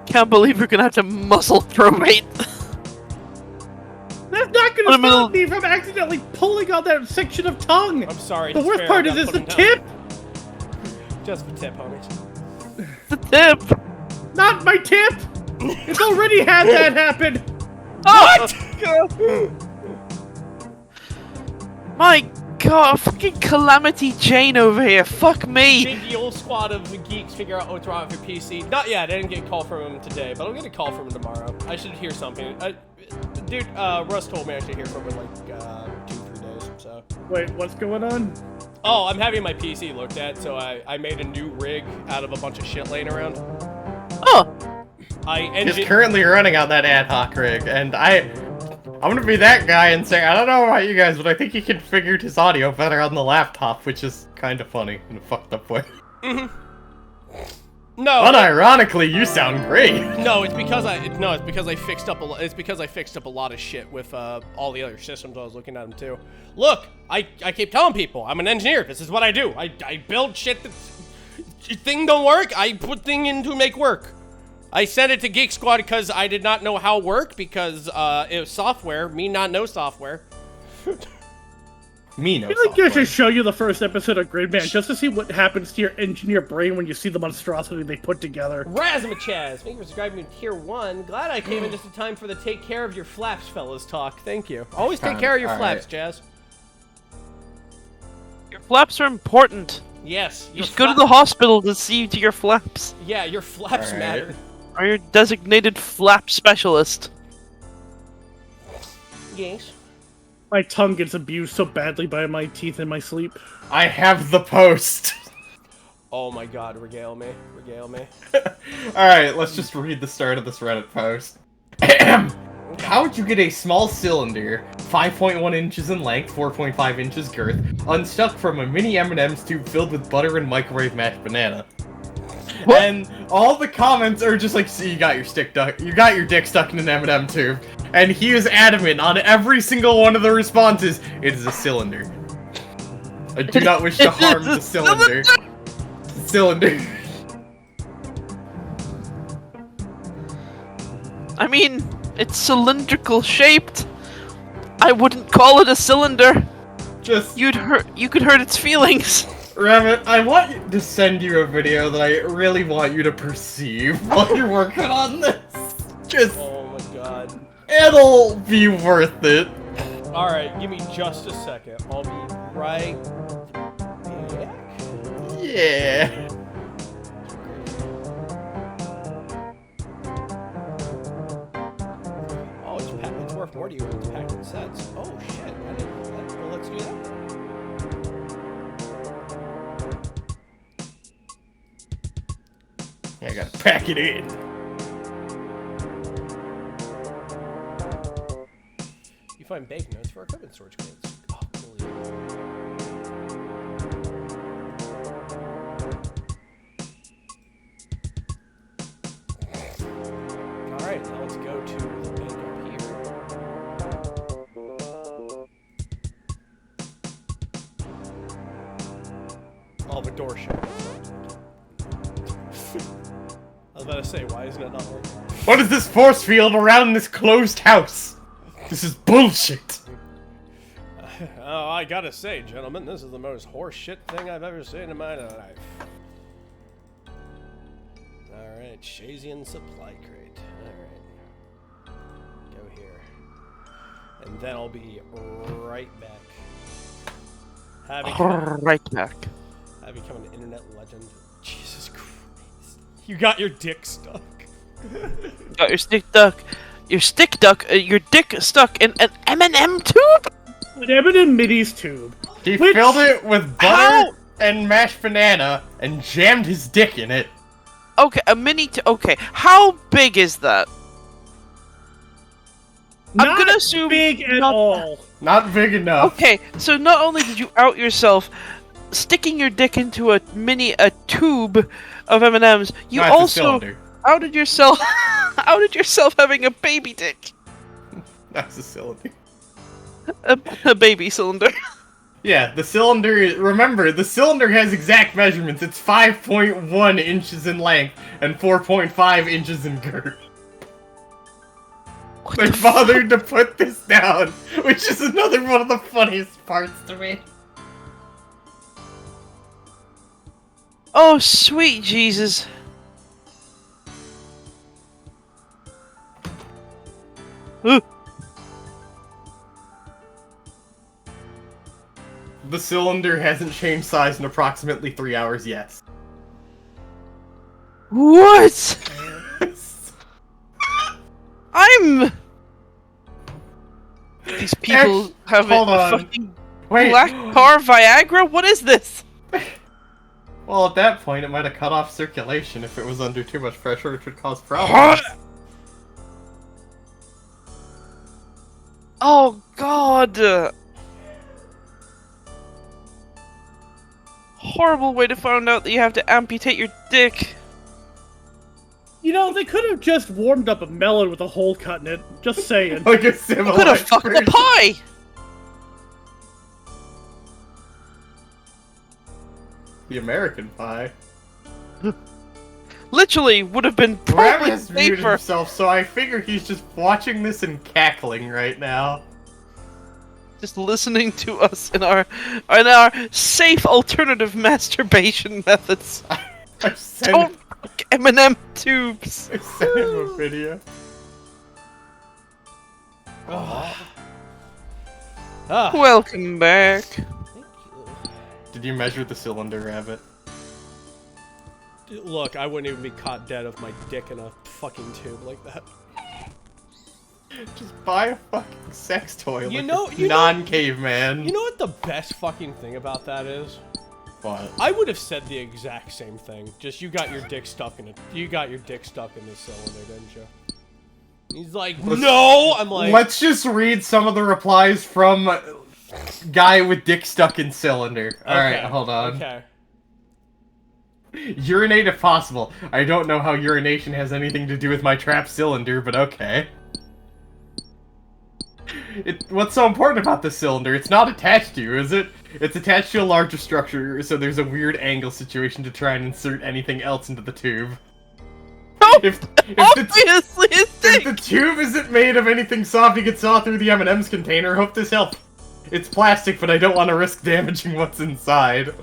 Can't believe we're gonna have to muscle throat. That's not gonna stop me from accidentally pulling on that section of tongue. I'm sorry. The worst part is the tip. Just the tip, homies. The tip. Not my tip. It's already had that happen. What? My God, fucking Calamity Jane over here. Fuck me. Big Yule squad of geeks figure out what's wrong with your PC. Not yet. I didn't get a call from him today, but I'll get a call from him tomorrow. I should hear something. Dude, Russ told me I should hear from him in like 2-3 days. So. Wait, what's going on? Oh, I'm having my PC looked at, so I made a new rig out of a bunch of shit laying around. Oh. He's currently running on that ad hoc rig, and I'm gonna be that guy and say, I don't know about you guys, but I think he configured his audio better on the laptop, which is kind of funny in a fucked up way. No. Unironically, you sound great. No, it's because I fixed up a lot. It's because I fixed up a lot of shit with all the other systems I was looking at them too. Look, I keep telling people I'm an engineer. This is what I do. I build shit that thing don't work. I put thing in to make work. I sent it to Geek Squad because I did not know how it worked because it was software. Me not know software. I think I should show you the first episode of Gridman just to see what happens to your engineer brain when you see the monstrosity they put together. Razmachaz, thank you for subscribing to Tier 1. Glad I came in just in time for the take care of your flaps fellas talk. Thank you. Always take care of your flaps, Jazz. Your flaps are important. Yes. You should go to the hospital to see to your flaps. Yeah, your flaps matter. Are your designated flap specialist. Yes. My tongue gets abused so badly by my teeth in my sleep. I have the post. Oh my god, regale me. Regale me. Alright, let's just read the start of this Reddit post. How would you get a small cylinder, 5.1 inches in length, 4.5 inches girth, unstuck from a mini M&M's tube filled with butter and microwave mashed banana? What? And all the comments are just like, see, you got your dick stuck in an M&M tube. And he is adamant on every single one of the responses, it is a cylinder. I do not wish to harm the cylinder. Cylinder. I mean, it's cylindrical shaped. I wouldn't call it a cylinder. You could hurt its feelings. Rabbit, I want to send you a video that I really want you to perceive while you're working on this. Oh my god. It'll be worth it. Alright, give me just a second. I'll be right back. Yeah. Oh, it's worth more to you when it's packed in sets. Oh shit, I didn't know that. Well, let's do that. Yeah, I gotta pack it in. You find bank notes for equipment storage codes. Oh, cool. Alright, now let's go to the bank up here. Oh, the door shut. I was about to say, why isn't it not working? What is this force field around this closed house? This is bullshit. Oh, I gotta say, gentlemen, this is the most horseshit thing I've ever seen in my life. Alright, Shazian supply crate. Alright. Go here. And then I'll be right back. Right back. I've become an internet legend. Jesus Christ. You got your dick stuck. Got your stick stuck. Your dick stuck in an M&M tube? An M&M Minis tube. He Which- filled it with butter How? and mashed banana and jammed his dick in it. Okay, a mini. Okay, how big is that? I'm Not gonna assume big at not- all. Not big enough. Okay, so not only did you out yourself sticking your dick into a tube of M&Ms, you No, it's a also cylinder. outed yourself outed yourself having a baby dick. That's a cylinder. A baby cylinder. Yeah, the cylinder, remember, the cylinder has exact measurements. It's 5.1 inches in length and 4.5 inches in girth. They bothered to put this down, which is another one of the funniest parts to me. Oh, sweet Jesus. Ugh. The cylinder hasn't changed size in approximately 3 hours yet. What? I'm... These people have hold a on. fucking Wait. black car Viagra? What is this? Well, at that point, it might have cut off circulation. If it was under too much pressure, it could cause problems. Oh, God. Horrible way to find out that you have to amputate your dick. You know, they could have just warmed up a melon with a hole cut in it. Just saying. Like a Could civilized have fucked the version. pie. The American pie. Literally would have been Ram probably has muted safer. himself, so I figure he's just watching this and cackling right now. Just listening to us in our safe alternative masturbation methods. I sent, Don't fuck M&M tubes. I sent him a video. Ah. Welcome back. Did you measure the cylinder, Rabbit? Look, I wouldn't even be caught dead of my dick in a fucking tube like that. Just buy a fucking sex toy You like know- a you know- non-caveman. You know what the best fucking thing about that is? What? I would have said the exact same thing. Just you got your dick stuck in it. You got your dick stuck in the cylinder, didn't you? He's like, no. I'm like, Let's just read some of the replies from guy with dick stuck in cylinder. Alright, okay, hold on. Okay. Urinate if possible. I don't know how urination has anything to do with my trapped cylinder, but okay. What's so important about this cylinder? It's not attached to you, is it? It's attached to a larger structure, so there's a weird angle situation to try and insert anything else into the tube. If Obviously, it's if dick. the tube isn't made of anything soft you can saw through the M&M's container, hope this helps. It's plastic, but I don't want to risk damaging what's inside.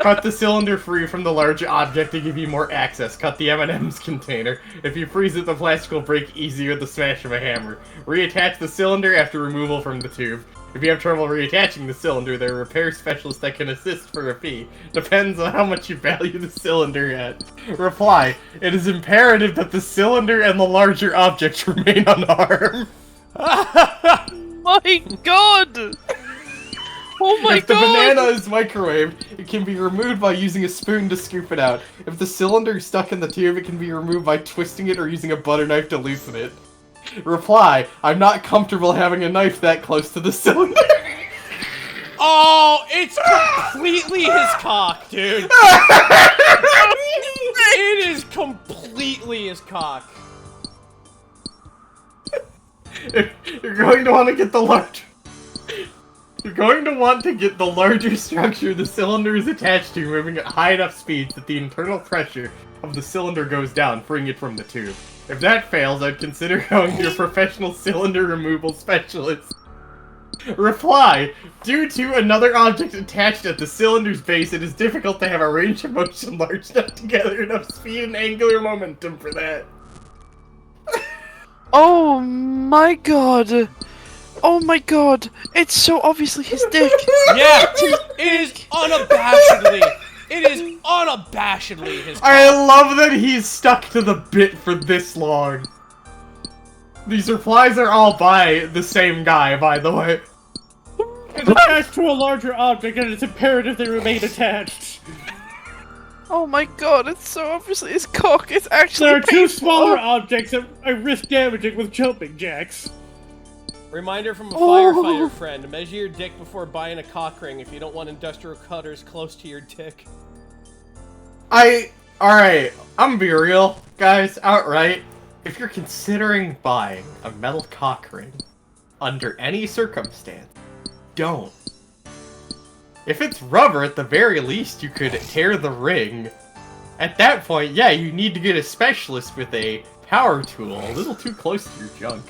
Cut the cylinder free from the large object to give you more access. Cut the M&M's container. If you freeze it, the plastic will break easier with the smash of a hammer. Reattach the cylinder after removal from the tube. If you have trouble reattaching the cylinder, there are repair specialists that can assist for a fee. Depends on how much you value the cylinder at. Reply: it is imperative that the cylinder and the larger object remain unharmed. My God. Oh my If the God. banana is microwaved, it can be removed by using a spoon to scoop it out. If the cylinder is stuck in the tube, it can be removed by twisting it or using a butter knife to loosen it. Reply: I'm not comfortable having a knife that close to the cylinder. Oh, it's completely his cock, dude. It is completely his cock. You're going to want to get the large. You're going to want to get the larger structure the cylinder is attached to, moving at high enough speeds that the internal pressure of the cylinder goes down, freeing it from the tube. If that fails, I'd consider going to a professional cylinder removal specialist. Reply: due to another object attached at the cylinder's base, it is difficult to have a range of motion large enough to gather enough speed and angular momentum for that. Oh my God. Oh my God. It's so obviously his dick. Yeah, it is unabashedly. It is unabashedly his cock. I love that he's stuck to the bit for this long. These replies are all by the same guy, by the way. It's attached to a larger object, and it's imperative they remain attached. Oh my god, it's so obviously his cock. It's actually There are two painful. smaller objects that I risk damaging with jumping jacks. Reminder from a Oh. firefighter friend: measure your dick before buying a cock ring if you don't want industrial cutters close to your dick. Alright, I'm gonna be real, guys, outright. If you're considering buying a metal cock ring, under any circumstance, don't. If it's rubber, at the very least, you could tear the ring. At that point, yeah, you need to get a specialist with a power tool a little too close to your junk.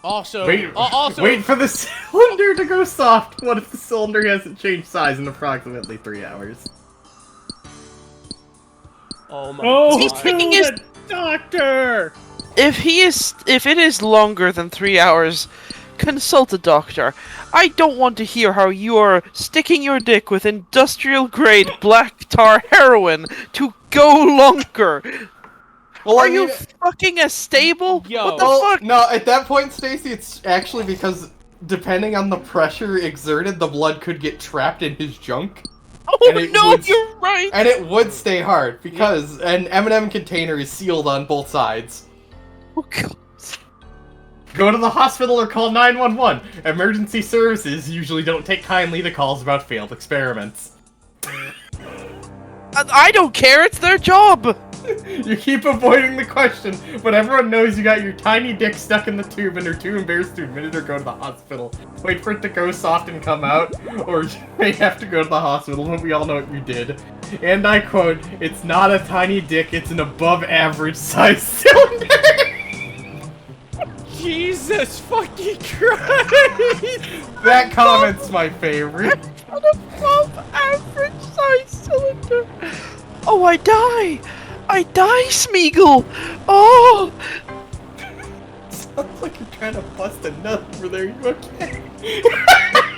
Also, Wait for the cylinder to go soft. What if the cylinder hasn't changed size in approximately 3 hours? Oh my Oh, He's god. taking to his- the doctor! If it is longer than 3 hours, consult a doctor. I don't want to hear how you are sticking your dick with industrial grade black tar heroin to go longer. Well, Are you fucking a stable? Yo. What the Well, fuck? no, at that point, Stacy, it's actually because depending on the pressure exerted, the blood could get trapped in his junk. Oh and it no, would- you're right. And it would stay hard, because an M&M container is sealed on both sides. Oh, God. Go to the hospital or call 911. Emergency services usually don't take kindly to calls about failed experiments. I don't care. It's their job. You keep avoiding the question, but everyone knows you got your tiny dick stuck in the tube and you're too embarrassed to admit it or go to the hospital. Wait for it to go soft and come out, or you may have to go to the hospital, but we all know what you did. And I quote, "It's not a tiny dick, it's an above average size cylinder." Jesus fucking Christ! That comment's my favorite. An above average size cylinder. Oh, I die. I die, Smeagol. Oh. Sounds like you're trying to bust a nut over there, you okay?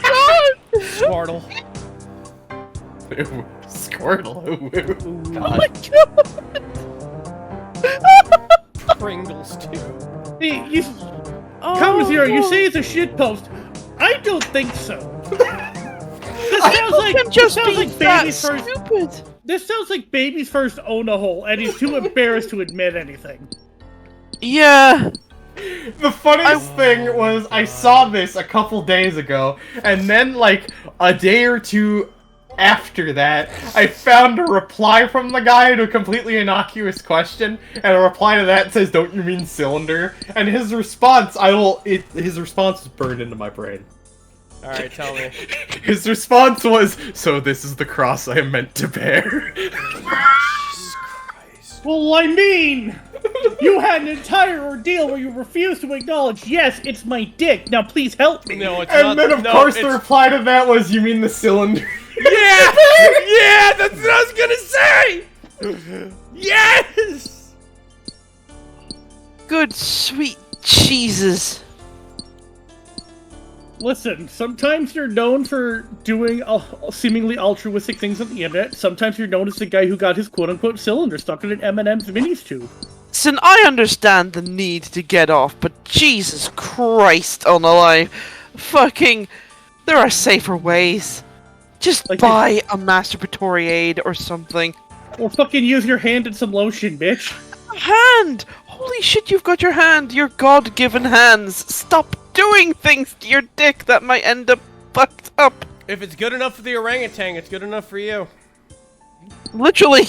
God. Squirtle. Ooh, Squirtle, ooh, Oh God. my god. Pringles too. Hey, you, Oh, Come Zero, you no. say it's a shitpost. I don't think so. This I sounds let like him just this sounds be like that baby's first. stupid. This sounds like baby's first own a hole, and he's too embarrassed to admit anything. Yeah. The funniest thing was I saw this a couple days ago, and then like a day or two after that, I found a reply from the guy to a completely innocuous question, and a reply to that says, "Don't you mean cylinder?" And his response, his response is burned into my brain. Alright, tell me. His response was, "So this is the cross I am meant to bear." Jesus Christ. Well, I mean, you had an entire ordeal where you refused to acknowledge, yes, it's my dick. Now please help me. No, it's And not. then of no, course the it's- reply to that was, "You mean the cylinder?" Yeah! Yeah! That's what I was gonna say! Yes! Good sweet Jesus. Listen, sometimes you're known for doing seemingly altruistic things on the internet. Sometimes you're known as the guy who got his quote-unquote cylinder stuck in an M&M's minis tube. Listen, I understand the need to get off, but Jesus Christ on alive. Fucking, there are safer ways. Just Like buy a masturbatory aid or something. Or fucking use your hand in some lotion, bitch. Hand! Holy shit, you've got your hand. Your God-given hands. Stop doing things to your dick that might end up fucked up. If it's good enough for the orangutan, it's good enough for you. Literally.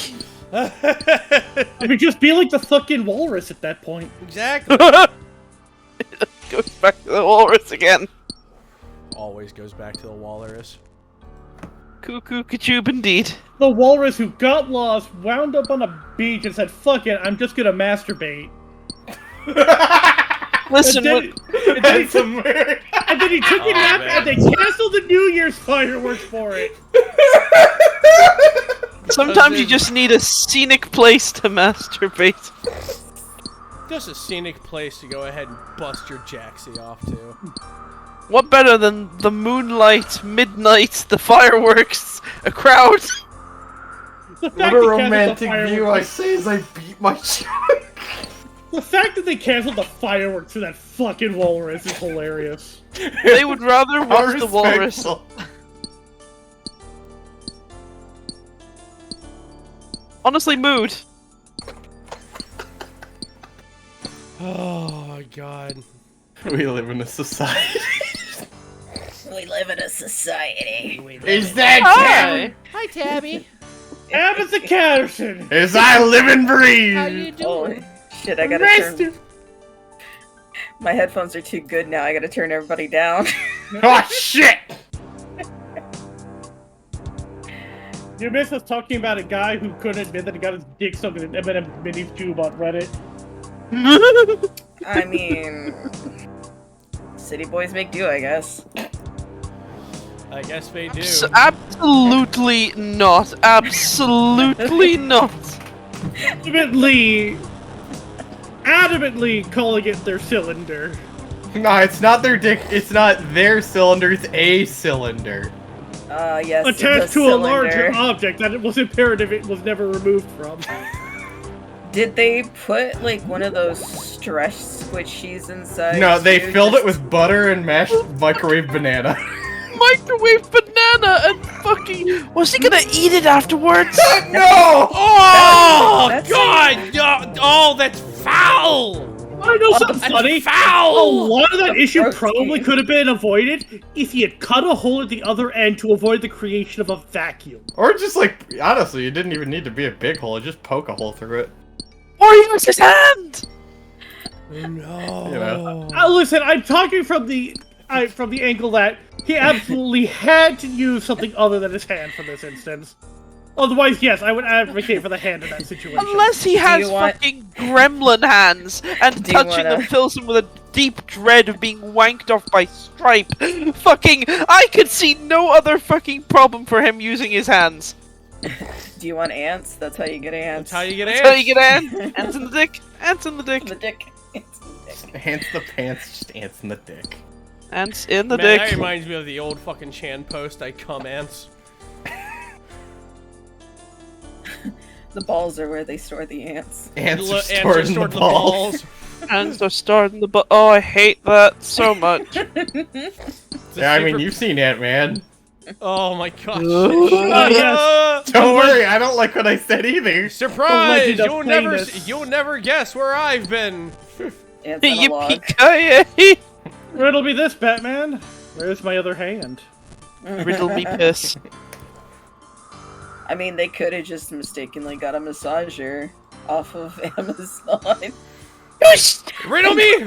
I mean, just be like the fucking walrus at that point. Exactly. Goes back to the walrus again. Always goes back to the walrus. Cuckoo kachoob indeed. The walrus who got lost, wound up on a beach and said, fuck it, I'm just gonna masturbate. Listen, and, what, then he That's America. and then he took a nap man. and they canceled the New Year's fireworks for it. sometimes you just need a scenic place to masturbate. Just a scenic place to go ahead and bust your jacksie off to. What better than the moonlight, midnight, the fireworks, a crowd? The fact What a he canceled the romantic fireworks view, I say as I beat my junk. The fact that they canceled the fireworks for that fucking walrus is hilarious. They would rather How watch the walrus. respectful. Honestly, mood. Oh my god. We live in a society. We live in a society. Is that Hi. Hi, Tabby. Abbott the Catterson! As I live and breathe. How you Oh, doing? shit, I gotta turn... My headphones are too good now, I gotta turn everybody down. Oh shit! You missed us talking about a guy who couldn't admit that he got his dick stuck in an M&M mini tube on Reddit. I mean... City boys make do, I guess. I guess they do. Absolutely not. Absolutely not. Adamantly calling it their cylinder. No, it's not their dick. It's not their cylinder. It's a cylinder. Yes, Attached the to a larger cylinder. object that it was imperative it was never removed from. Did they put, like, one of those stretch squishies inside? No, they too, filled it just- with butter and mashed microwave banana. Microwave banana and fucking. Was he gonna eat it afterwards? No! Oh That's- god! Oh, that's foul! I know something That's funny. A foul! lot of that issue Gross. probably could have been avoided if he had cut a hole at the other end to avoid the creation of a vacuum. Or just like, honestly, it didn't even need to be a big hole. Just poke a hole through it. Or use his hand! No. You know. Listen, I'm talking from the angle that he absolutely had to use something other than his hand for this instance. Otherwise, yes, I would advocate for the hand in that situation. Unless he has you want- fucking gremlin hands and Do you touching them wanna- fills him with a deep dread of being wanked off by Stripe. Fucking, I could see no other fucking problem for him using his hands. Do you want ants? That's how you get ants. That's how you get That's how you ants. get ants. Ants in the dick. Ants in the dick. The dick. Ants in the dick. Ants the pants, just ants in the dick. Ants in the Man, that dick. reminds me of the old fucking Chan post, I cum ants. The balls are where they store the ants. Ants are Ants stored are in the stored in the balls. Ants are starting the butt. Oh, I hate that so much. It's a Yeah, I mean, super- you've seen Ant-Man. Oh my gosh. yes. Don't worry, I don't like what I said either. Surprise! The legend of You'll never guess where I've been. Ants on a log. Yippee-ki-yay! Riddle me this, Batman. Where's my other hand? Riddle me piss. I mean, they could have just mistakenly got a massager off of Amazon. Riddle me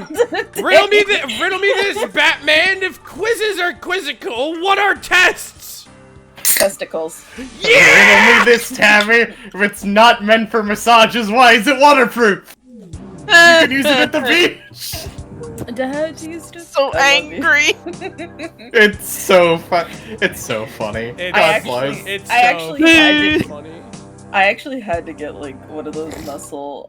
this, Batman. If quizzes are quizzical, what are tests? Testicles. Riddle me this, Tabby. If it's not meant for massages, why is it waterproof? You can use it at the beach. Dad used it. So angry. It's so fun. It's so funny. It's, I God bless. actually- it's I so actually had to- funny. I actually had to get like one of those muscle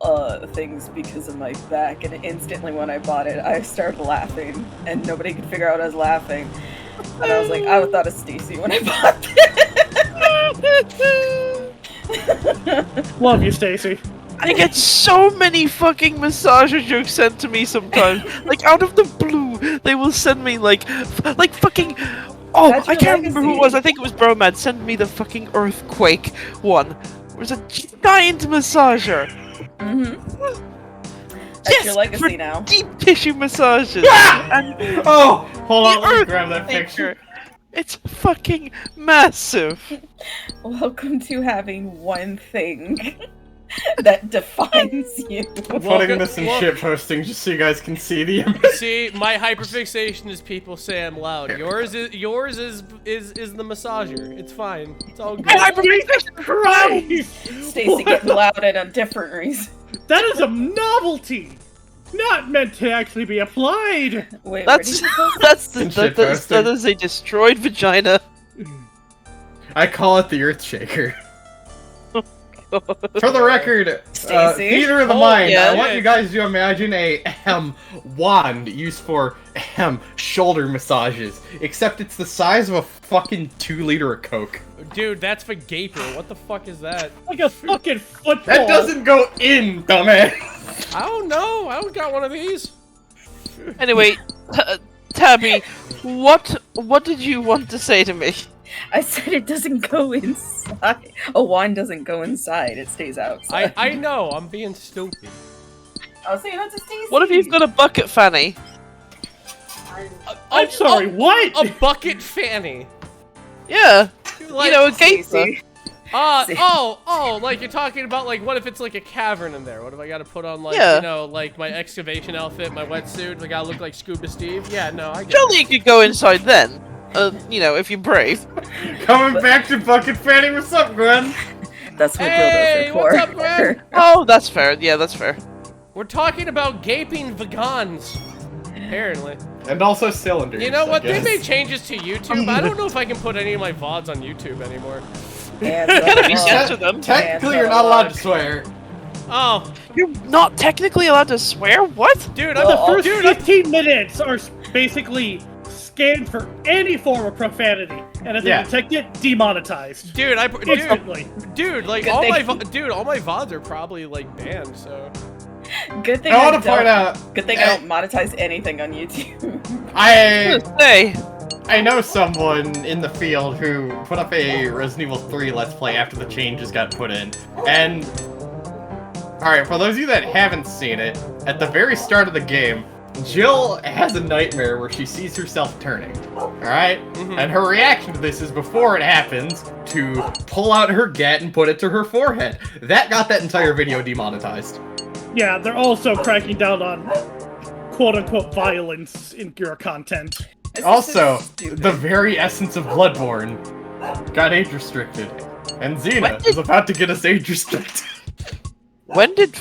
things because of my back, and instantly when I bought it, I started laughing, and nobody could figure out I was laughing. And I was like, I thought of Stacy when I bought it. Love you, Stacy. I get so many fucking massager jokes sent to me sometimes. Like out of the blue, they will send me like fucking. Oh, That's I your can't remember who it was. legacy. I think it was Bromad. Send me the fucking earthquake one. It was a giant massager. That's Yes, your legacy for now. deep tissue massages. And Oh, hold on, the let me grab that earthquaker. picture. It's fucking massive. Welcome to having one thing that defines you. I'm putting this in shit posting just so you guys can see the image. See, my hyperfixation is people say I'm loud. Yours is the massager. It's fine. It's all good. Christ! Stacy getting loud at a different reason. That is a novelty! Not meant to actually be applied! Wait, That's where did you post that's In that shitposting. is a destroyed vagina. I call it the Earth Shaker. For the record, Stacy? theater of the Oh, mind. yeah. I want you guys to imagine a wand used for shoulder massages, except it's the size of a fucking 2-liter of Coke. Dude, that's for gaper. What the fuck is that? Like a fucking football. That doesn't go in, dumbass. I don't know. I don't got one of these. Anyway, Tabby, what did you want to say to me? I said it doesn't go inside. A wand doesn't go inside. It stays outside. I know. I'm being stupid. I'll say that to Stacy. What if you've got a bucket fanny? I'm sorry, what? A bucket fanny. Yeah, Like, you know, a gaper. Stacy. See. Like you're talking about, like, what if it's like a cavern in there? What if I gotta put on, like, Yeah. you know, like my excavation outfit, my wetsuit? I gotta look like Scuba Steve? Yeah, no, I get Surely you could go inside then. You know, if you're brave. Coming back to Bucket Fanny, what's up, Gwen? That's what Hey, dildos are for. what's up, Gwen? Oh, that's fair. Yeah, that's fair. We're talking about gaping vegans. Apparently. And also cylinders. You know what? I They guess. made changes to YouTube. I don't know if I can put any of my VODs on YouTube anymore. Hands Gotta up, be up. censor them. Technically, you're not allowed to swear. Oh, You're not technically allowed to swear? What? dude, Well, I'm The first dude, I'm 15 minutes are basically scanned for any form of profanity, and if Yeah. they detect it, demonetized. dude, Instantly. dude, like Good all thing. all my VODs are probably like banned. So Good thing I I want to don't. point out, Good thing I don't monetize anything on YouTube. I Say, I know someone in the field who put up a Resident Evil 3 Let's Play after the changes got put in. And, alright, for those of you that haven't seen it, at the very start of the game, Jill has a nightmare where she sees herself turning. Alright? And her reaction to this is, before it happens, to pull out her gat and put it to her forehead. That got that entire video demonetized. Yeah, they're also cracking down on quote-unquote violence in your content. This is Also, so stupid. the very essence of Bloodborne got age restricted. And Xena What did- is about to get us age restricted. when did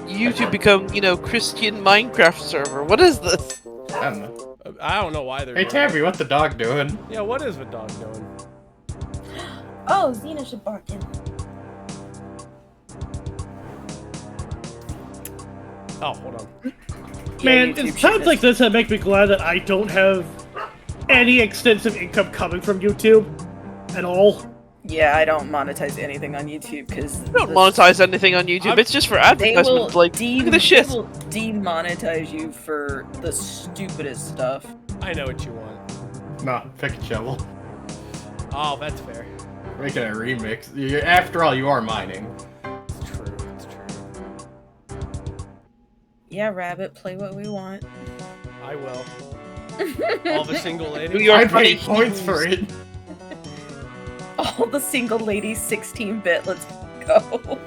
YouTube become, you know, Christian Minecraft server? What is this? I don't know. I don't know why they're. Hey doing Tabby, what the dog doing? it. Yeah, what is the dog doing? Oh, Xena should bark in. Oh, hold on. Man, YouTube it's times shit like is- this that make me glad that I don't have any extensive income coming from YouTube at all. Yeah, I don't monetize anything on YouTube because Don't monetize anything on YouTube. I'm- It's just for They will advertisement. Like, look at this shit. They will demonetize you for the stupidest stuff. I know what you want. Nah, pick a shovel. Oh, that's fair. Making a remix. After all, you are mining. It's true. It's true. Yeah, Rabbit, play what we want. I will. All the single ladies. New York I funny paid points for it. All the single ladies 16-bit, let's go.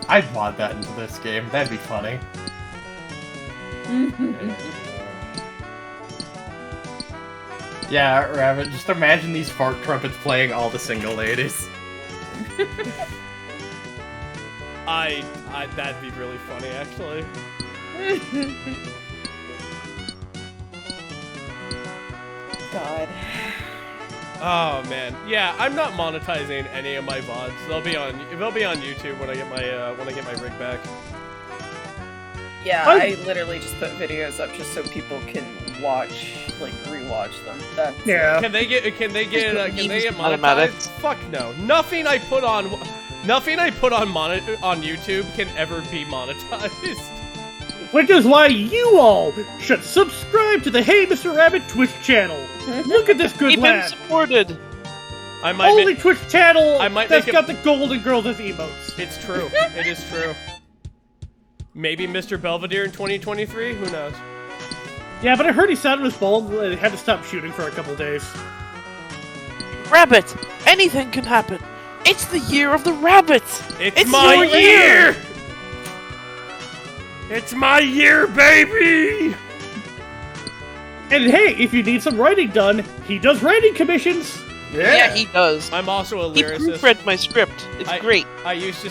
I'd mod that into this game. That'd be funny. Yeah, Rabbit, just imagine these fart trumpets playing all the single ladies. That'd be really funny, actually. God. Oh man, yeah, I'm not monetizing any of my VODs. They'll be on YouTube when I get my rig back. Yeah, I'm- I literally just put videos up just so people can watch, like, rewatch them. That's Yeah. Can they get memes monetized? automatics. Fuck no. Nothing I put on YouTube can ever be monetized. Which is why you all should subscribe to the Hey Mr. Rabbit Twitch channel. Look at this good Keep him lad. supported. I might Only make, Twitch channel I might that's make a- got the Golden Girls as emotes. It's true. It is true. Maybe Mr. Belvedere in 2023? Who knows? Yeah, but I heard he sounded his bald and had to stop shooting for a couple days. Rabbit. Anything can happen. It's the year of the rabbit. It's my your year! It's my year, baby! And hey, if you need some writing done, he does writing commissions. Yeah, he does. I'm also a He lyricist. proofread my script. It's great. I used to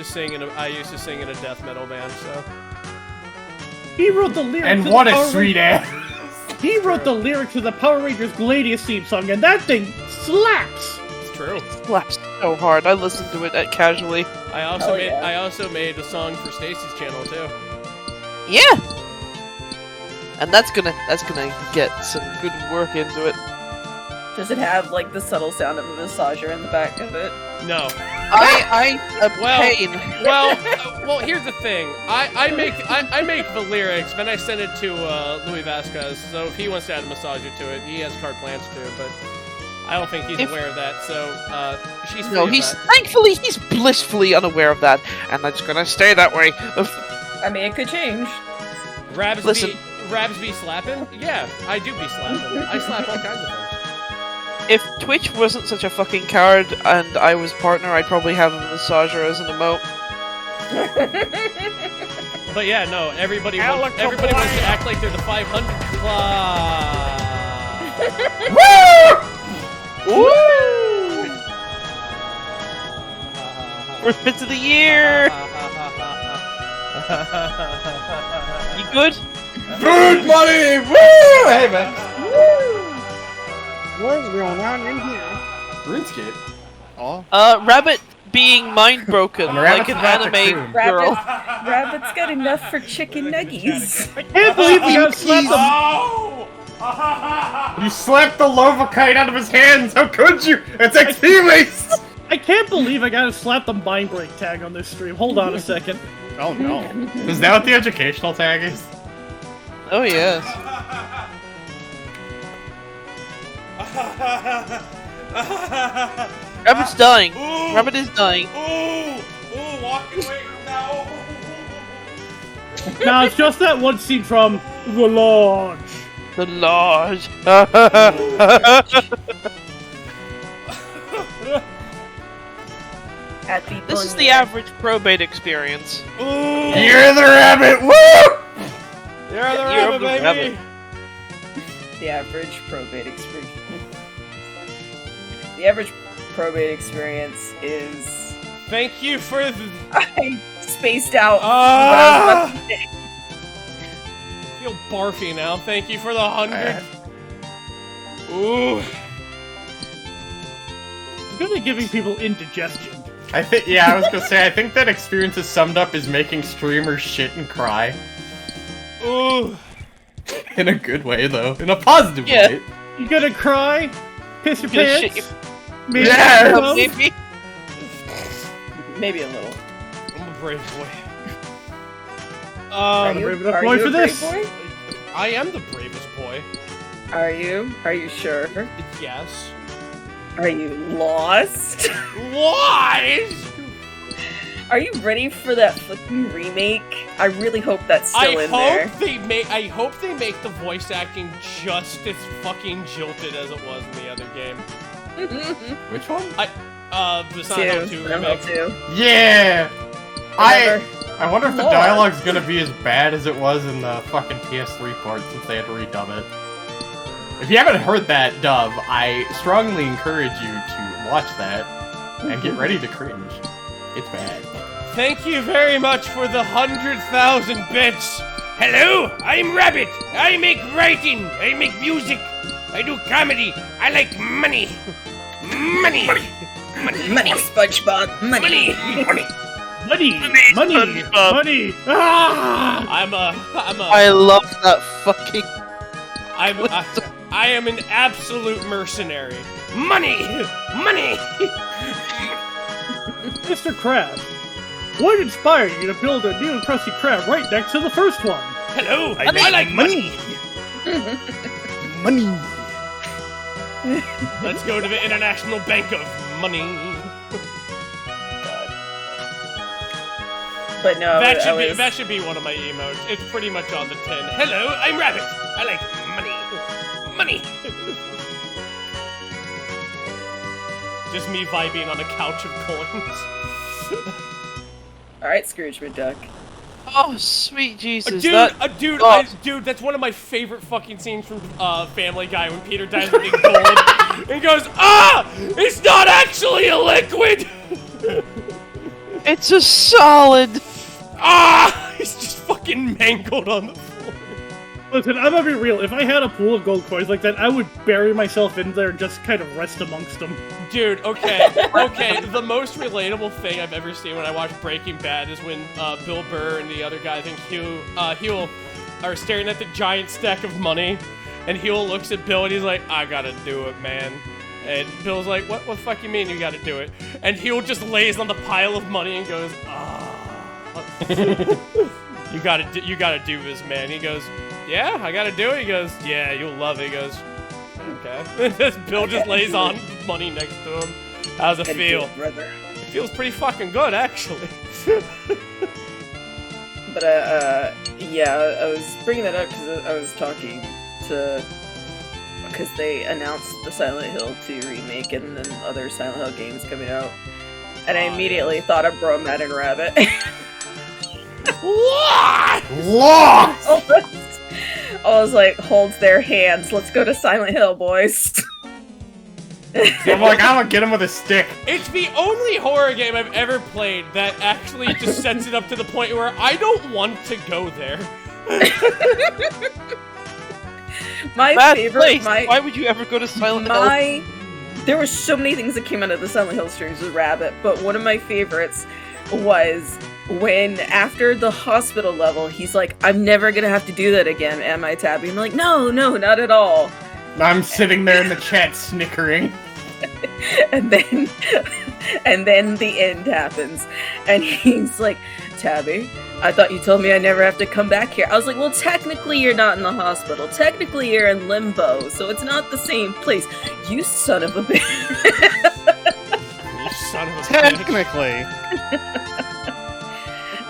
sing in a death metal band, so He wrote the lyrics. And to what a our- sweet ass. He wrote the lyrics to the Power Rangers Gladius theme song, and that thing slaps! It's true. Slaps so hard. I listened to it casually. I also made a song for Stacy's channel too. Yeah. And that's gonna get some good work into it. Does it have like the subtle sound of a massager in the back of it? No. I pain. Well, here's the thing. I make the lyrics, then I send it to Louis Vasquez. So if he wants to add a massager to it, he has carte blanche to it. But I don't think he's aware of that. So she's free No, of he's that. thankfully he's blissfully unaware of that, and that's gonna stay that way. I mean, it could change. Rabs Listen. be slapping? Yeah, I do be slapping. I slap all kinds of things. If Twitch wasn't such a fucking coward and I was partner, I'd probably have a massager as an emote. But yeah, no, everybody wants to act like they're the 500 Club. Woo! Worst bits of the year! You good? Food money! Woo! Hey, man. What's going on in here? RuneScape. Oh. Rabbit being mind broken And like Rabbit's an about to anime croon. girl. Rabbit's got enough for chicken nuggies. I can't believe we got slapped the You slapped the lava kite out of his hands! How could you? It's XP waste! I can't believe I gotta slap the mind break tag on this stream. Hold on a second. Oh no. Is that what the educational tag is? Oh yes. Rabbit's dying. Rabbit is dying. Walk away now. Now it's just that one scene from The Lodge. The Lodge. This is the average probate experience. You're the rabbit! Woo! You're the You're rabbit, the baby. rabbit. The average probate experience. The average probate experience is. Thank you for the. I spaced out. Ah! what I was about to say. I feel barfy now. Thank you for the 100. Ooh. I'm gonna be giving people indigestion. I think, yeah, I was gonna say, I think that experience is summed up as making streamers shit and cry. Ooh. In a good way, though. In a positive Yeah. way. You gonna cry? Piss your Gonna pants? shit Maybe Yes! yourself? Maybe. Maybe a little. I'm a brave boy. Are you, brave enough are boy you for a this. brave boy? I am the bravest boy. Are you? Are you sure? Yes. Are you lost? Why? Are you ready for that fucking remake? I really hope that's still in there. I hope they make the voice acting just as fucking jilted as it was in the other game. Which one? The Silent Hill 2 remake. Yeah! Whatever. I wonder if the Lord. dialogue's gonna be as bad as it was in the fucking PS3 port since they had to redub it. If you haven't heard that dub, I strongly encourage you to watch that and get ready to cringe. It's bad. Thank you very much for the 100,000 bits. Hello, I'm Rabbit. I make writing. I make music. I do comedy. I like money. Money. Money. Money, SpongeBob, money. Money. Money! Money! SpongeBob. Money! Ah! I love that fucking. I am an absolute mercenary. Money! Money! Mr. Crab, what inspired you to build a new Krusty Krab right next to the first one? Hello, I like money! Money! Let's go to the International Bank of Money. But no, That should be one of my emotes. It's pretty much on the tin. Hello, I'm Rabbit. I like money. Money! Just me vibing on a couch of coins. Alright, Scrooge McDuck. Oh, sweet Jesus! Dude, that... dude, that's one of my favorite fucking scenes from Family Guy when Peter dies with big gold. And goes, ah! It's not actually a liquid! It's a solid. Ah! He's just fucking mangled on the floor. Listen, I'm gonna be real. If I had a pool of gold coins like that, I would bury myself in there and just kind of rest amongst them. Dude, okay. The most relatable thing I've ever seen when I watch Breaking Bad is when Bill Burr and the other guy, I think Huel, are staring at the giant stack of money, and Huel looks at Bill and he's like, I gotta do it, man. And Bill's like, what the fuck you mean you gotta do it? And Huel just lays on the pile of money and goes, you gotta do this, man. He goes, yeah, I gotta do it. He goes, yeah, you'll love it. He goes, okay. Bill just lays on money next to him. How's it feel? Brother. It feels pretty fucking good, actually. But yeah, I was bringing that up because I was talking to, because they announced the Silent Hill 2 remake and then other Silent Hill games coming out, and I immediately thought of Bro Mad and Rabbit. What? Lost! I was like, holds their hands. Let's go to Silent Hill, boys. I'm like, I'm gonna get him with a stick. It's the only horror game I've ever played that actually just sets it up to the point where I don't want to go there. My Bad favorite, place. Why would you ever go to Silent Hill? There were so many things that came out of the Silent Hill streams with Rabbit, but one of my favorites was when, after the hospital level, he's like, I'm never gonna have to do that again, am I, Tabby? I'm like, no, not at all. I'm sitting there in the chat snickering. and then the end happens, and he's like, Tabby, I thought you told me I never have to come back here. I was like, well, technically you're not in the hospital. Technically you're in limbo, so it's not the same place. You son of a bitch. You son of a bitch. Technically.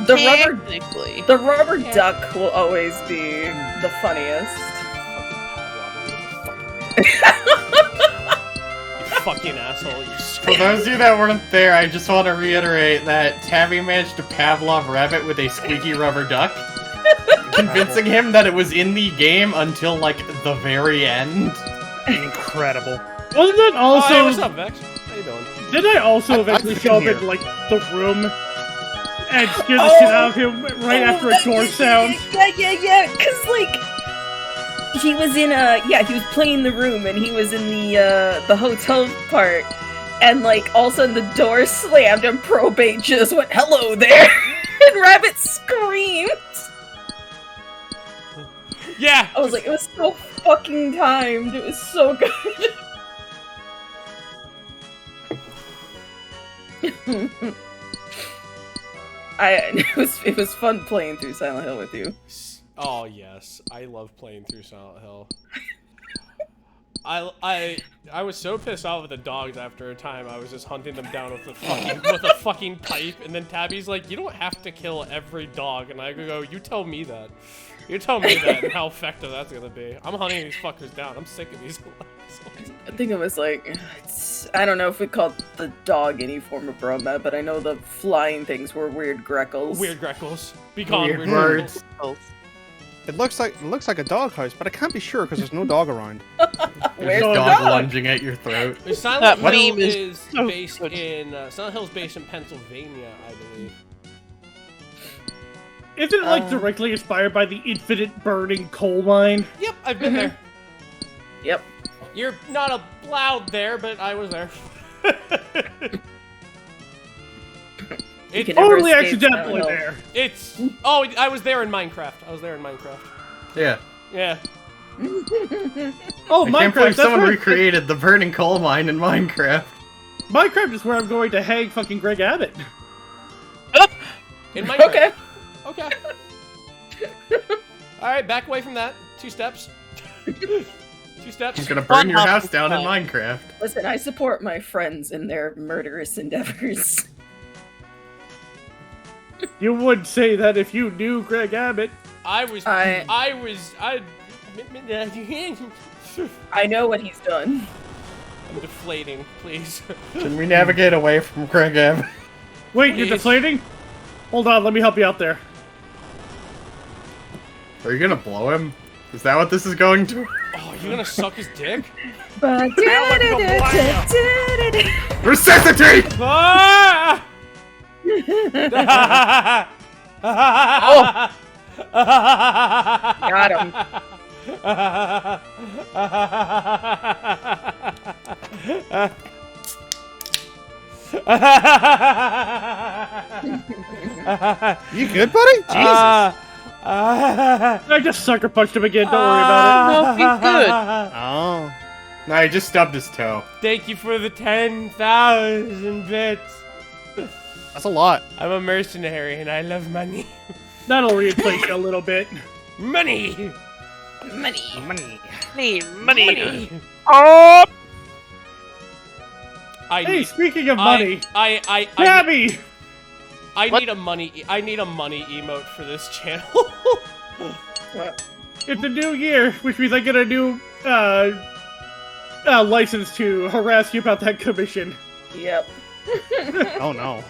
The rubber duck will always be the funniest. You fucking asshole, you For those of you that weren't there, I just want to reiterate that Tabby managed to Pavlov Rabbit with a squeaky rubber duck, convincing him that it was in the game until, like, the very end. Incredible. Wasn't that also... Oh, hey, what's up, Vex? How you doing? Did I also eventually show up here. in, like, the room and scare the shit out of him right after a door sound? Yeah, because, like, he was in he was playing the room, and he was in the hotel part, and, like, all of a sudden the door slammed, and Probate just went, hello there, and Rabbit screamed. Yeah! I was like, it was so fucking timed, it was so good. It was fun playing through Silent Hill with you. Oh, yes. I love playing through Silent Hill. I was so pissed off with the dogs after a time. I was just hunting them down with a fucking pipe, and then Tabby's like, "You don't have to kill every dog," and I go, "You tell me that. You tell me that, and how effective that's gonna be. I'm hunting these fuckers down. I'm sick of these." I think it was like, I don't know if we called the dog any form of broma, but I know the flying things were weird greckles. Weird greckles. Be called Weird weird birds. greckles. It looks like a doghouse, but I can't be sure because there's no dog around. Where's Dog the dog? lunging at your throat. Silent That Hill meme is is so based good. in Silent Hill's based in Pennsylvania, I believe. Isn't it, like, directly inspired by the infinite burning coal mine? Yep, I've been there. Yep. You're not allowed there, but I was there. You can It, never Totally escape accidentally Silent Hill. there. it's oh, I was there in Minecraft. Yeah. Yeah. Oh, I can't Minecraft, believe that's someone where... recreated the burning coal mine in Minecraft. Minecraft is where I'm going to hang fucking Greg Abbott. In Minecraft. Okay. Okay. All right, back away from that. 2 steps. 2 steps. He's gonna burn your Fun house down in time. Minecraft. Listen, I support my friends in their murderous endeavors. You would say that if you knew Greg Abbott. I I know what he's done. I'm deflating, please. Can we navigate away from Craig Abbott? Wait, you're Please. deflating? Hold on, let me help you out there. Are you gonna blow him? Is that what this is going to? Oh, you gonna suck his dick? Resuscitate! Ah! Got him. You good, buddy? Jesus. I just sucker punched him again. Don't worry about No, he's good. Oh. No, he just stubbed his toe. Thank you for the 10,000 bits. That's a lot. I'm a mercenary and I love money. it. That'll reinflate you a little bit. Money! Money. Money. Money. Oh! I Hey, need, speaking of money, I Gabby! What? need a money emote for this channel. It's a new year, which means I get a new license to harass you about that commission. Yep. Oh no.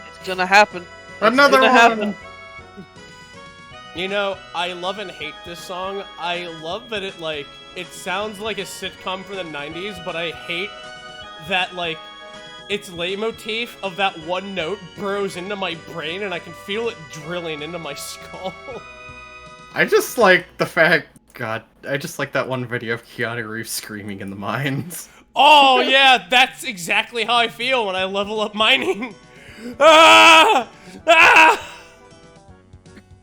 It's gonna happen. Another gonna one. happen. You know, I love and hate this song. I love that it sounds like a sitcom from the 90s, but I hate that, like, its leitmotif of that one note burrows into my brain and I can feel it drilling into my skull. I just like the fact. God, I just like that one video of Keanu Reeves screaming in the mines. Oh, yeah, that's exactly how I feel when I level up mining. Ah! Ah!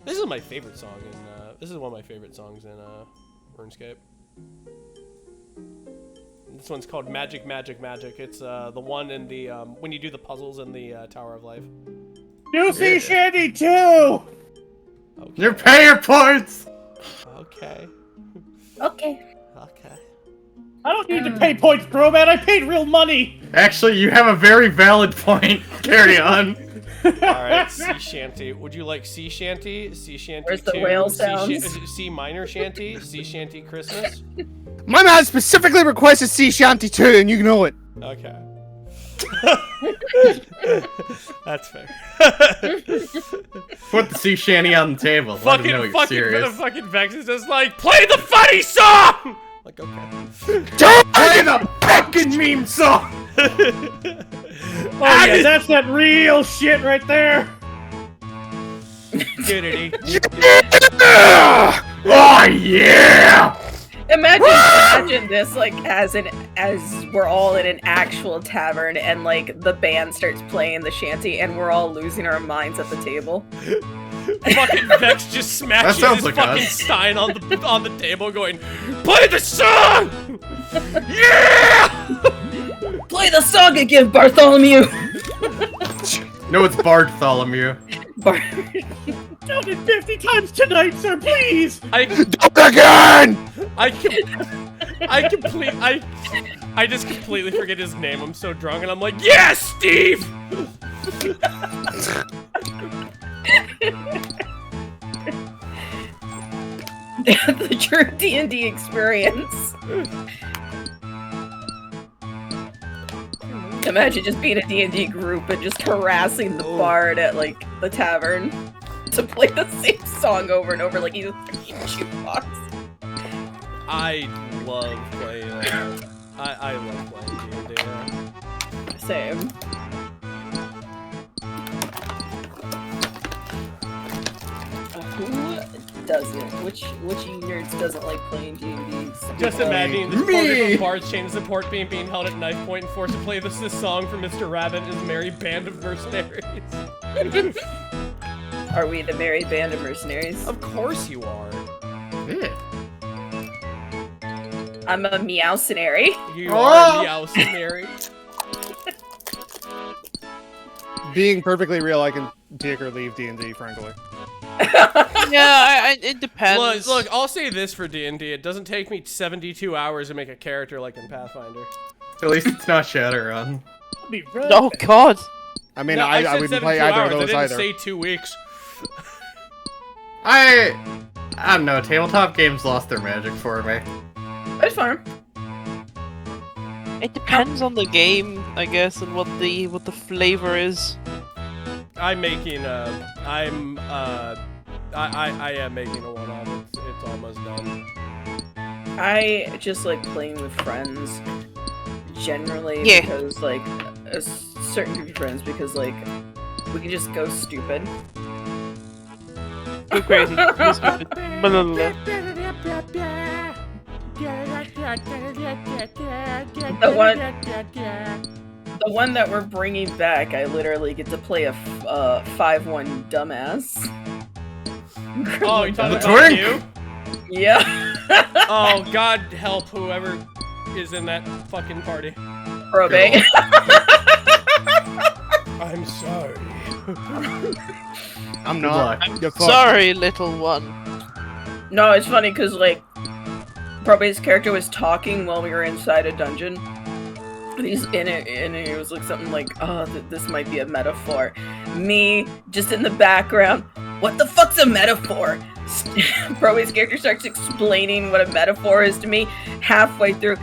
This is my favorite song in, this is one of my favorite songs in, RuneScape. This one's called Magic, Magic, Magic. It's, the one in the, when you do the puzzles in the, Tower of Life. New Sea Shanty 2! Okay. Your payer points! Okay. Okay. Okay. I don't need to pay points, bro, man. I paid real money. Actually, you have a very valid point. Carry on. Alright, sea shanty. Would you like sea shanty? Sea shanty Where's the 2, whale sea sounds? C minor shanty? Sea shanty Christmas? My man specifically requested sea shanty too, and you know it. Okay. That's fair. Put the sea shanty on the table. Let him know you're serious. fucking Vex is just like, play the funny song! Like, okay. Don't play the fucking meme song! Oh, yeah, that's that real shit right there. Duty. Oh yeah! Imagine this like as we're all in an actual tavern and like the band starts playing the shanty and we're all losing our minds at the table. Fucking Vex just smashes sounds his like fucking us. stein on the table going, play the song! Yeah! Play the song again, Bartholomew. No, it's Bartholomew. Done it 50 times tonight, sir, please! I Again! I just completely forget his name. I'm so drunk and I'm like, yes, Steve! The true D&D experience. Imagine just being a D&D group and just harassing the bard at like the tavern to play the same song over and over like he's a freaking jukebox. I love playing. I love playing D&D. Same. Who doesn't? Which you nerds doesn't like playing D&D? Just imagining this Me! poor group of bards chained to support being held at knife point and forced to play this song for Mr. Rabbit and his merry band of mercenaries. Are we the merry band of mercenaries? Of course you are. Yeah. I'm a meowcenary. You Oh! are meowcenary. Being perfectly real, I can take or leave D&D, frankly. Yeah, it depends. Look, I'll say this for D&D. It doesn't take me 72 hours to make a character like in Pathfinder. At least it's not Shadowrun. I'll be right Oh back. God. I mean, No, I said wouldn't 72 play either hours. of those I either. didn't say 2 weeks. I don't know. Tabletop games lost their magic for me. That's fine. It depends on the game, I guess, and what the flavor is. I'm making I am making a one-off. It's almost done. I just like playing with friends generally Yeah. because like a certain group of friends because like we can just go stupid. Go crazy. Go stupid. Blah, blah, blah. The one that we're bringing back, I literally get to play a 5-1 dumbass. Oh, you talking The about twink? you? Yeah. Oh, God help whoever is in that fucking party. Probate. I'm sorry. I'm Good not. luck. You're fucked. Sorry, little one. No, it's funny because like Probate's character was talking while we were inside a dungeon. And he's in it, and he was like something like, "Oh, this might be a metaphor." Me, just in the background, what the fuck's a metaphor? Probate's character starts explaining what a metaphor is to me halfway through.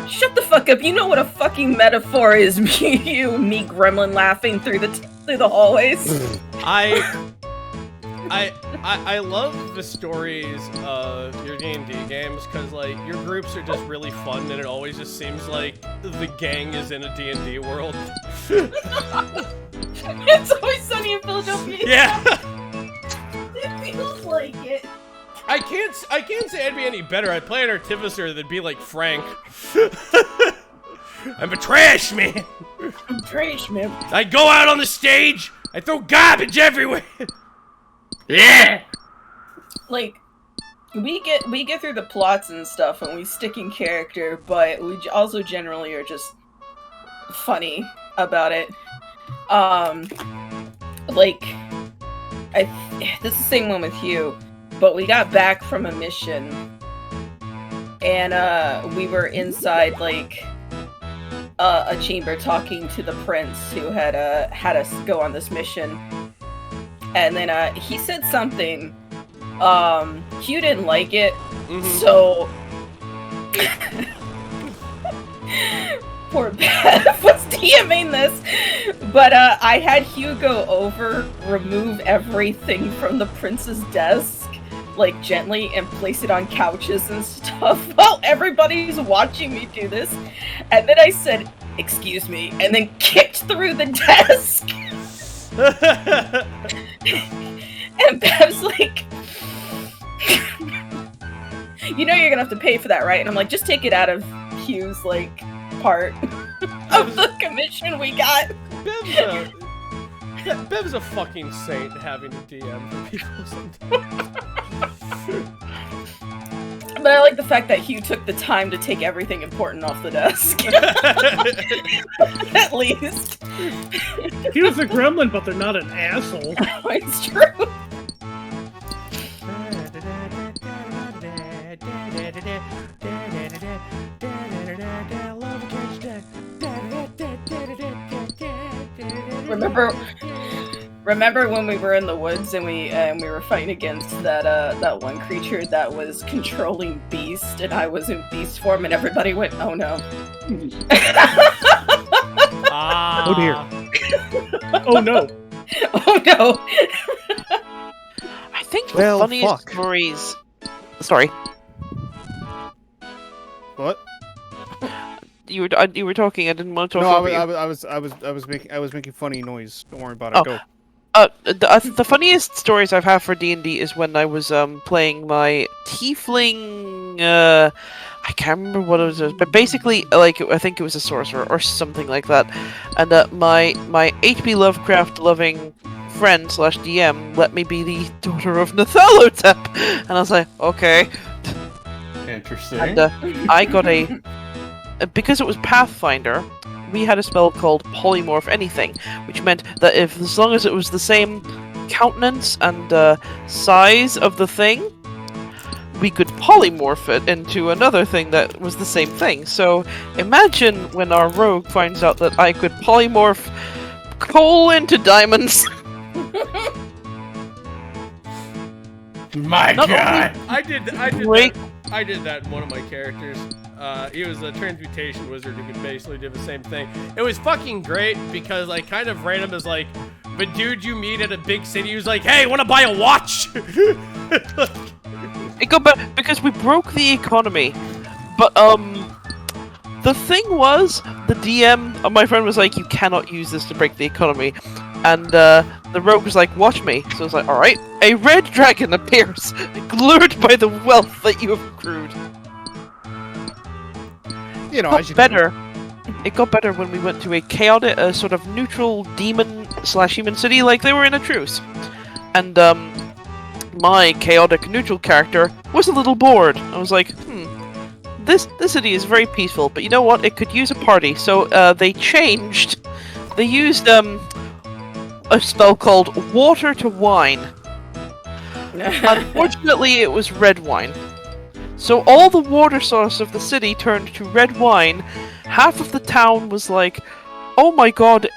Shut the fuck up! You know what a fucking metaphor is. Me gremlin laughing through the hallways. I love the stories of your D&D games because like your groups are just really fun and it always just seems like the gang is in a D&D world. It's always sunny in Philadelphia. Yeah. It feels like it. I can't say I'd be any better. I'd play an artificer that'd be like Frank. I'm a trash man. I'm trash, man. I go out on the stage. I throw garbage everywhere. Yeah! Like, we get through the plots and stuff, and we stick in character, but we also generally are just funny about it. Like, this is the same one with Hugh, but we got back from a mission, and we were inside like a chamber talking to the prince who had us go on this mission. And then he said something. Hugh didn't like it, so poor Beth was DMing this. But I had Hugh go over, remove everything from the prince's desk, like gently, and place it on couches and stuff while everybody's watching me do this. And then I said, "Excuse me," and then kicked through the desk. And Bev's like, "You know you're gonna have to pay for that, right?" And I'm like, "Just take it out of Hugh's, like, part of the commission we got." Bev's a fucking saint having to DM for people sometimes. But I like the fact that Hugh took the time to take everything important off the desk. At least. He was a gremlin, but they're not an asshole. It's true. Remember when we were in the woods and we were fighting against that one creature that was controlling Beast, and I was in Beast form, and everybody went, "Oh no!" Oh dear. Oh no. Oh no! I think the Well, funniest fuck. stories. Sorry, What? you were talking. I didn't want to No, talk over you. I was making funny noise. Don't worry about it. Oh. Go. The funniest stories I've had for D&D is when I was playing my tiefling. I can't remember what it was, but basically, like, I think it was a sorcerer or something like that. And my H.P. Lovecraft loving friend / DM let me be the daughter of Nathalotep, and I was like, okay. Interesting. And I got because it was Pathfinder, we had a spell called Polymorph Anything, which meant that as long as it was the same countenance and size of the thing, we could polymorph it into another thing that was the same thing. So imagine when our rogue finds out that I could polymorph coal into diamonds. My Not god! I did Wait. I did that in one of my characters. He was a transmutation wizard who could basically do the same thing. It was fucking great because I kind of ran him as like, the dude you meet at a big city who's like, "Hey, wanna buy a watch?" It got better because we broke the economy. But the thing was, the DM, my friend was like, "You cannot use this to break the economy." And the rogue was like, watch me. So I was like, alright. A red dragon appears, lured by the wealth that you have accrued. You know, Got as you do. better. It got better when we went to a chaotic, sort of neutral demon/human city, like they were in a truce. And my chaotic neutral character was a little bored. I was like, this city is very peaceful, but you know what? It could use a party. So they used a spell called Water to Wine. Unfortunately, it was red wine. So all the water source of the city turned to red wine. Half of the town was like, oh my god,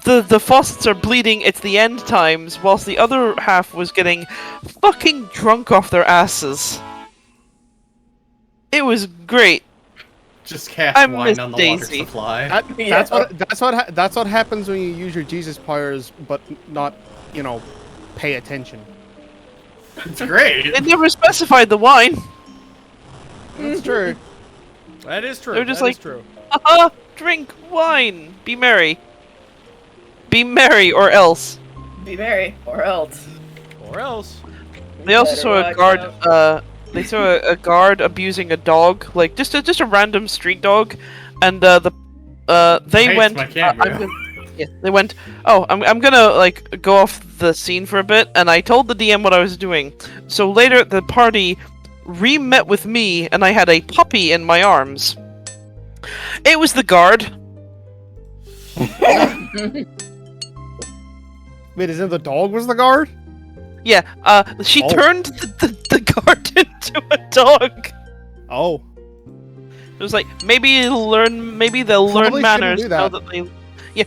the faucets are bleeding, it's the end times, whilst the other half was getting fucking drunk off their asses. It was great. Just cast I wine miss on the Daisy. water supply. That's what happens when you use your Jesus powers, but not, you know, pay attention. It's great. They never specified the wine. That's true. That is true. They're just That like- is true. Haha, drink wine. Be merry. Be merry or else. Be merry, or else. Or else. They also Better saw a watch guard. out. They saw a guard abusing a dog, like just a random street dog, and they Hey, it's went. my camera. Yeah, they went. Oh, I'm gonna like go off the scene for a bit, and I told the DM what I was doing. So later, the party re-met with me, and I had a puppy in my arms. It was the guard. Wait, isn't the dog was the guard? Yeah, she Oh. turned the guard into a dog. Oh. It was like maybe they'll learn Probably shouldn't manners do now that. that they. Yeah,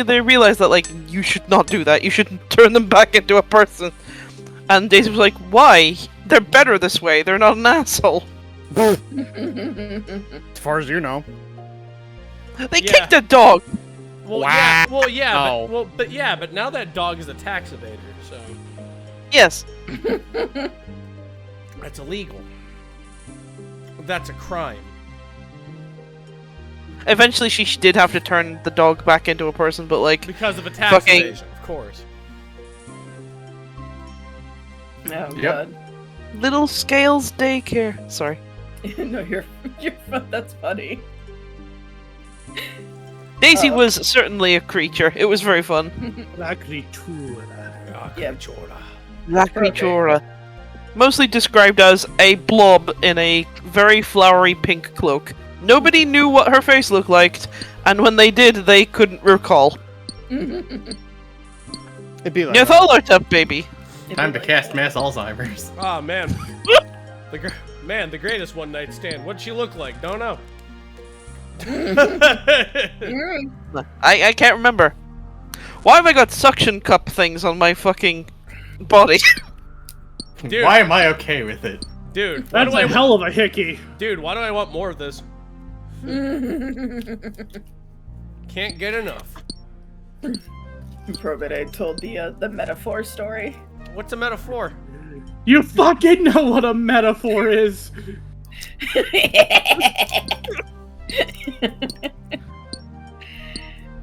they realize that like you should not do that. You shouldn't turn them back into a person. And Daisy was like, "Why? They're better this way. They're not an asshole." As far as you know. They Yeah. kicked a dog. Well, Wow. yeah. Well, yeah. Oh. But now that dog is a tax evader, so Yes. that's illegal. That's a crime. Eventually, she did have to turn the dog back into a person, but like, Because of a tax Fucking- evasion, of course. Oh Yep. god. little scales daycare. Sorry. No, you're that's funny. Daisy Oh. was certainly a creature. It was very fun. La creatura. Yeah. La creatura. Mostly described as a blob in a very flowery pink cloak. Nobody knew what her face looked like, and when they did, they couldn't recall. It'd be like Nyarlathotep, baby. Time to cast mass Alzheimer's. Oh man. the greatest one night stand. What'd she look like? Don't know. I can't remember. Why have I got suction cup things on my fucking body? Dude. Why am I okay with it? Dude, why That's do I a hell of a hickey. Dude, why do I want more of this? Can't get enough. Probate, I told the metaphor story. What's a metaphor? You fucking know what a metaphor is.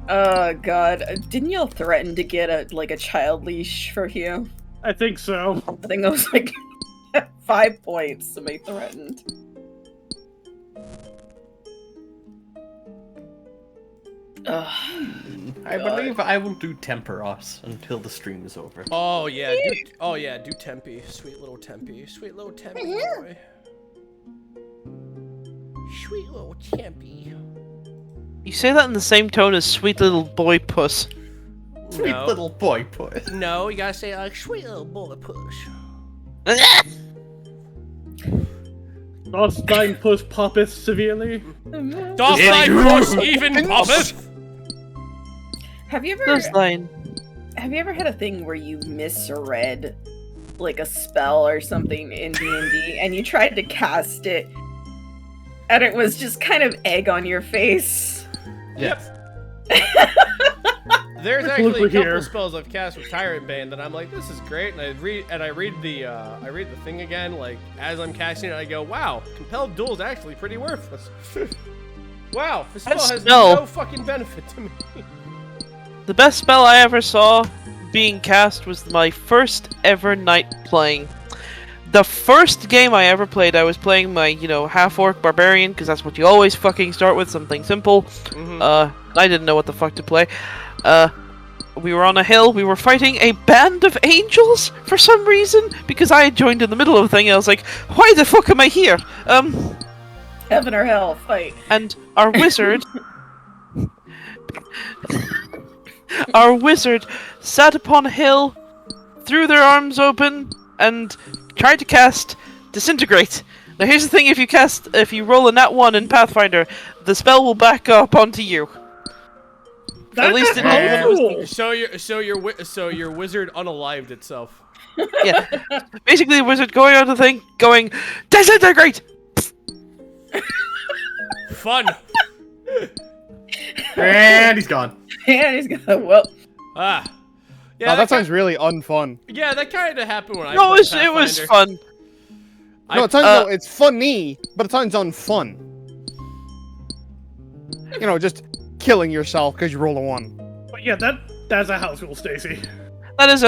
Oh god, didn't y'all threaten to get a child leash for Hugh? I think so. I think it was like 5 points to be threatened. Ugh. I believe I will do Temperos until the stream is over. Oh yeah, do Tempe. Sweet little Tempe. Sweet little Tempe boy. Sweet little Tempe. You say that in the same tone as sweet little boy puss. Sweet No. little boy puss. No, you gotta say it like sweet little boy push. Does thine puss poppeth severely? Doth Yeah, thy you- puss even poppeth? Have you ever Those line. had a thing where you misread like a spell or something in D&D and you tried to cast it and it was just kind of egg on your face? Yes. There's Look actually a couple here. spells I've cast with Tyrant Bane that I'm like, this is great, and I read the thing again, like as I'm casting it, I go, wow, compelled duel is actually pretty worthless. Wow, this spell That has spell- no fucking benefit to me. The best spell I ever saw being cast was my first ever night playing. The first game I ever played, I was playing my, half-orc barbarian, because that's what you always fucking start with, something simple. I didn't know what the fuck to play. We were on a hill, we were fighting a band of angels for some reason, because I had joined in the middle of the thing, and I was like, why the fuck am I here? Heaven or hell, fight. And our wizard... our wizard sat upon a hill, threw their arms open, and tried to cast Disintegrate. Now here's the thing, if you roll a nat 1 in Pathfinder, the spell will back up onto you. That's At least it cool. So your wizard unalived itself. Yeah. Basically, the wizard going on the thing, going, Disintegrate! Fun. And he's gone. And he's gonna, well, Yeah. Oh, that sounds really unfun. Yeah, that kind of happened when I No, played it was Pathfinder. fun. No, it sounds no, it's funny, but it sounds unfun. Just killing yourself because you roll a 1. But yeah, that's a house rule, Stacy. That is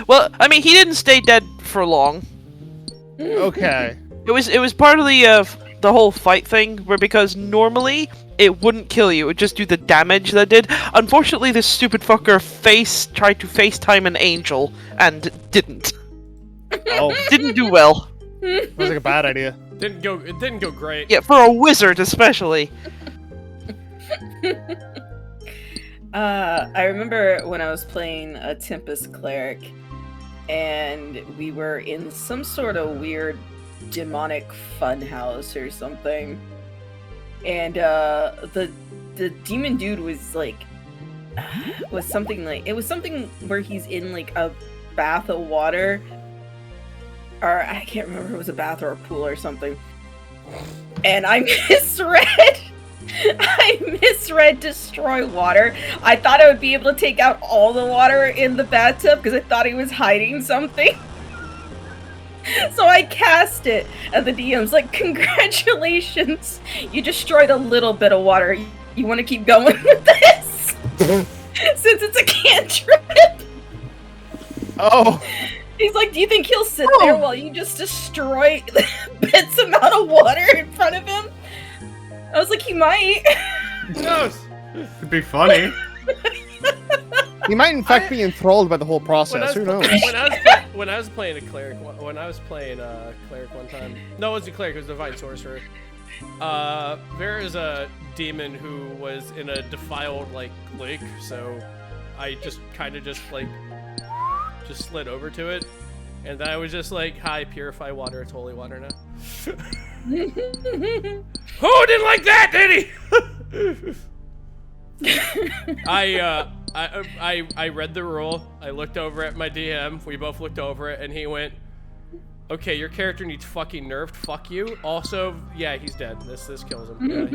well, I mean, he didn't stay dead for long. Okay. It was part of the whole fight thing, where because normally it wouldn't kill you, it would just do the damage that it did. Unfortunately, this stupid fucker tried to FaceTime an angel and didn't. Oh, Didn't do well. that was like a bad idea. It didn't go great. Yeah, for a wizard especially. I remember when I was playing a Tempest Cleric, and we were in some sort of weird demonic funhouse or something, and the demon dude was something where he's in like a bath of water, or I can't remember if it was a bath or a pool or something, and I misread destroy water. I thought I would be able to take out all the water in the bathtub because I thought he was hiding something. So I cast it, and the DM's like, congratulations, you destroyed a little bit of water. You want to keep going with this? Since it's a cantrip. Oh. He's like, do you think he'll sit there while you just destroy bits amount of water in front of him? I was like, he might. Who knows? It'd be funny. He might in fact be enthralled by the whole process. Who knows? When I was playing a cleric, one time. No, it wasn't a cleric. It was a divine sorcerer. There is a demon who was in a defiled lake, so I just slid over to it, and then I was just like, "Hi, purify water. It's holy water now." Who didn't like that, did he? I read the rule. I looked over at my DM. We both looked over it, and he went, "Okay, your character needs fucking nerfed. Fuck you." Also, yeah, he's dead. This kills him. Yeah,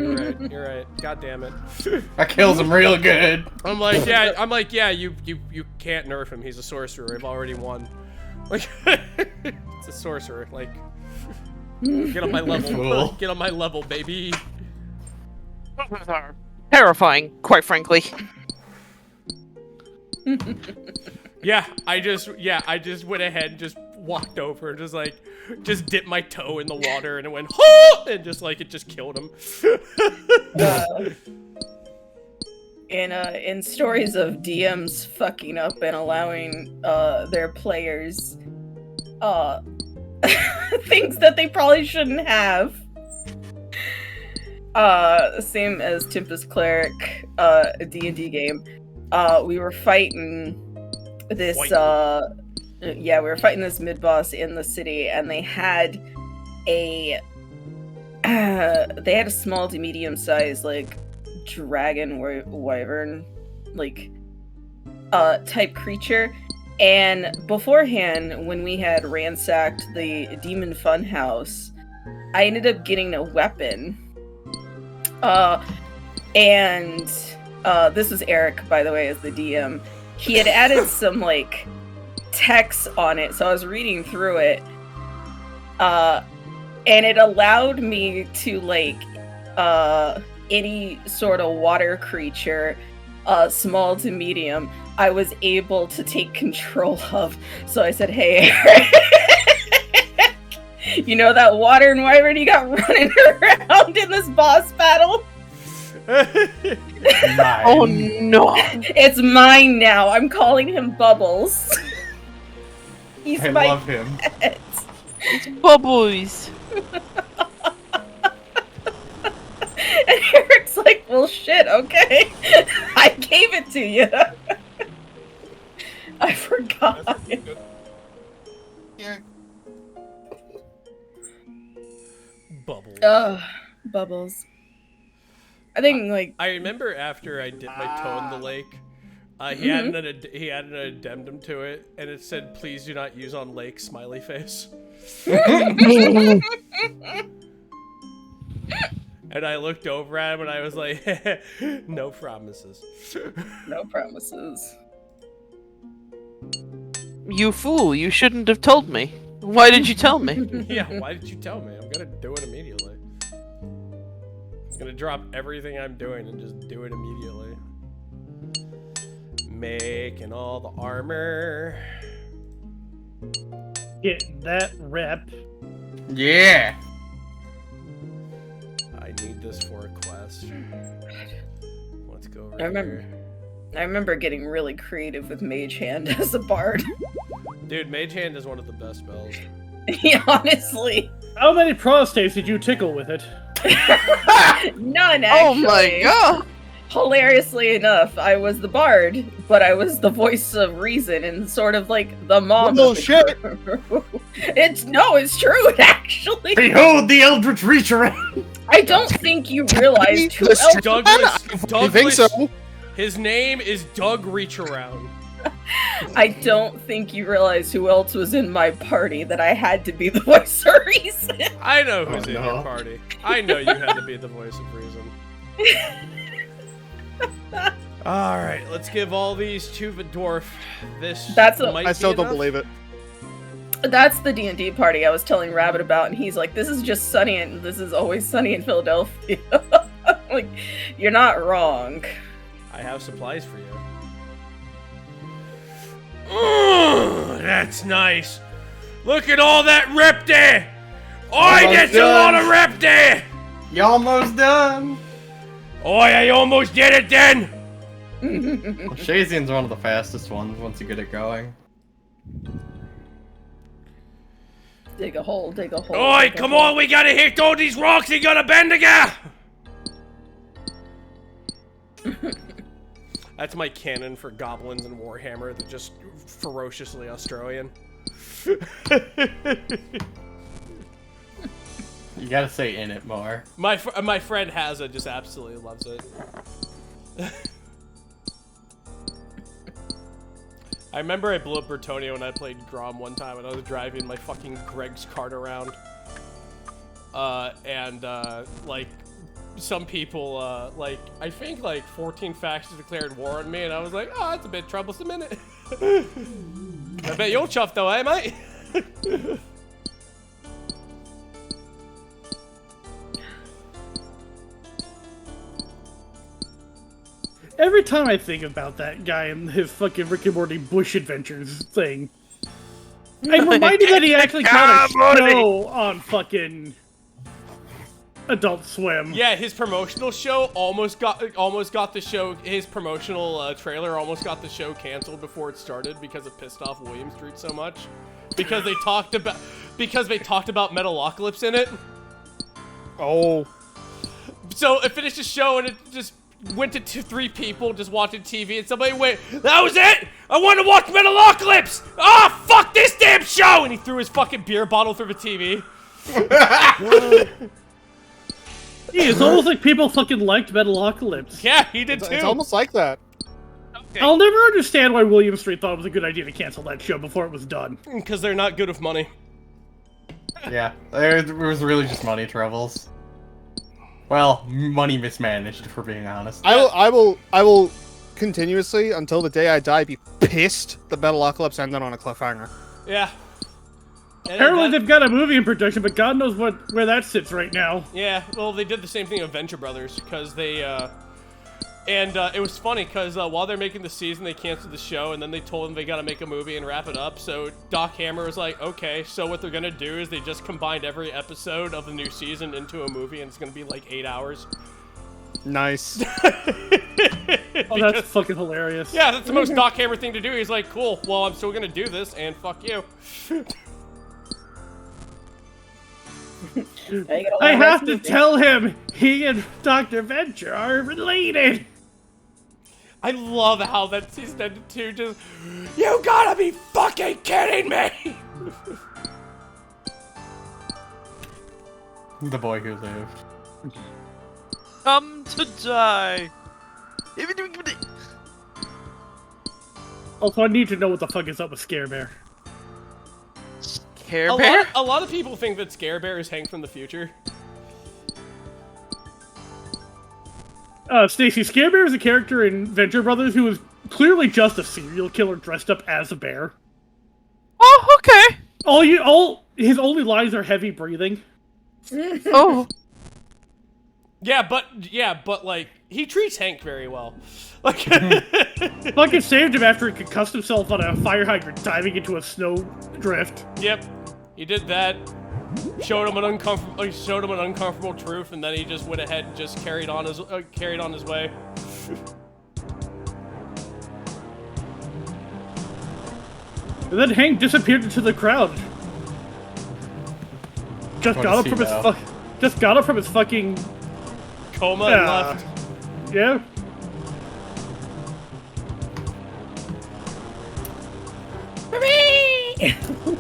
you're right. God damn it. That kills him real good. I'm like, yeah. You can't nerf him. He's a sorcerer. I've already won. Like, it's a sorcerer. Like, get on my level. Cool. Get on my level, baby. Terrifying, quite frankly. Yeah, I just went ahead and just walked over and just dipped my toe in the water, and it went, oh! And it just killed him. In stories of DMs fucking up and allowing their players things that they probably shouldn't have. Same as Tempest Cleric, a D&D game. We were fighting this we were fighting this mid-boss in the city, and they had a small to medium-sized dragon wyvern type creature. And beforehand, when we had ransacked the demon funhouse, I ended up getting a weapon. This was Eric, by the way, as the DM. He had added some text on it, so I was reading through it, and it allowed me to any sort of water creature small to medium, I was able to take control of. So I said, hey, Eric, you know that water and wyvern you got running around in this boss battle? Oh no! It's mine now. I'm calling him Bubbles. He's I my love him. pet. It's Bubbles. And Eric's like, well, shit, okay. I gave it to you. I forgot. Yeah. Bubbles. Bubbles. I think, like... I remember after I dipped my toe in the lake, he added an addendum to it, and it said, "Please do not use on lake." Smiley face. And I looked over at him and I was like, "No promises." No promises. You fool! You shouldn't have told me. Why did you tell me? Yeah, why did you tell me? I'm gonna do it immediately. I'm gonna drop everything I'm doing and just do it immediately. Making all the armor. Get that rep. Yeah. I need this for a quest. Let's go over I remember- here. I remember getting really creative with Mage Hand as a bard. Dude, Mage Hand is one of the best spells. Yeah, honestly. How many prostates did you tickle with it? None, actually. Oh my god! Hilariously enough, I was the bard, but I was the voice of reason and sort of like the mom. Oh of the shit! group. It's true, actually. Behold the Eldritch Reach around. I don't think you realized who The else. Douglas. I think so. His name is Doug Reacharound. I don't think you realized who else was in my party. That I had to be the voice of reason. I know who's in no. your party. I know you had to be the voice of reason. Alright, let's give all these to the dwarf. That's a- might I still be don't enough. believe it. That's the D&D party I was telling Rabbit about, and he's like, "This is just sunny, and this is always sunny in Philadelphia." Like, you're not wrong. I have supplies for you. Ooh, that's nice. Look at all that rep there. I Almost get a lot of done. rep there. You almost done. Oh, I almost did it then. Well, Shazian's one of the fastest ones once you get it going. Dig a hole, dig a hole. Oi, dig a come hole. on, we gotta hit all these rocks. You gotta bend together. That's my canon for goblins and Warhammer. They're just ferociously Australian. You gotta say in it more. My friend Hazza just absolutely loves it. I remember I blew up Bertonia when I played Grom one time, and I was driving my fucking Greg's cart around. Like, some people, like, I think, like, 14 factions declared war on me, and I was like, oh, that's a bit troublesome, isn't it? I bet you're chuffed, though, eh, mate? Every time I think about that guy and his fucking Rick and Morty Bush Adventures thing, I'm reminded that he actually got a show on fucking Adult Swim. Yeah, his promotional show almost got the show. His promotional trailer almost got the show canceled before it started because it pissed off William Street so much. Because they talked about Metalocalypse in it. Oh. So it finished the show and it just went to three people just watching TV, and somebody went, "That was it? I want to watch Metalocalypse! Ah, fuck this damn show!" And he threw his fucking beer bottle through the TV. Yeah, it's almost like people fucking liked Metalocalypse. Yeah, he did It's, too. it's almost like that. I'll never understand why William Street thought it was a good idea to cancel that show before it was done. Because they're not good with money. Yeah, it was really just money troubles. Well, money mismanaged, if we're being honest. I will continuously, until the day I die, be pissed that Metalocalypse ended on a cliffhanger. Yeah. And Apparently that- they've got a movie in production, but God knows where that sits right now. Yeah, well, they did the same thing with Venture Brothers, because they And it was funny because while they're making the season, they canceled the show, and then they told them they got to make a movie and wrap it up. So Doc Hammer was like, okay, so what they're going to do is they just combined every episode of the new season into a movie, and it's going to be like 8 hours. Nice. Oh, that's fucking hilarious. Yeah, that's the most Doc Hammer thing to do. He's like, cool, well, I'm still going to do this, and fuck you. I have to tell him he and Dr. Venture are related. I love how that season ended too. Just, you gotta be fucking kidding me! The boy who lived. Come to die. Also, I need to know what the fuck is up with Scare Bear. Care Bear? A lot of people think that Scare Bear is Hank from the future. Stacy, Scare Bear is a character in Venture Brothers who is clearly just a serial killer dressed up as a bear. Oh, okay. His only lines are heavy breathing. Oh. Yeah, but like he treats Hank very well. Like, Fucking saved him after he concussed himself on a fire hydrant diving into a snow drift. yep, he did that. Showed him an uncomfortable truth, and then he just went ahead and just carried on his way. And then Hank disappeared into the crowd. Just got up from his fucking Coma and left. yeah.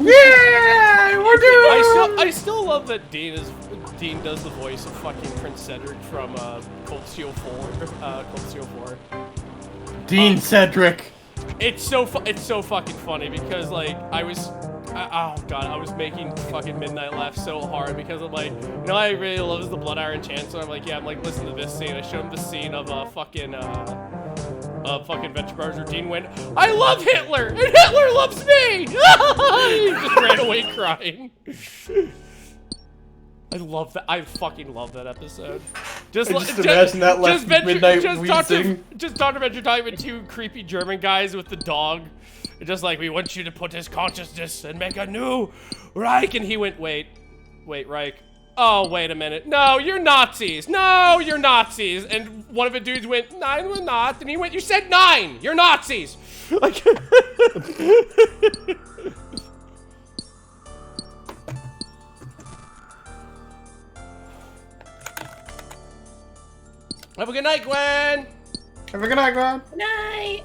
Yeah, we're doing. I still love that Dean does the voice of fucking Prince Cedric from Cold Steel 4. Dean Cedric. It's so fucking funny because like I was making fucking Midnight laugh so hard because I'm like, you know, I really loves the Blood Iron Chancellor. I'm like, yeah, I'm like, listen to this scene. I showed him the scene of fucking Venture Brothers where Dean went, I love Hitler and Hitler loves me. He just ran away crying. I love that. I fucking love that episode. Imagine that last midnight wheezing. Just Dr. Venture talking with two creepy German guys with the dog. And just like, we want you to put his consciousness and make a new Reich. And he went, wait, Reich. Oh, wait a minute. No, you're Nazis. No, you're Nazis. And one of the dudes went, 9, we're not. And he went, you said 9. You're Nazis. Like. Have a good night, Gwen! Have a good night, Gwen. Night.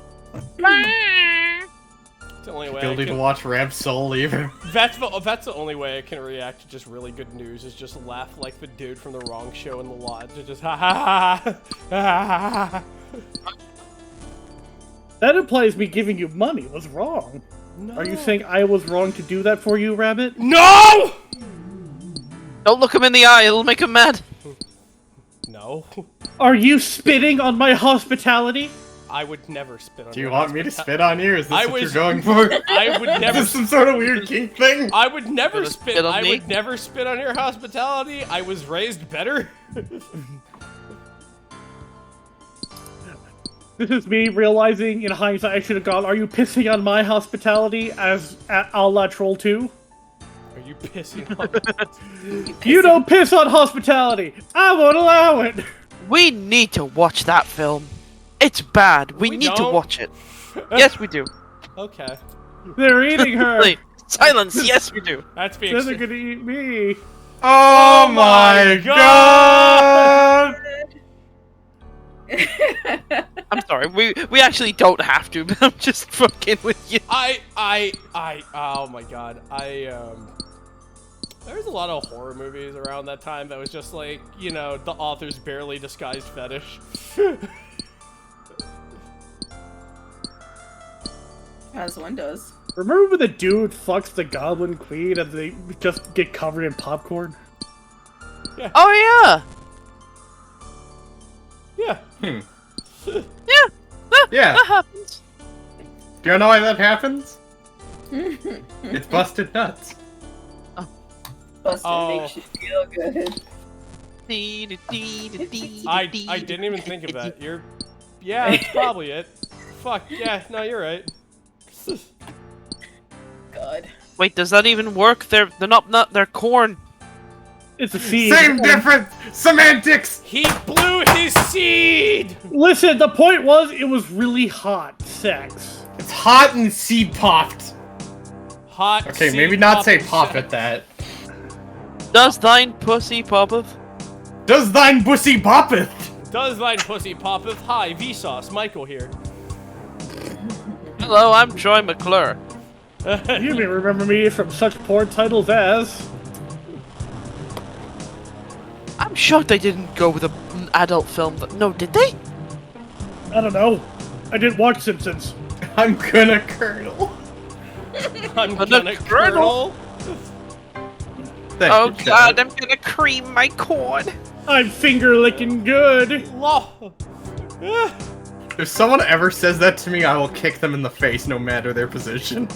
It's the only way Ability to watch Ram's soul leave him. That's the only way I can react to just really good news is just laugh like the dude from the wrong show in the lodge. Just ha ha ha ha ha. That implies me giving you money was wrong. No. Are you saying I was wrong to do that for you, Rabbit? No! Don't look him in the eye, it'll make him mad. No. Are you spitting on my hospitality? I would never spit on Do you your want me to spit on you? Is this I what was- you're going for? I would never. Is this some sort of weird kink thing? I would never Gonna spit. spit on I me? would never spit on your hospitality. I was raised better. This is me realizing in hindsight I should have gone, are you pissing on my hospitality as a la Troll 2? Are you pissing on? You don't piss on hospitality! I won't allow it! We need to watch that film. It's bad. We need to don't. watch it. Yes, we do. Okay, They're eating her! Wait, silence. Yes, we do. that's being. Then they're gonna eat me! Oh my god! I'm sorry. We actually don't have to, but I'm just fucking with you. Oh my god. There was a lot of horror movies around that time that was just like, you know, the author's barely disguised fetish. As one does. Remember when the dude fucks the Goblin Queen and they just get covered in popcorn? Oh Yeah. yeah. Yeah. That happens. Do you know why that happens? It's busted nuts. Busted Oh. makes you feel good. I didn't even think of that. Yeah, that's probably it. Fuck, yeah, no, you're right. God. Wait, does that even work? They're not they're corn. It's a seed. Same difference! Semantics! He blew his seed! Listen, the point was, it was really hot sex. It's hot and seed popped. Hot Okay, seed maybe not say popping pop sex. at that. Does thine pussy poppeth? Does thine pussy poppeth? Does thine pussy poppeth? Hi, Vsauce, Michael here. Hello, I'm Troy McClure. You may remember me from such poor titles as... I'm shocked they didn't go with an adult film. No, did they? I don't know. I didn't watch Simpsons. I'm gonna curdle. I'm Gonna gonna curdle. curdle. Thank Oh you, god, Chad. I'm gonna cream my corn. I'm finger licking good. Law. If someone ever says that to me, I will kick them in the face, no matter their position.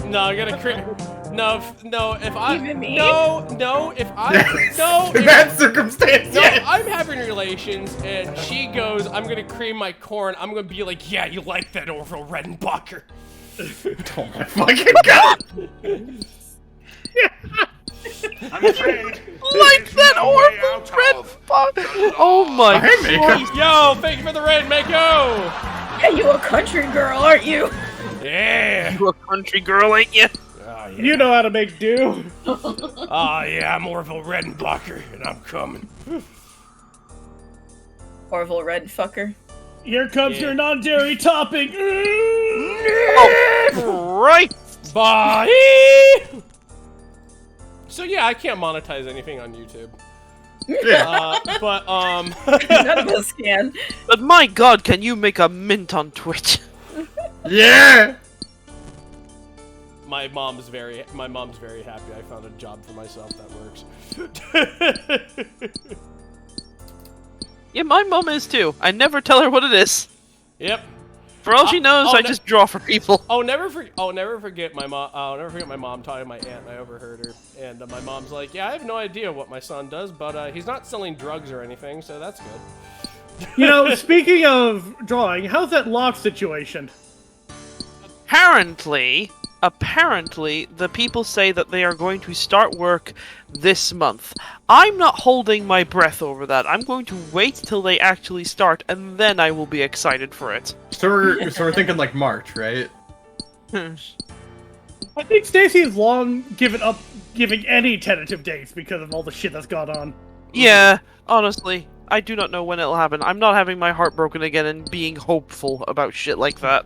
No, I'm gonna no, if I Even me? no, if I no, In that circumstance, no, yes. I'm having relations and she goes, I'm gonna cream my corn. I'm gonna be like, yeah, you like that, Orville Redenbacher. Oh my fucking god! I'm afraid. Like that Orville Redenbacher. Oh my Hey, Mako. Christ. Yo, thank you for the raid, Mako. Yeah, you a country girl, aren't you? Yeah. You a country girl, ain't you? Oh, yeah. You know how to make do. Oh, yeah, I'm Orville Redenbacher, and I'm coming. Orville Redenfucker. Here comes Yeah. your non-dairy topping. Oh, right. Bye. So yeah, I can't monetize anything on YouTube. Yeah. But None of us can. But my god, can you make a mint on Twitch? Yeah! my mom's very happy I found a job for myself that works. Yeah, my mom is too. I never tell her what it is. Yep. For all she knows, oh, I just draw for people. I'll never forget my mom. I'll never forget my mom talking to my aunt, and I overheard her. And my mom's like, "Yeah, I have no idea what my son does, but he's not selling drugs or anything, so that's good." You know, speaking of drawing, how's that lock situation? Apparently, the people say that they are going to start work this month. I'm not holding my breath over that. I'm going to wait till they actually start, and then I will be excited for it. So we're thinking like March, right? I think Stacy has long given up giving any tentative dates because of all the shit that's gone on. Yeah, honestly, I do not know when it'll happen. I'm not having my heart broken again and being hopeful about shit like that.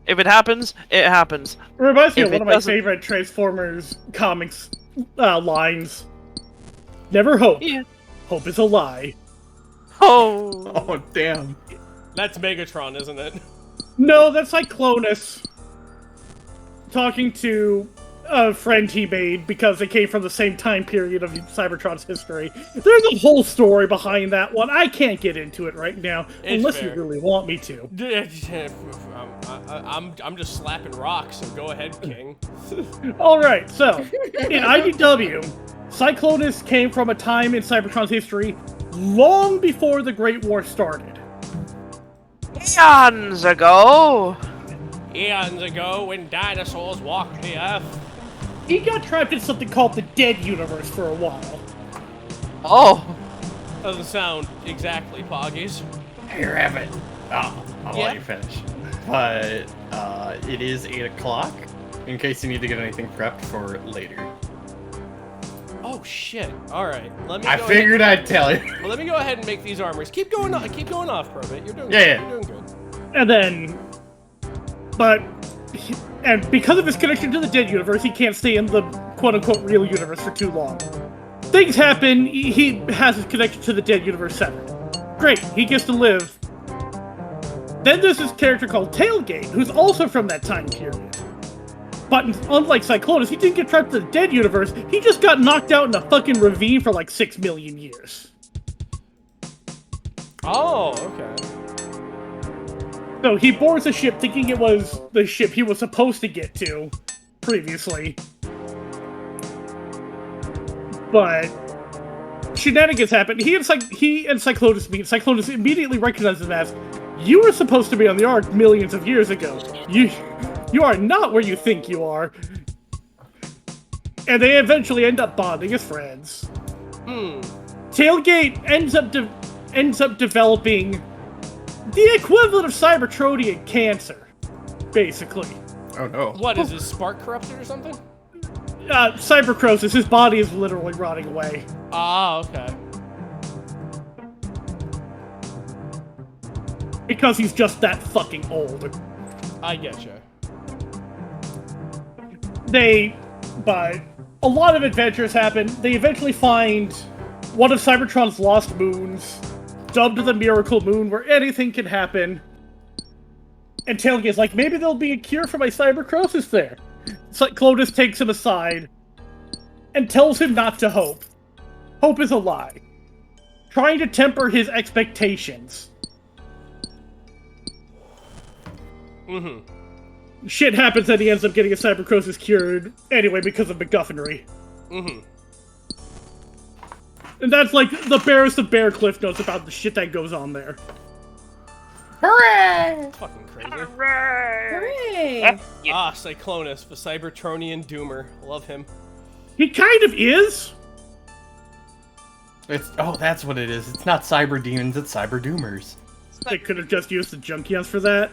If it happens, it happens. It reminds me If of one it of my doesn't- favorite Transformers comics lines. Never hope. Yeah. Hope is a lie. Oh. Oh, damn. That's Megatron, isn't it? No, that's Cyclonus. Talking to a friend he made because they came from the same time period of Cybertron's history. There's a whole story behind that one. I can't get into it right now, It's unless fair. you really want me to. I'm just slapping rocks, so go ahead, King. Alright, so, in IDW, Cyclonus came from a time in Cybertron's history long before the Great War started. Eons ago. Eons ago, when dinosaurs walked the earth. He got trapped in something called the Dead Universe for a while. Oh. Doesn't sound exactly Poggies. Here, have it. Oh, I'll Yeah. let you finish. But, it is 8 o'clock, in case you need to get anything prepped for later. Oh shit! All right, let me. I go figured I'd tell you. Well, let me go ahead and make these armors. Keep going off, Probit. You're doing. Yeah, good. yeah. You're doing good. And then, and because of his connection to the Dead Universe, he can't stay in the quote-unquote real universe for too long. Things happen, he has his connection to the Dead Universe severed. Great, he gets to live. Then there's this character called Tailgate, who's also from that time period. But unlike Cyclonus, he didn't get trapped to the Dead Universe, he just got knocked out in a fucking ravine for like 6 million years. Oh, okay. So he boards a ship thinking it was the ship he was supposed to get to previously. But shenanigans happen. He and Cyclonus meet. Cyclonus immediately recognizes him as You were supposed to be on the Ark millions of years ago. You are not where you think you are. And they eventually end up bonding as friends. Tailgate ends up developing the equivalent of Cybertronian cancer, basically. Oh no. What, is his spark corrupted or something? Cybercrosis, his body is literally rotting away. Ah, okay. Because he's just that fucking old. I getcha. But a lot of adventures happen. They eventually find one of Cybertron's lost moons, dubbed the Miracle Moon, where anything can happen. And Tailgate's like, maybe there'll be a cure for my cybercrosis there. It's like Clotus takes him aside and tells him not to hope. Hope is a lie. Trying to temper his expectations. Shit happens and he ends up getting a cybercrosis cured anyway because of MacGuffinry. And that's like the barest of bare cliff notes about the shit that goes on there. Hooray! Fucking crazy. Hooray! Ah, Cyclonus, the Cybertronian Doomer. Love him. He kind of is. That's what it is. It's not cyber demons, it's cyber doomers. They could have just used the Junkions for that.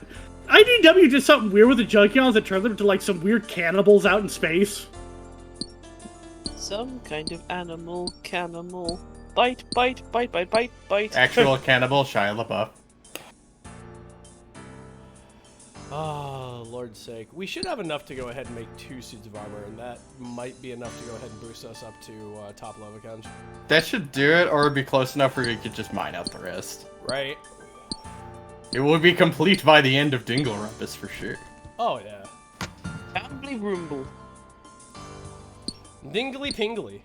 IDW did something weird with the Junkions that turned them into like some weird cannibals out in space. Some kind of animal, cannibal. Bite, bite, bite, bite, bite, bite. Actual cannibal Shia LaBeouf. Oh, Lord's sake. We should have enough to go ahead and make 2 suits of armor, and that might be enough to go ahead and boost us up to top level guns. That should do it, or it'd be close enough where you could just mine out the rest. Right? It will be complete by the end of Dingle Rumpus for sure. Oh, yeah. Ambly Roomble. Dingly Pingly.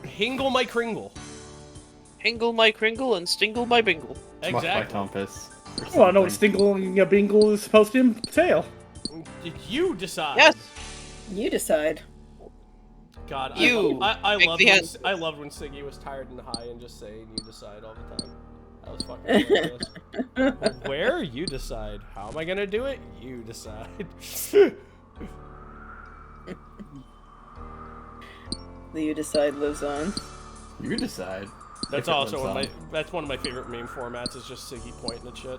Hingle my Kringle. Hingle my Kringle and Stingle my Bingle. Much like Exactly. Compass. Well, I know what Stingle and Bingle is supposed to entail. Did you decide? Yes! You decide. God, You I make loved the when, answer. I loved when Siggy was tired and high and just saying you decide all the time. That was fucking hilarious. Where? You decide. How am I gonna do it? You decide. The You Decide lives on. You decide. That's If it also lives that's one of my favorite meme formats. Is just Siggy pointing at shit.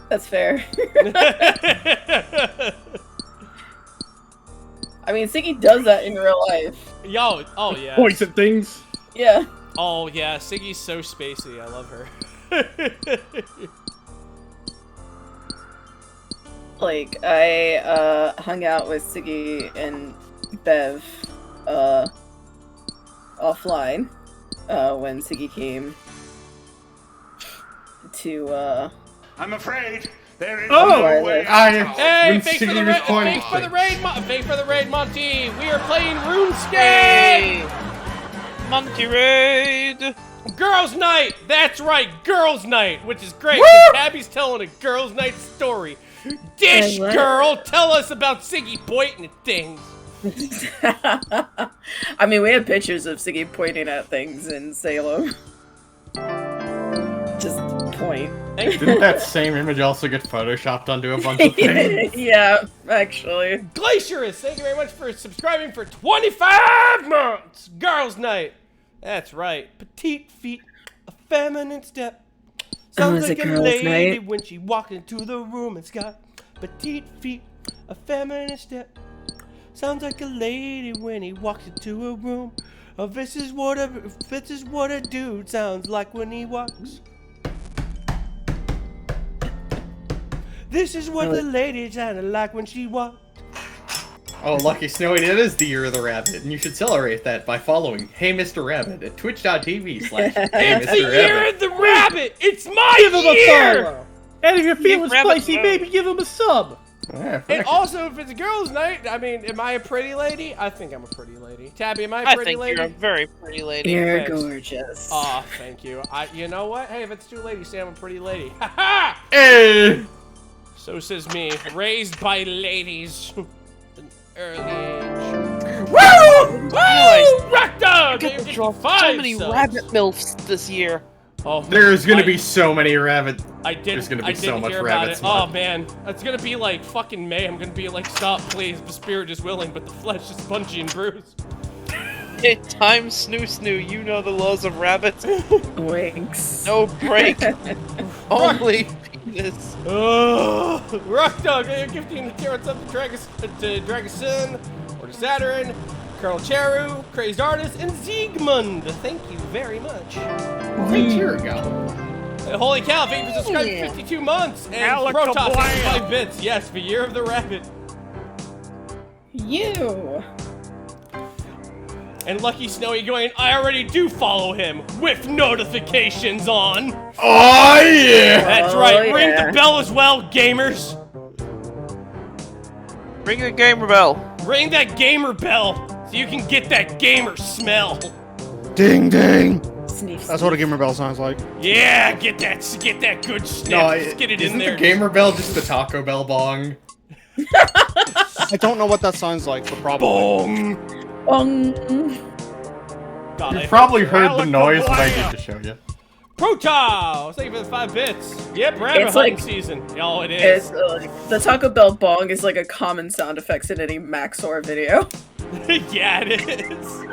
That's fair. I mean, Siggy does that in real life. Yo, oh yeah. Points at things. Yeah. Oh yeah, Siggy's so spacey. I love her. Like, I hung out with Siggy and Bev offline when Siggy came to I'm afraid there is Oh! no way I- out. Hey, When thanks for, Siggy the was pointing thanks for the things. raid, thanks for the raid, Monty. We are playing RuneScape. Hey! Monty Raid! Girls' Night! That's right, Girls' Night, which is great, because Tabby's telling a Girls' Night story. Dish Hey, what? girl, tell us about Siggy pointing at things. I mean, we have pictures of Siggy pointing at things in Salem. Just point. Didn't that same image also get photoshopped onto a bunch of things? Yeah, actually. Glacierus, thank you very much for subscribing for 25 months. Girls' Night. That's right, petite feet, a feminine step. Sounds is like it a girls' lady night? when she walked into the room. It's got petite feet, a feminine step. Sounds like a lady when he walks into a room. Oh, this is what a dude sounds like when he walks. This is what the lady sounded like when she walked. Oh, Lucky Snowy, it is the Year of the Rabbit, and you should celebrate that by following Hey Mr. Rabbit at twitch.tv/Hey It's Mr. the year Rabbit. of the rabbit! It's my Give him a year! follow. And if you're feeling Rabbit spicy, mode. maybe give him a sub. Yeah, And also, if it's a girls' night, I mean, am I a pretty lady? I think I'm a pretty lady. Tabby, am I a I pretty think lady? you're a very pretty lady. You're Thanks. gorgeous. Aw, thank you. You know what? Hey, if it's two ladies, say I'm a pretty lady. Ha ha! Hey! So says me, raised by ladies. An early age. Woo! realized Rock dog! get to Give draw me so 5 many subs. rabbit milfs this year. Oh, There's gonna be so many rabbit. I didn't. There's gonna be I so didn't much hear rabbit about it. smut. Oh man, it's gonna be like fucking May. I'm gonna be like, stop, please. The spirit is willing, but the flesh is spongy and bruised. Time snoo, you know the laws of rabbits. Winks. No break. Only penis. Rock dog, gifting the carrots up to Dragasun, or to Saturn, Colonel Cheru, Crazed Artist, and Ziegmund. Thank you very much. Hey, here we go. Holy cow, thank you for subscribing for 52 months. And Protoss, 5 bits. Yes, the year of the rabbit. You. And Lucky Snowy going, I already do follow him with notifications on. Oh yeah! That's Oh, right, ring yeah. the bell as well, gamers. Ring the gamer bell. Ring that gamer bell so you can get that gamer smell. Ding ding. Sneeze. That's what a gamer bell sounds like. Yeah, get that good sniff. Just get it in isn't there. the gamer bell just the Taco Bell bong? I don't know what that sounds like, but probably. Boom. God, You've probably heard the Alakablam. noise, but I need to show you. Protoss! Thank you for the 5 bits. Yep, rabbit It's hunting like- season. Oh, it is. It's the Taco Bell bong is like a common sound effects in any Maxor video. Yeah, it is.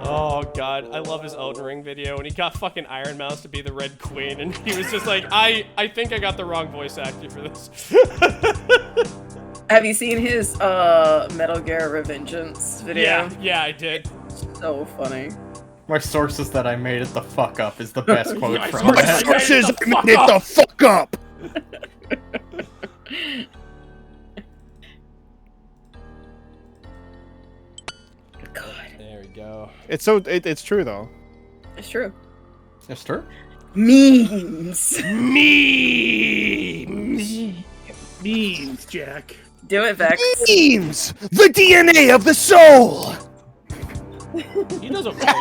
Oh god, I love his Elden Ring video, and he got fucking Iron Mouse to be the Red Queen, and he was just like, I think I got the wrong voice actor for this. Have you seen his Metal Gear Revengeance video? Yeah, I did. So funny. My sources that I made it the fuck up is the best quote My from sources- that. Sources the fuck made it the up. fuck up. God, There we go. It's true though. it's true. It's true. Memes. Memes, Jack. Do it, Vex. Memes, the DNA of the soul. He does a very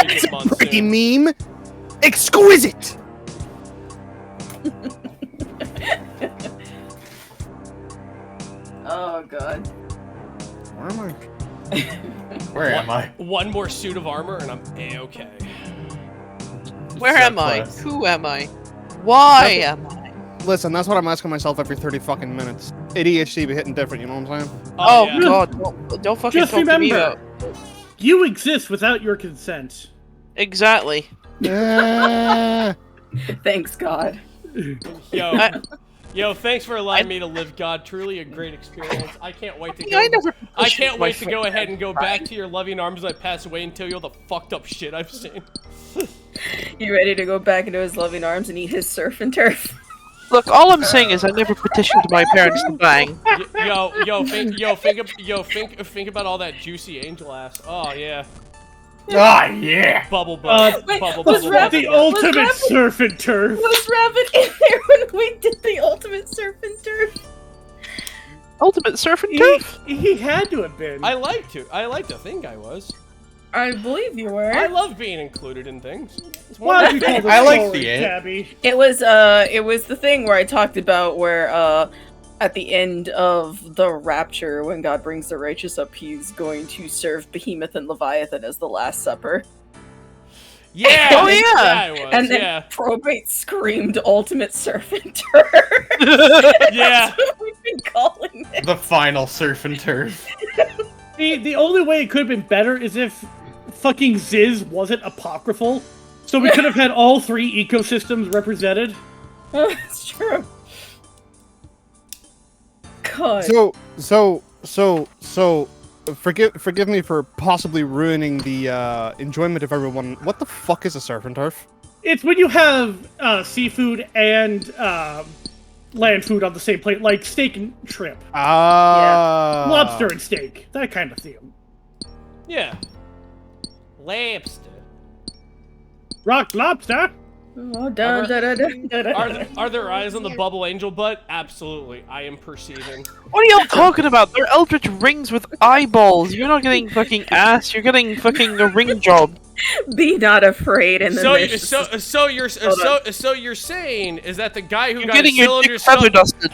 good Pretty monsoon. meme, exquisite. Oh god. Where am I? Where am I? One more suit of armor, and I'm A-okay. Where So am I? close. Who am I? Why am I? Listen, that's what I'm asking myself every 30 fucking minutes. ADHD be hitting different, you know what I'm saying? Oh, yeah. god, don't fucking Just talk to me remember, about... you exist without your consent. Exactly. Thanks, God. Yo, thanks for allowing me to live God. Truly a great experience. I can't wait to go. I never I can't my wait to go friend. ahead and go back to your loving arms as I pass away and tell you all the fucked up shit I've seen. You ready to go back into his loving arms and eat his surf and turf? Look, all I'm saying is I never petitioned my parents to bang. Think about all that juicy angel ass. Oh yeah, Ah, yeah! bubble butt, Wait, bubble was bubble. Rabbit- The bubble. was ultimate Rabbit- surf and turf. Was Rabbit in there when we did the ultimate surf and turf? Ultimate surf and turf? He had to have been. I like to think I was. I believe you were. I love being included in things. It's Why one did of you my call favorite- I like story, the Tabby? It was the thing where I talked about where at the end of the rapture when God brings the righteous up, he's going to serve Behemoth and Leviathan as the Last Supper. Yeah. Oh, yeah. I was. And then yeah. Probate screamed ultimate surf and turf. Yeah. That's what we've been calling it. The final surf and turf. The only way it could have been better is if fucking Ziz wasn't apocryphal. So we could have had all 3 ecosystems represented. That's true. God. So, forgive me for possibly ruining the enjoyment of everyone. What the fuck is a surf and turf? It's when you have seafood and land food on the same plate, like steak and shrimp. Lobster and steak. That kind of theme. Yeah. Lobster. Rock lobster? Oh, dun, dun, dun, dun, dun, dun. Are there eyes on the bubble angel butt? Absolutely. I am perceiving. What are y'all talking about? They're eldritch rings with eyeballs. You're not getting fucking ass, you're getting fucking a ring job. Be not afraid, and then So there's so you're saying is that the guy who You're got getting his your cylinder dick feather stuck? dusted.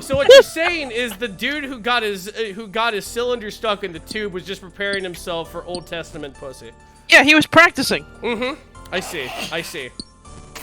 So what you're saying is the dude who got his cylinder stuck in the tube was just preparing himself for Old Testament pussy. Yeah, he was practicing. I see.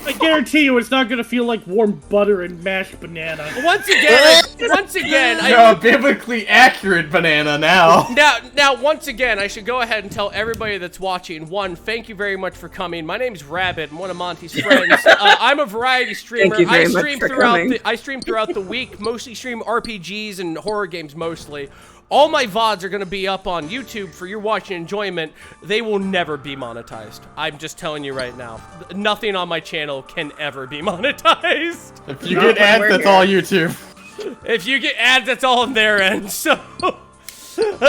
I guarantee you it's not gonna feel like warm butter and mashed banana. Once again, No, biblically accurate banana now. Now, once again, I should go ahead and tell everybody that's watching, one, thank you very much for coming. My name's Rabbit. I'm one of Monty's friends. I'm a variety streamer. Thank you very much for coming. I stream throughout the week, mostly stream RPGs and horror games mostly. All my VODs are going to be up on YouTube for your watching enjoyment. They will never be monetized. I'm just telling you right now. Nothing on my channel can ever be monetized. If you get ads, that's all YouTube. If you get ads, that's all on their end, so...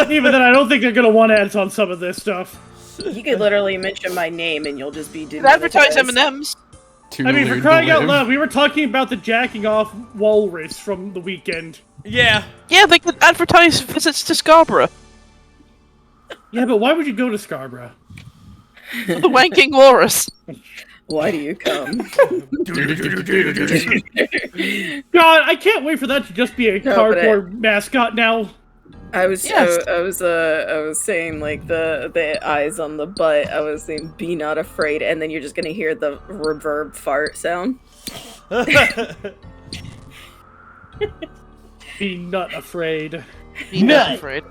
Even then, I don't think they're gonna want ads on some of this stuff. You could literally mention my name and you'll just be doing Advertise M&Ms. I mean, for crying out loud, we were talking about the jacking off walrus from the weekend. Yeah. Yeah, they could advertise visits to Scarborough. Yeah, but why would you go to Scarborough? For the wanking walrus. Why do you come? God, I can't wait for that to just be a cardboard mascot now. I was Yes. I was saying like the eyes on the butt. I was saying be not afraid, and then you're just gonna hear the reverb fart sound. Be not afraid. Be not afraid.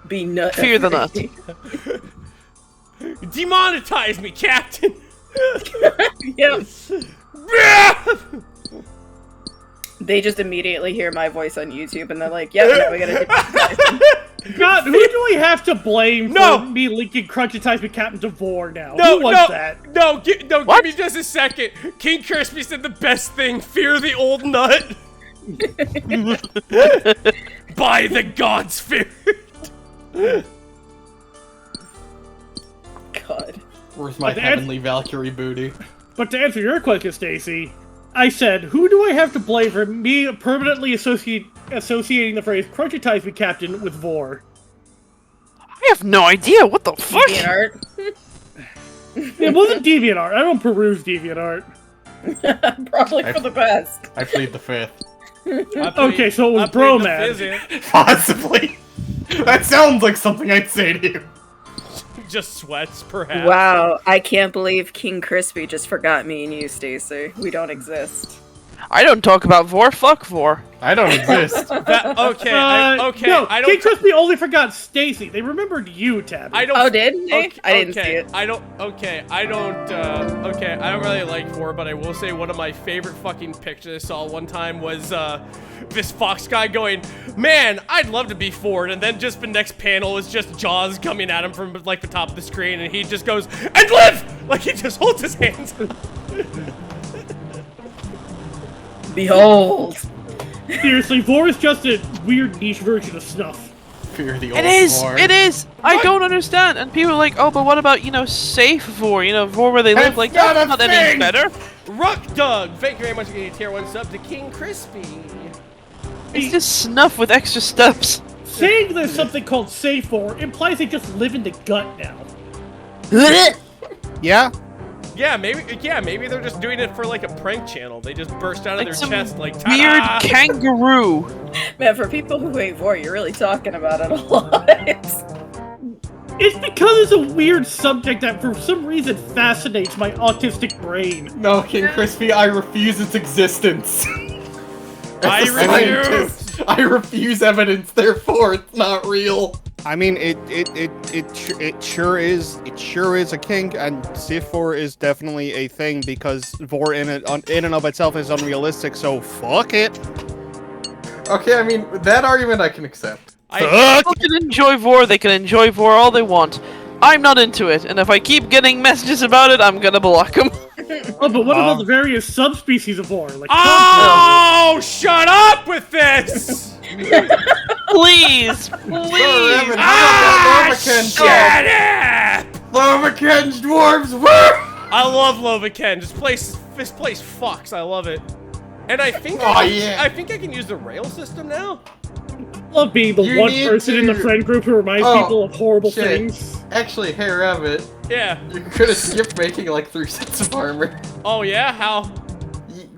Be not Fear the nut. afraid. Demonetize me, Captain! Yep. They just immediately hear my voice on YouTube and they're like, "Yep, now we gotta do." God, who do we have to blame for me linking Crunchitize with Captain Devore now? Who was that? Give me just a second. King Crispy said the best thing, fear the old nut. By the gods feared. God. Where's my heavenly Valkyrie booty? But to answer your question, Stacy, I said, who do I have to blame for me permanently associating the phrase Crunchitize with Captain with Vor? I have no idea. What the fuck? DeviantArt. It wasn't DeviantArt. I don't peruse DeviantArt. Probably for the best. I plead the fifth. Okay, so it was Bromad. Possibly. That sounds like something I'd say to you. Just sweats, perhaps. Wow, I can't believe King Crispy just forgot me and you, Stacy. We don't exist. I don't talk about Vor. Fuck Vor. I don't exist. Okay. No, I don't. King Crispy only forgot Stacy. They remembered you, Tabby. I don't. Oh, did they? Okay, I didn't see it. I don't. Okay, I don't. Okay, I don't really like Vor, but I will say one of my favorite fucking pictures I saw one time was this fox guy going, "Man, I'd love to be Ford," and then just the next panel is just Jaws coming at him from like the top of the screen, and he just goes, "And live!" Like he just holds his hands. Behold. Seriously, Vor is just a weird niche version of Snuff. Fear the old It is. Vor. It is. I don't understand. And people are like, oh, but what about safe Vor? Vor where they live. Like that's not any better. Ruck Doug, thank you very much for getting a tier 1 sub to King Crispy. It's just Snuff with extra steps. Saying there's something called safe Vor implies they just live in the gut now. Yeah? Yeah, maybe they're just doing it for like a prank channel. They just burst out of their some chest like weird "Ta-da!" kangaroo. Man, for people who hate Vor, you're really talking about it a lot. It's because it's a weird subject that for some reason fascinates my autistic brain. No, King Crispy, I refuse its existence. I refuse. I refuse evidence, therefore it's not real. I mean, it sure is a kink, and Sith Vor is definitely a thing because Vor in and of itself is unrealistic. So fuck it. Okay, I mean that argument I can accept. People can enjoy Vor. They can enjoy Vor all they want. I'm not into it, and if I keep getting messages about it, I'm gonna block them. Oh, but what about the various subspecies of Vor? Like Oh, shut up with this! Please, please. Shut up! Lomaken's dwarves were. I love Lovaken. This place fucks. I love it. And I think I think I can use the rail system now. Love being the You one need person in the to- friend group who reminds Oh, people of horrible shit. things. Actually, hey Rabbit, Yeah. you could have skipped making like 3 sets of armor. Oh yeah? How?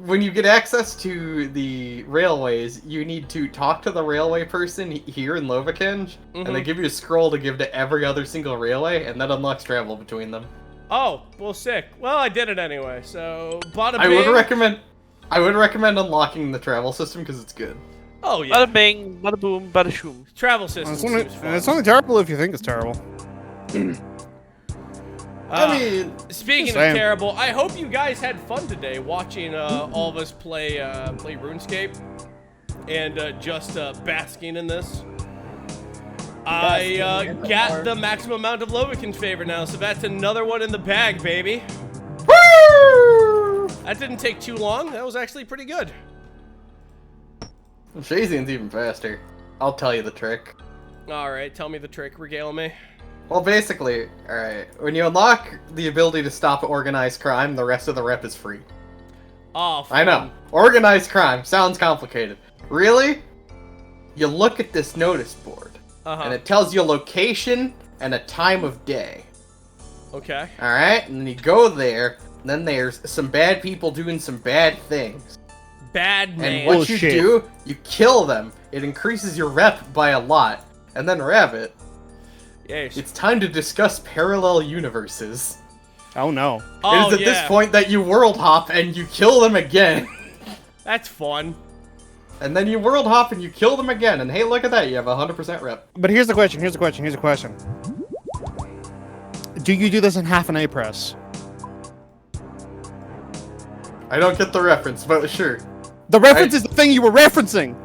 When you get access to the railways, you need to talk to the railway person here in Lovakinj, and they give you a scroll to give to every other single railway, and that unlocks travel between them. Oh, well, sick. Well, I did it anyway, so bada I would bing. recommend unlocking the travel system because it's good. Oh yeah. Bada bing, bada boom, bada shoom. Travel system seems fun. It's only terrible if you think it's terrible. I mean, Speaking of saying. terrible, I hope you guys had fun today watching all of us play RuneScape and just basking in this. I got the maximum amount of Lovikin's favor now, so that's another one in the bag, baby. woo! That didn't take too long. That was actually pretty good. Shazian's even faster. I'll tell you the trick. All right, tell me the trick. Regale me. Well, basically, alright, when you unlock the ability to stop organized crime, the rest of the rep is free. Oh, fun. I know. Organized crime. Sounds complicated. Really? You look at this notice board, and it tells you a location and a time of day. Okay. Alright? And then you go there, and then there's some bad people doing some bad things. Bad man. And what you Bullshit. do, you kill them. It increases your rep by a lot. And then Rabbit, Yes. it's time to discuss parallel universes. Oh no. Oh, it is at yeah. this point that you world hop and you kill them again. That's fun. And then you world hop and you kill them again. And hey, look at that, you have 100% rep. But here's the question. Do you do this in half an A press? I don't get the reference, but sure. The reference is the thing you were referencing.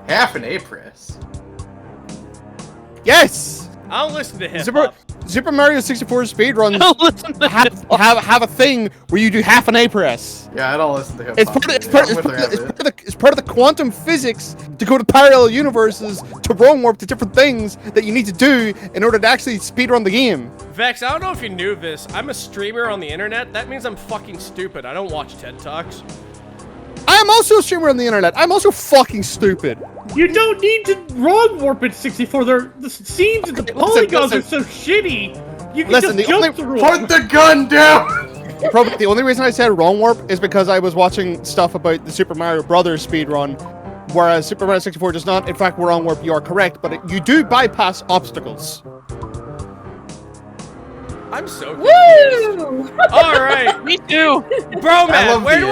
Half an A press. Yes. I don't listen to hip Super, hop. Super Mario 64 speedruns Don't listen to have a thing where you do half an A press. Yeah, I don't listen to hip hop. It's part of the quantum physics to go to parallel universes, to roam warp, to different things that you need to do in order to actually speedrun the game. Vex, I don't know if you knew this. I'm a streamer on the internet. That means I'm fucking stupid. I don't watch TED Talks. I am also a streamer on the internet. I'm also fucking stupid. You don't need to wrong warp at 64. The scenes and the polygons are so shitty. You can Listen, just the jump only- through Put them. the gun down! Probably the only reason I said wrong warp is because I was watching stuff about the Super Mario Brothers speedrun, whereas Super Mario 64 does not. In fact, wrong warp, you are correct, but you do bypass obstacles. I'm so confused. Woo! All right, Me too. bro, man. love Where the-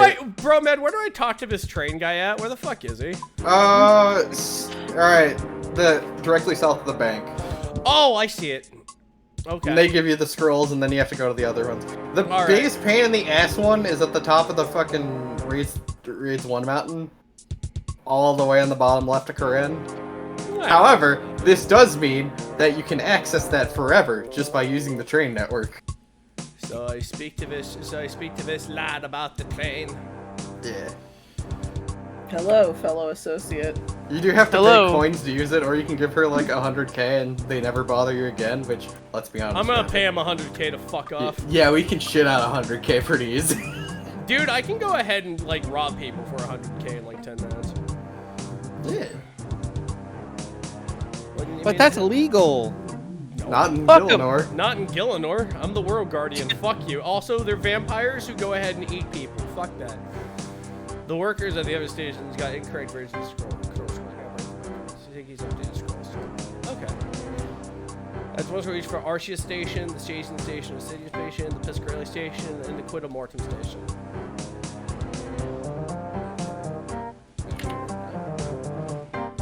do I talk to this train guy at? Where the fuck is he? Alright. Directly south of the bank. Oh, I see it. Okay. And they give you the scrolls, and then you have to go to the other ones. The All right. biggest pain in the ass one is at the top of the fucking Reeds 1 mountain. All the way on the bottom left of Corinne. However, this does mean that you can access that forever just by using the train network. So I speak to this lad about the train. Yeah. Hello, fellow associate. You do have to Hello. pay coins to use it, or you can give her like 100k and they never bother you again, which, let's be honest. I'm gonna man. pay him 100k to fuck off. Yeah, we can shit out 100k pretty easy. Dude, I can go ahead and like rob people for 100k in like 10 minutes. Yeah. Wouldn't you But mean- that's illegal. Not in Fuck 'em. Gillinor. Not in Gillinor. I'm the world guardian. Fuck you. Also, they're vampires who go ahead and eat people. Fuck that. The workers at the other stations got incorrect versions of scroll. Ziggy's updated scrolls. Okay. That's once we reach for Arcia Station, the Station Station, the City Station, the Piscarelli Station, and the Quidda Morton Station.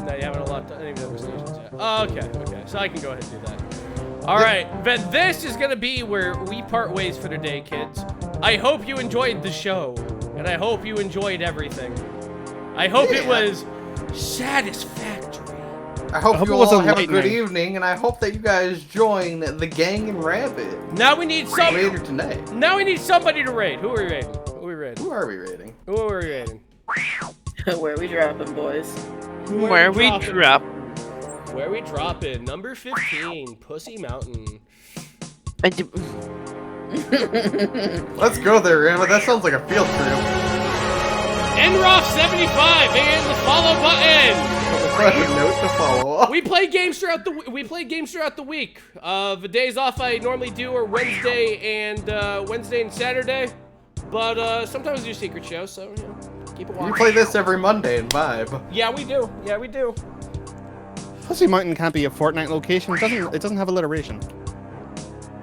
No, you haven't unlocked any of the other stations yet. Oh, okay. So I can go ahead and do that. Alright, but this is gonna be where we part ways for the day, kids. I hope you enjoyed the show, and I hope you enjoyed everything. I hope it was satisfactory. I hope hope you it was all have a good enlightening. evening, and I hope that you guys join the gang and Rabbit Now we need later tonight. Now we need somebody to raid. Who are we raiding? Who are we rating? Who are we raiding? Where we dropping, boys? Where we drop. Where we dropping? Number 15, Pussy Mountain. And you- Let's go there, Rabbit. That sounds like a field trip. Enroff 75 and the follow button. Note to follow. We play games throughout the week. The days off I normally do are Wednesday and Saturday, but sometimes we do secret shows. So you know, keep it watching. We play this every Monday and vibe. Yeah, we do. Yeah, we do. Pussy Mountain can't be a Fortnite location. It doesn't have alliteration.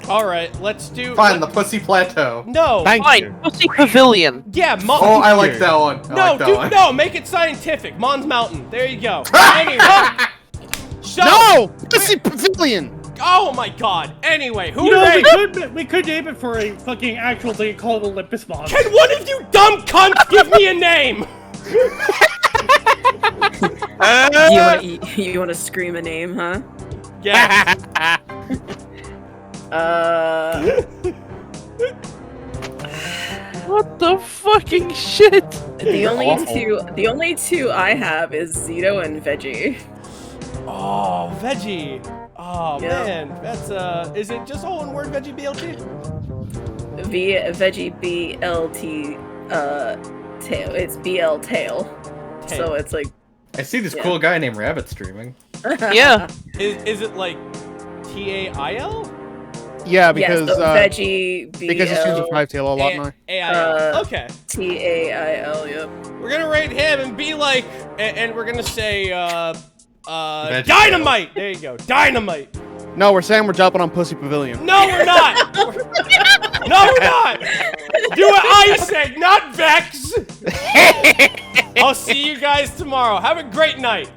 All right, let's do. Fine, the Pussy Plateau. No. Thank Fine, you. Pussy Pavilion. Yeah, Oh, I like that one. I No, like that dude, one. no, make it scientific. Mon's Mountain. There you go. Anyway. So, No! Pussy Pavilion! Oh my god. Anyway, who You know, ranked? we could name it for a fucking actual thing called Olympus Mons. Can one of you dumb cunts give me a name? You want to scream a name, huh? Yes. What the fucking shit? The Awful. only two I have is Zito and Veggie. Oh, veggie. Oh Yeah. man, that's is it just all one word, veggie BLT? Veggie BLT tail. It's BL tail. So it's like I see this Yeah. cool guy named Rabbit streaming. Yeah. Is it like TAIL? Yeah, because yes, so Veggie because it's used with BL Five Tail a lot now. AIL. Okay. TAIL. Yep. We're gonna rate him and be like, and we're gonna say, Veggie dynamite. There you go, dynamite. No, we're saying we're jumping on Pussy Pavilion. No, we're not. No, we're not. Do what I said, not Vex. I'll see you guys tomorrow. Have a great night.